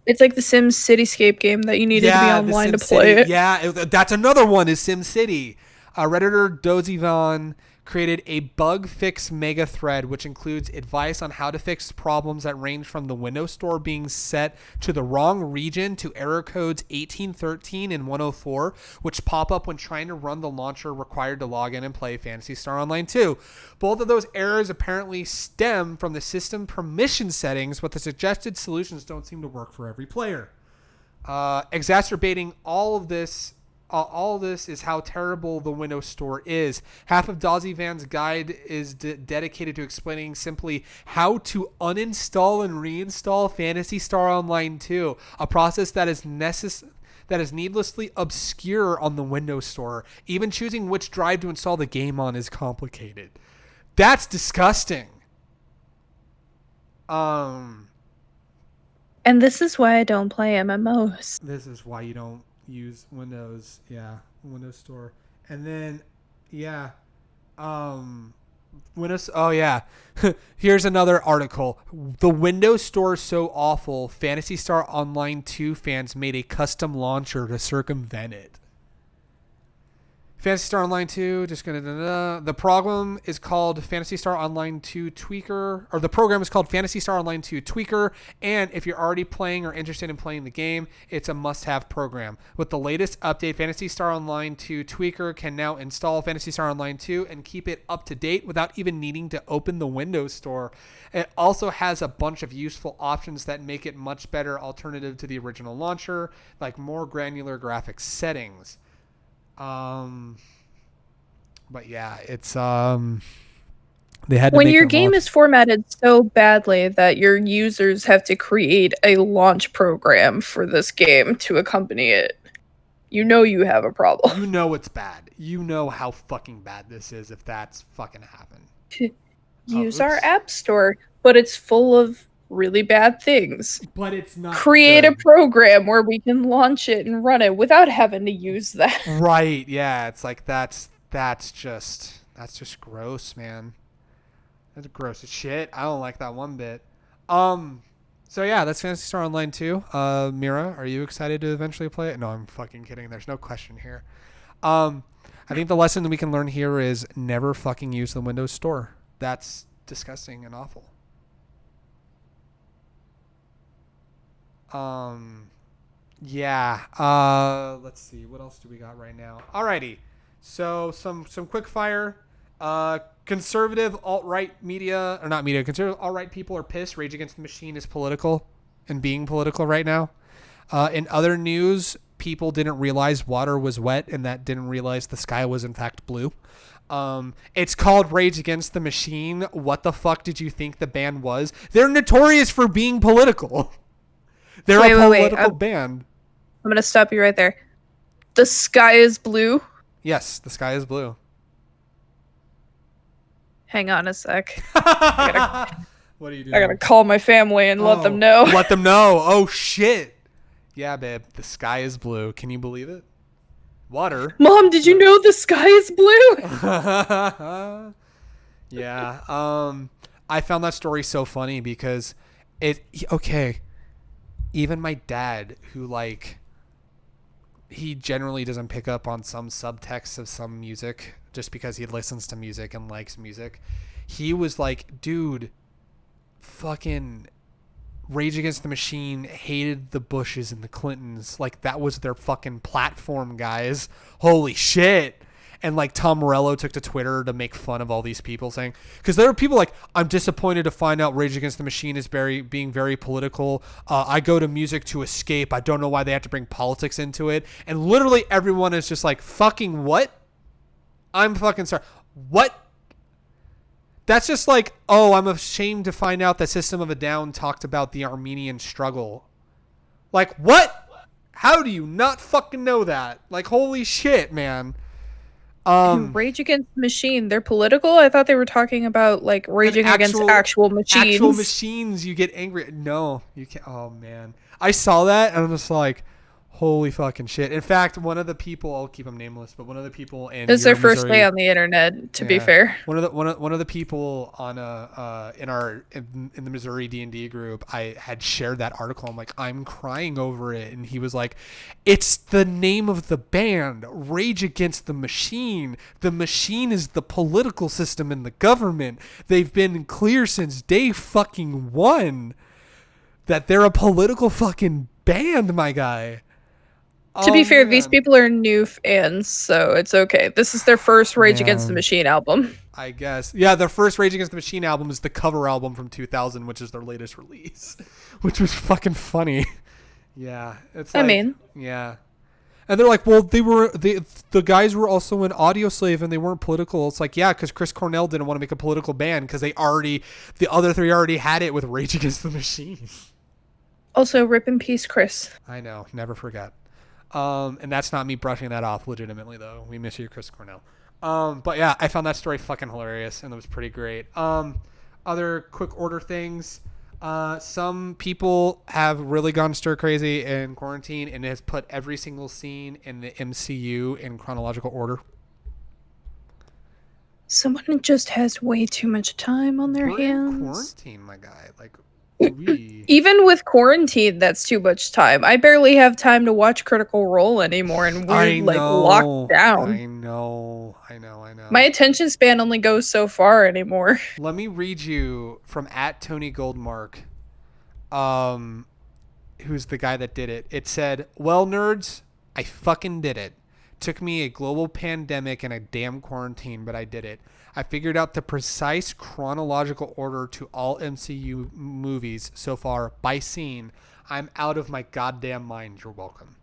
It's like the Sims Cityscape game that you needed to be online to play it. Yeah, that's another one is SimCity. Redditor Dozivan created a bug fix mega thread, which includes advice on how to fix problems that range from the Windows Store being set to the wrong region to error codes 1813 and 104, which pop up when trying to run the launcher required to log in and play Phantasy Star Online 2. Both of those errors apparently stem from the system permission settings, but the suggested solutions don't seem to work for every player. Exacerbating all of this is how terrible the Windows Store is. Half of Dozzy Van's guide is dedicated to explaining simply how to uninstall and reinstall Phantasy Star Online 2, a process that is needlessly obscure on the Windows Store. Even choosing which drive to install the game on is complicated. That's disgusting. And this is why I don't play MMOs. This is why you don't use Windows. Yeah, Windows Store. And then Windows. Oh yeah. Here's another article. The Windows Store is so awful, Phantasy Star Online 2 fans made a custom launcher to circumvent it. Phantasy Star Online 2, the program is called Phantasy Star Online 2 Tweaker, or the program is called Phantasy Star Online 2 Tweaker, and if you're already playing or interested in playing the game, it's a must-have program. With the latest update, Phantasy Star Online 2 Tweaker can now install Phantasy Star Online 2 and keep it up to date without even needing to open the Windows Store. It also has a bunch of useful options that make it much better alternative to the original launcher, like more granular graphics settings. But yeah, it's they had to when make your game is formatted so badly that your users have to create a launch program for this game to accompany it, you know you have a problem. You know it's bad. You know how fucking bad this is if that's fucking happened. Use our app store, but it's full of really bad things. But it's not create good. A program where we can launch it and run it without having to use that. Right, yeah, it's like that's just gross, man. That's gross as shit. I don't like that one bit. So yeah, that's Phantasy Star Online 2. Mira, are you excited to eventually play it? No, I'm fucking kidding. There's no question here. I think the lesson that we can learn here is never fucking use the Windows Store. That's disgusting and awful. Let's see. What else do we got right now? Alrighty. So some quick fire. Conservative alt-right media, or not media, conservative alt-right people are pissed. Rage Against the Machine is political and being political right now. In other news, people didn't realize water was wet and that didn't realize the sky was in fact blue. It's called Rage Against the Machine. What the fuck did you think the band was? They're notorious for being political. They're a political band. I'm going to stop you right there. The sky is blue? Yes, the sky is blue. Hang on a sec. What are you doing? I gotta call my family and let them know. Let them know. Oh, shit. Yeah, babe. The sky is blue. Can you believe it? Water. Mom, did you know the sky is blue? Yeah. I found that story so funny because even my dad, who he generally doesn't pick up on some subtext of some music just because he listens to music and likes music. He was like, dude, fucking Rage Against the Machine hated the Bushes and the Clintons. Like, that was their fucking platform, guys. Holy shit. And, like, Tom Morello took to Twitter to make fun of all these people, saying, because there are people like, I'm disappointed to find out Rage Against the Machine is being very political. I go to music to escape. I don't know why they have to bring politics into it. And literally everyone is just like, fucking what? I'm fucking sorry. What? That's just like, oh, I'm ashamed to find out that System of a Down talked about the Armenian struggle. Like, what? How do you not fucking know that? Like, holy shit, man. Rage Against the Machine, they're political? I thought they were talking about, like, raging against actual machines. Actual machines, you get angry. No, you can't. Oh, man. I saw that, and I'm just like, holy fucking shit. In fact, one of the people, I'll keep them nameless, but one of the people in It's their first day on the internet, to be fair. One of the people on in the Missouri D&D group, I had shared that article. I'm like, I'm crying over it, and he was like, it's the name of the band, Rage Against the Machine. The machine is the political system in the government. They've been clear since day fucking one that they're a political fucking band, my guy. To be fair, these people are new fans, so it's okay. This is their first Rage Against the Machine album. I guess. Yeah, their first Rage Against the Machine album is the cover album from 2000, which is their latest release, which was fucking funny. Yeah. It's like, yeah. And they're like, well, the guys were also in Audioslave and they weren't political. It's like, yeah, because Chris Cornell didn't want to make a political band because the other three already had it with Rage Against the Machine. Also, rip in peace, Chris. I know. Never forget. And that's not me brushing that off legitimately, though. We miss you, Chris Cornell. But yeah, I found that story fucking hilarious, and it was pretty great. Other quick order things. Some people have really gone stir crazy in quarantine and has put every single scene in the MCU in chronological order. Someone just has way too much time on their hands. In quarantine, my guy. Like, even with quarantine, that's too much time. I barely have time to watch Critical Role anymore, and we're like locked down. I know. My attention span only goes so far anymore. Let me read you from @TonyGoldmark, who's the guy that did it. It said, "Well, nerds, I fucking did it. Took me a global pandemic and a damn quarantine, but I did it. I figured out the precise chronological order to all MCU movies so far by scene. I'm out of my goddamn mind. You're welcome."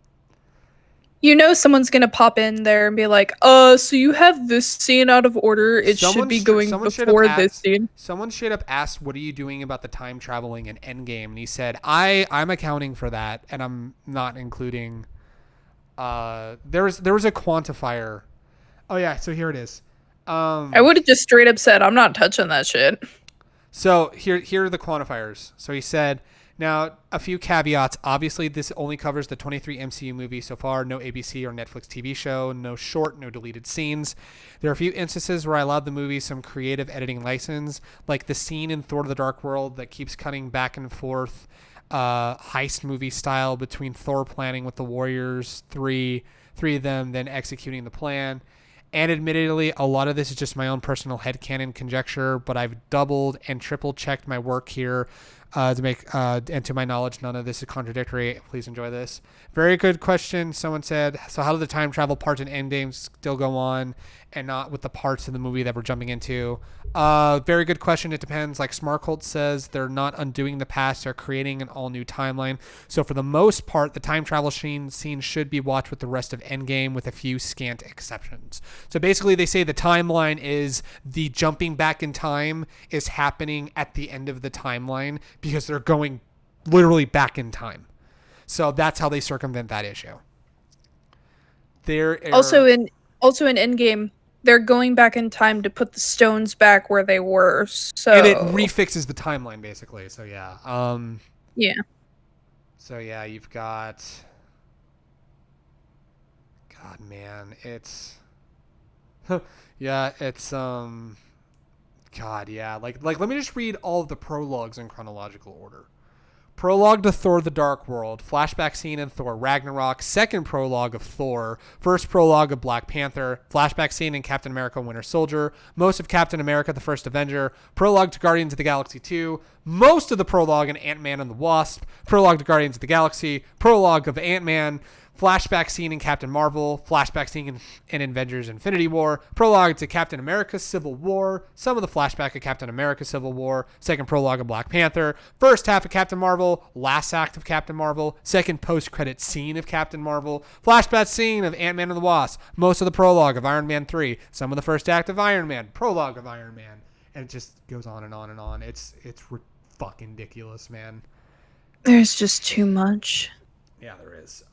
You know someone's going to pop in there and be like, so you have this scene out of order. It should be going before this scene. Someone straight up asked, what are you doing about the time traveling in Endgame? And he said, I'm accounting for that, and I'm not including... there was a quantifier. Oh, yeah, so here it is. I would have just straight up said, I'm not touching that shit. So here are the quantifiers. So he said, now a few caveats. Obviously, this only covers the 23 MCU movies so far. No ABC or Netflix TV show, no short, no deleted scenes. There are a few instances where I allowed the movie some creative editing license, like the scene in Thor: The Dark World that keeps cutting back and forth, heist movie style between Thor planning with the Warriors, three of them, then executing the plan. And admittedly, a lot of this is just my own personal headcanon conjecture, but I've doubled and triple checked my work here to make, and to my knowledge, none of this is contradictory. Please enjoy this. Very good question. Someone said, so how do the time travel parts in Endgame still go on and not with the parts of the movie that we're jumping into? Very good question. It depends. Like Smartcult says, they're not undoing the past. They're creating an all-new timeline. So for the most part, the time travel scene should be watched with the rest of Endgame with a few scant exceptions. So basically they say the timeline is the jumping back in time is happening at the end of the timeline because they're going literally back in time. So that's how they circumvent that issue. Also in Endgame, they're going back in time to put the stones back where they were. So and it refixes the timeline basically. So yeah. Yeah. So yeah, you've got. God, man, it's. Yeah, it's God, yeah. Like let me just read all of the prologues in chronological order. Prologue to Thor: The Dark World, flashback scene in Thor Ragnarok, second prologue of Thor, first prologue of Black Panther, flashback scene in Captain America Winter Soldier, most of Captain America the First Avenger, prologue to Guardians of the Galaxy 2, most of the prologue in Ant-Man and the Wasp, prologue to Guardians of the Galaxy, prologue of Ant-Man, flashback scene in Captain Marvel, flashback scene in Avengers Infinity War, prologue to Captain America Civil War, some of the flashback of Captain America Civil War, second prologue of Black Panther, first half of Captain Marvel, last act of Captain Marvel, second post-credit scene of Captain Marvel, flashback scene of Ant-Man and the Wasp, most of the prologue of Iron Man 3, some of the first act of Iron Man, prologue of Iron Man, and it just goes on and on and on. It's fucking ridiculous, man. There's just too much. Yeah, there is.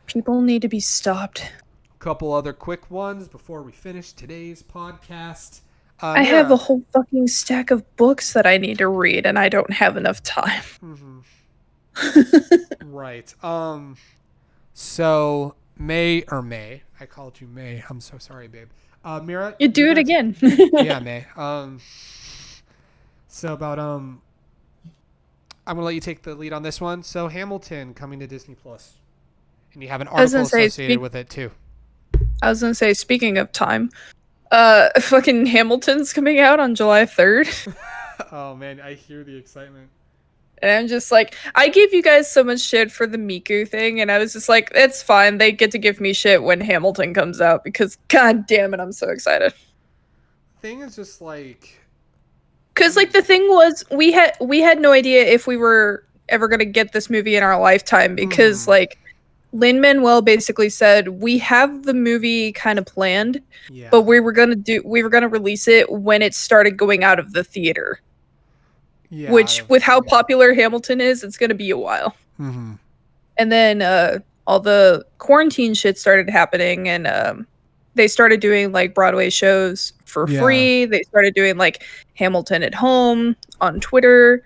People need to be stopped. Couple other quick ones before we finish today's podcast. I have a whole fucking stack of books that I need to read, and I don't have enough time. Mm-hmm. Right. So May, I called you May. I'm so sorry, babe. Mira, you do it again. Yeah, May. So about I'm gonna let you take the lead on this one. So Hamilton coming to Disney Plus, and you have an article associated with it too. I was gonna say, speaking of time, fucking Hamilton's coming out on July 3rd. Oh man, I hear the excitement. And I'm just like, I gave you guys so much shit for the Miku thing, and I was just like, it's fine. They get to give me shit when Hamilton comes out because, god damn it, I'm so excited. Thing is just like. Because, like, the thing was, we had no idea if we were ever going to get this movie in our lifetime because, like, Lin-Manuel basically said, we have the movie kind of planned, but we were going to release it when it started going out of the theater. Yeah, which, with how popular Hamilton is, it's going to be a while. Mm-hmm. And then all the quarantine shit started happening, and they started doing like Broadway shows for free. They started doing like Hamilton at Home on Twitter,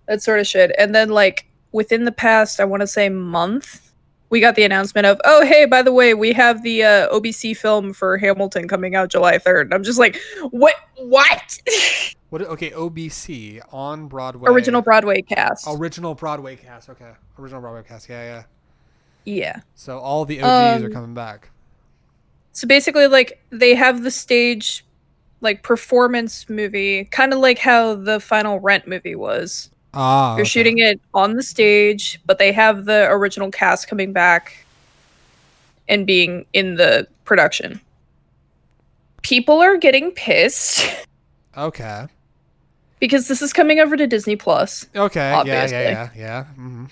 that sort of shit. And then like within the past, I want to say month, we got the announcement of, oh, hey, by the way, we have the OBC film for Hamilton coming out July 3rd. And I'm just like, what? What? Okay, OBC on Broadway. Original Broadway cast. Original Broadway cast. Okay. Original Broadway cast. Yeah. Yeah. So all the OGs are coming back. So basically, like, they have the stage, like, performance movie, kind of like how the final Rent movie was. You're shooting it on the stage, but they have the original cast coming back and being in the production. People are getting pissed. Okay. Because this is coming over to Disney Plus. Okay, obviously. Yeah. Mm-hmm.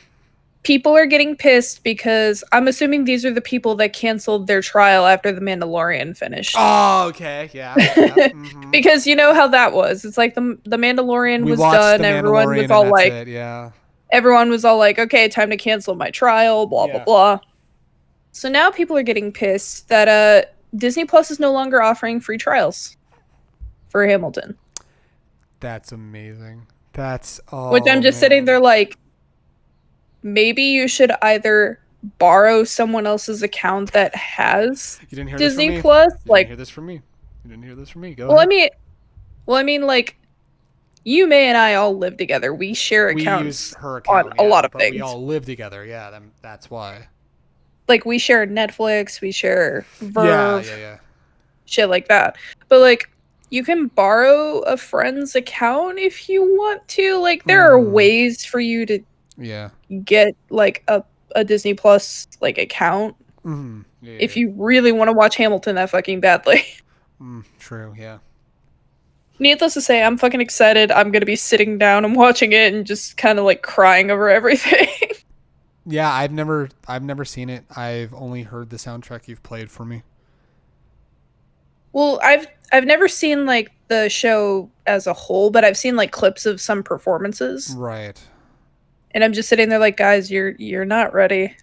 People are getting pissed because I'm assuming these are the people that canceled their trial after The Mandalorian finished. Oh, okay, yeah. Mm-hmm. Because you know how that was. It's like the Mandalorian was done. Everyone was all like, everyone was all like, okay, time to cancel my trial, blah, blah, blah. So now people are getting pissed that Disney Plus is no longer offering free trials for Hamilton. That's amazing. Which I'm just sitting there like, maybe you should either borrow someone else's account that has Disney Plus. You didn't hear this from me. You didn't hear this from me. Go ahead. I mean, like, you, May, and I all live together. We share accounts. We use her account on a lot of things. We all live together. Yeah, that's why. Like, we share Netflix. We share Verve. Yeah. Shit like that. But, like, you can borrow a friend's account if you want to. Like, there are ways for you to get like a Disney Plus like account if you really want to watch Hamilton that fucking badly. True, yeah. Needless to say, I'm fucking excited. I'm gonna be sitting down and watching it and just kind of like crying over everything. Yeah, I've never seen it. I've only heard the soundtrack you've played for me. Well, I've never seen like the show as a whole, but I've seen like clips of some performances. Right. And I'm just sitting there like, guys, you're not ready.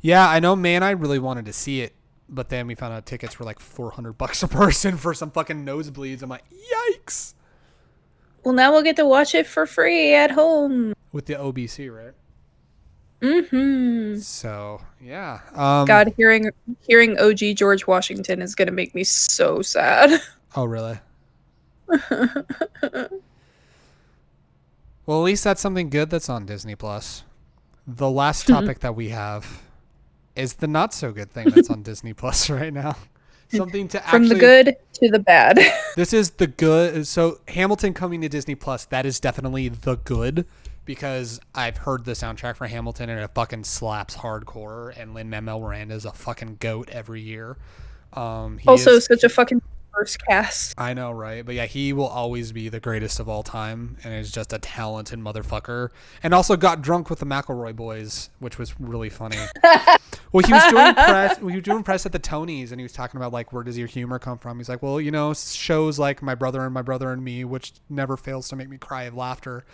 Yeah, I know, man. I really wanted to see it, but then we found out tickets were like $400 a person for some fucking nosebleeds. I'm like, yikes. Well, now we'll get to watch it for free at home with the OBC, right? Mm-hmm. So yeah. God, hearing OG George Washington is gonna make me so sad. Oh really? Well, at least that's something good that's on Disney Plus. The last topic that we have is the not so good thing that's on Disney Plus right now. Something to From actually, the good to the bad. this is the good. So Hamilton coming to Disney Plus, that is definitely the good, because I've heard the soundtrack for Hamilton and it fucking slaps hardcore, and Lin-Manuel Miranda is a fucking goat every year. Such a fucking diverse cast. I know, right? But yeah, he will always be the greatest of all time, and is just a talented motherfucker. And also got drunk with the McElroy boys, which was really funny. Well, he was doing press at the Tonys, and he was talking about, like, where does your humor come from? He's like, well, you know, shows like My Brother and Me, which never fails to make me cry of laughter.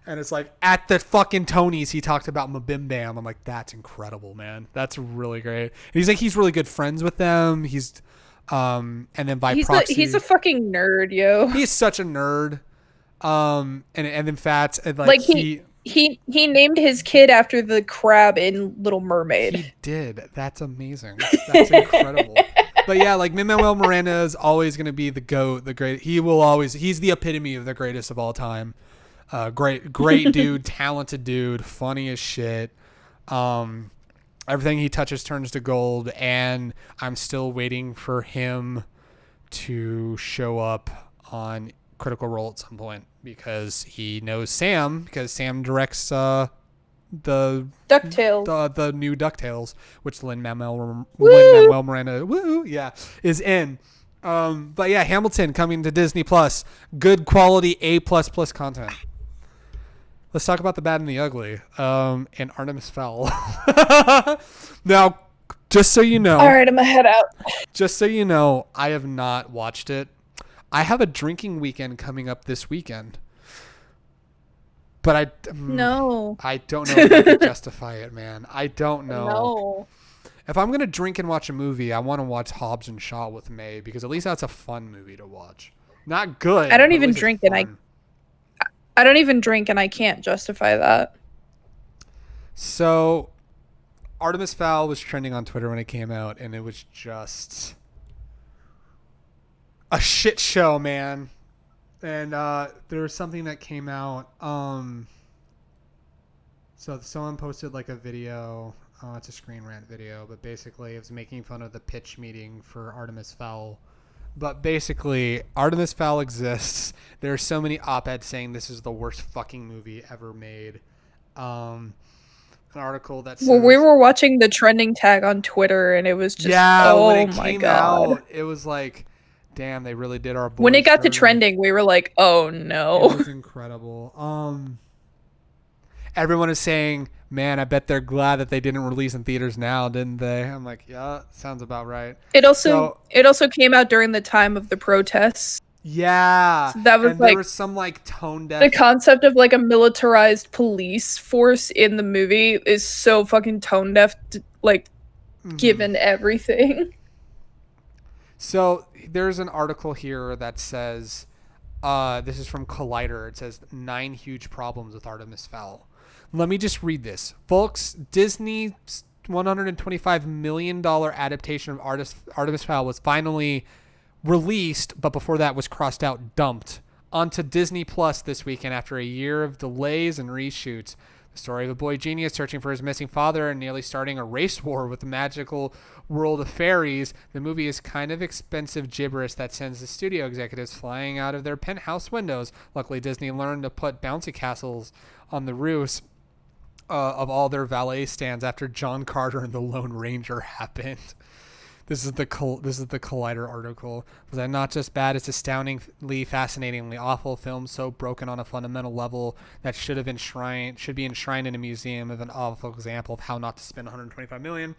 And it's like, at the fucking Tonys, he talked about Mabim Bam. I'm like, that's incredible, man. That's really great. And he's like, he's really good friends with them. And then by proxy, he's a fucking nerd, yo. He's such a nerd. And in fact, like he named his kid after the crab in Little Mermaid. He did. That's amazing. That's incredible. But yeah, like Lin-Manuel Miranda is always going to be the GOAT, the great. He's the epitome of the greatest of all time. Great dude, talented dude, funny as shit. Everything he touches turns to gold, and I'm still waiting for him to show up on Critical Role at some point, because he knows Sam, because Sam directs the DuckTales, the new DuckTales, which Lin-Manuel Miranda is in. But yeah, Hamilton coming to Disney Plus, good quality A++ content. Let's talk about the bad and the ugly. And Artemis Fowl. Now, just so you know. All right, I'm gonna head out. Just so you know, I have not watched it. I have a drinking weekend coming up this weekend. But I don't know if I can justify it, man. I don't know. No. If I'm going to drink and watch a movie, I want to watch Hobbs and Shaw with May, because at least that's a fun movie to watch. Not good. I don't even drink, and I don't even drink, and I can't justify that. So, Artemis Fowl was trending on Twitter when it came out, and it was just a shit show, man. And there was something that came out. So someone posted like a video. It's a Screen Rant video, but basically it was making fun of the pitch meeting for Artemis Fowl. But basically, Artemis Fowl exists. There are so many op-eds saying this is the worst fucking movie ever made. An article that says... Well, we were watching the trending tag on Twitter, and it was just, when it came out, it was like, damn, they really did our boys when it got dirty. to trending, we were like, oh no. It was incredible. Everyone is saying, man, I bet they're glad that they didn't release in theaters now, didn't they? I'm like, yeah, sounds about right. It also came out during the time of the protests. Yeah. So that was, and like, there was some like tone deaf. The concept of like a militarized police force in the movie is so fucking tone deaf, like, given everything. So there's an article here that says, this is from Collider. It says 9 huge problems with Artemis Fowl. Let me just read this. Folks, Disney's $125 million adaptation of Artemis Fowl was finally released, but before that was crossed out, dumped, onto Disney Plus this weekend after a year of delays and reshoots. The story of a boy genius searching for his missing father and nearly starting a race war with the magical world of fairies. The movie is kind of expensive gibberish that sends the studio executives flying out of their penthouse windows. Luckily, Disney learned to put bouncy castles on the roofs of all their valet stands after John Carter and the Lone Ranger happened. This is the Collider article. Was that not just bad? It's astoundingly, fascinatingly awful film, so broken on a fundamental level that should be enshrined in a museum of an awful example of how not to spend $125 million.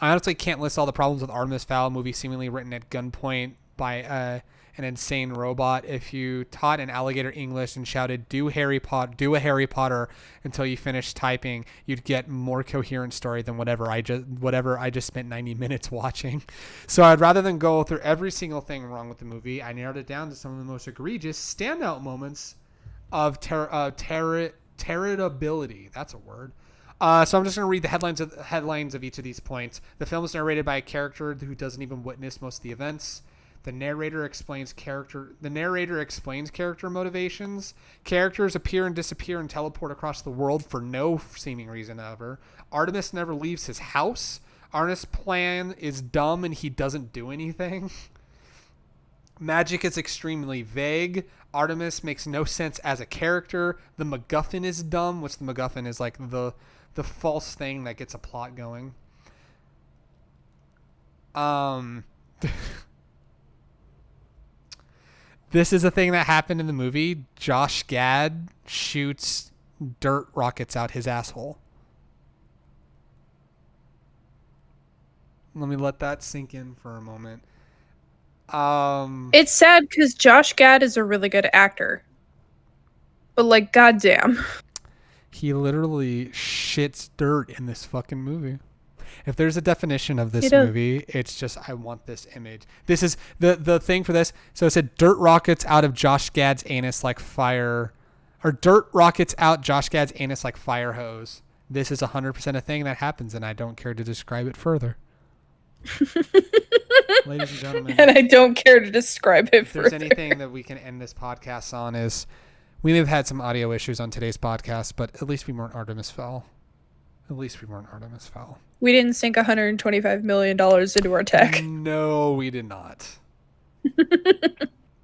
I honestly can't list all the problems with Artemis Fowl, a movie seemingly written at gunpoint by an insane robot. If you taught an alligator English and shouted do a Harry Potter until you finished typing, you'd get more coherent story than whatever I just spent 90 minutes watching. So I'd rather than go through every single thing wrong with the movie, I narrowed it down to some of the most egregious standout moments of territability. That's a word. So I'm just going to read the headlines of each of these points. The film is narrated by a character who doesn't even witness most of the events. The narrator explains character motivations. Characters appear and disappear and teleport across the world for no seeming reason ever. Artemis never leaves his house. Artemis' plan is dumb and he doesn't do anything. Magic is extremely vague. Artemis makes no sense as a character. The MacGuffin is dumb, which the MacGuffin is like the false thing that gets a plot going. This is a thing that happened in the movie. Josh Gad shoots dirt rockets out his asshole. Let me let that sink in for a moment. It's sad because Josh Gad is a really good actor. But, like, goddamn. He literally shits dirt in this fucking movie. If there's a definition of this movie, it's just, I want this image. This is the thing for this. So it said dirt rockets out of Josh Gad's anus like fire, or dirt rockets out Josh Gad's anus like fire hose. This is 100% a thing that happens, and I don't care to describe it further. Ladies and gentlemen. And I don't care to describe it further. If there's anything that we can end this podcast on is, we may have had some audio issues on today's podcast, but at least we weren't Artemis Fowl. We didn't sink $125 million into our tech. No, we did not.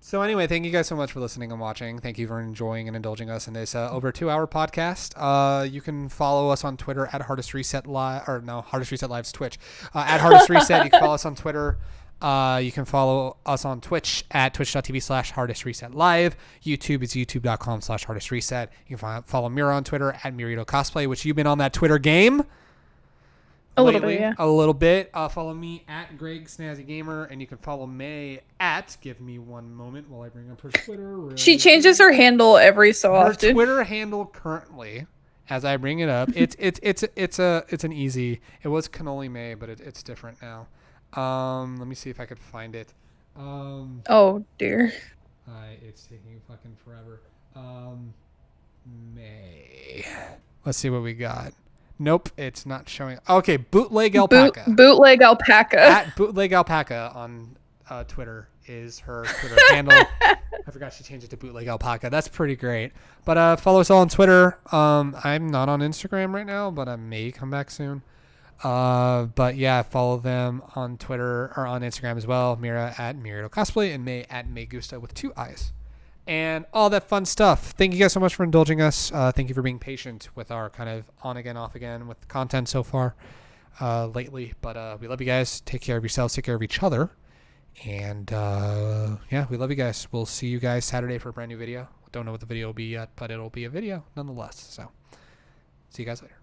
So anyway, thank you guys so much for listening and watching. Thank you for enjoying and indulging us in this over 2-hour podcast. You can follow us on Twitter at Hardest Reset Live, or no, Hardest Reset Live's Twitch. At Hardest Reset, you can follow us on Twitter. You can follow us on Twitch at twitch.tv/Hardest Reset Live. YouTube is youtube.com/Hardest Reset. You can follow Mira on Twitter at Mirito Cosplay, which you've been on that Twitter game. A little bit, yeah. A little bit. Follow me at Greg Snazzy Gamer, and you can follow May at, give me one moment while I bring up her Twitter. She changes her handle every so often. Her Twitter handle currently, as I bring it up, it's an easy. It was Cannoli May, but it's different now. Let me see if I could find it. Oh dear. It's taking fucking forever. May. Let's see what we got. Nope, it's not showing. Okay, Bootleg Alpaca. Bootleg Alpaca. At Bootleg Alpaca on Twitter is her Twitter handle. I forgot she changed it to Bootleg Alpaca. That's pretty great. But follow us all on Twitter. I'm not on Instagram right now, but I may come back soon. But yeah, follow them on Twitter or on Instagram as well. Mira at Mirito Cosplay and May at Maygusta with 2 I's. And all that fun stuff. Thank you guys so much for indulging us. Thank you for being patient with our kind of on again, off again with content so far lately. But we love you guys. Take care of yourselves. Take care of each other. And yeah, we love you guys. We'll see you guys Saturday for a brand new video. Don't know what the video will be yet, but it'll be a video nonetheless. So see you guys later.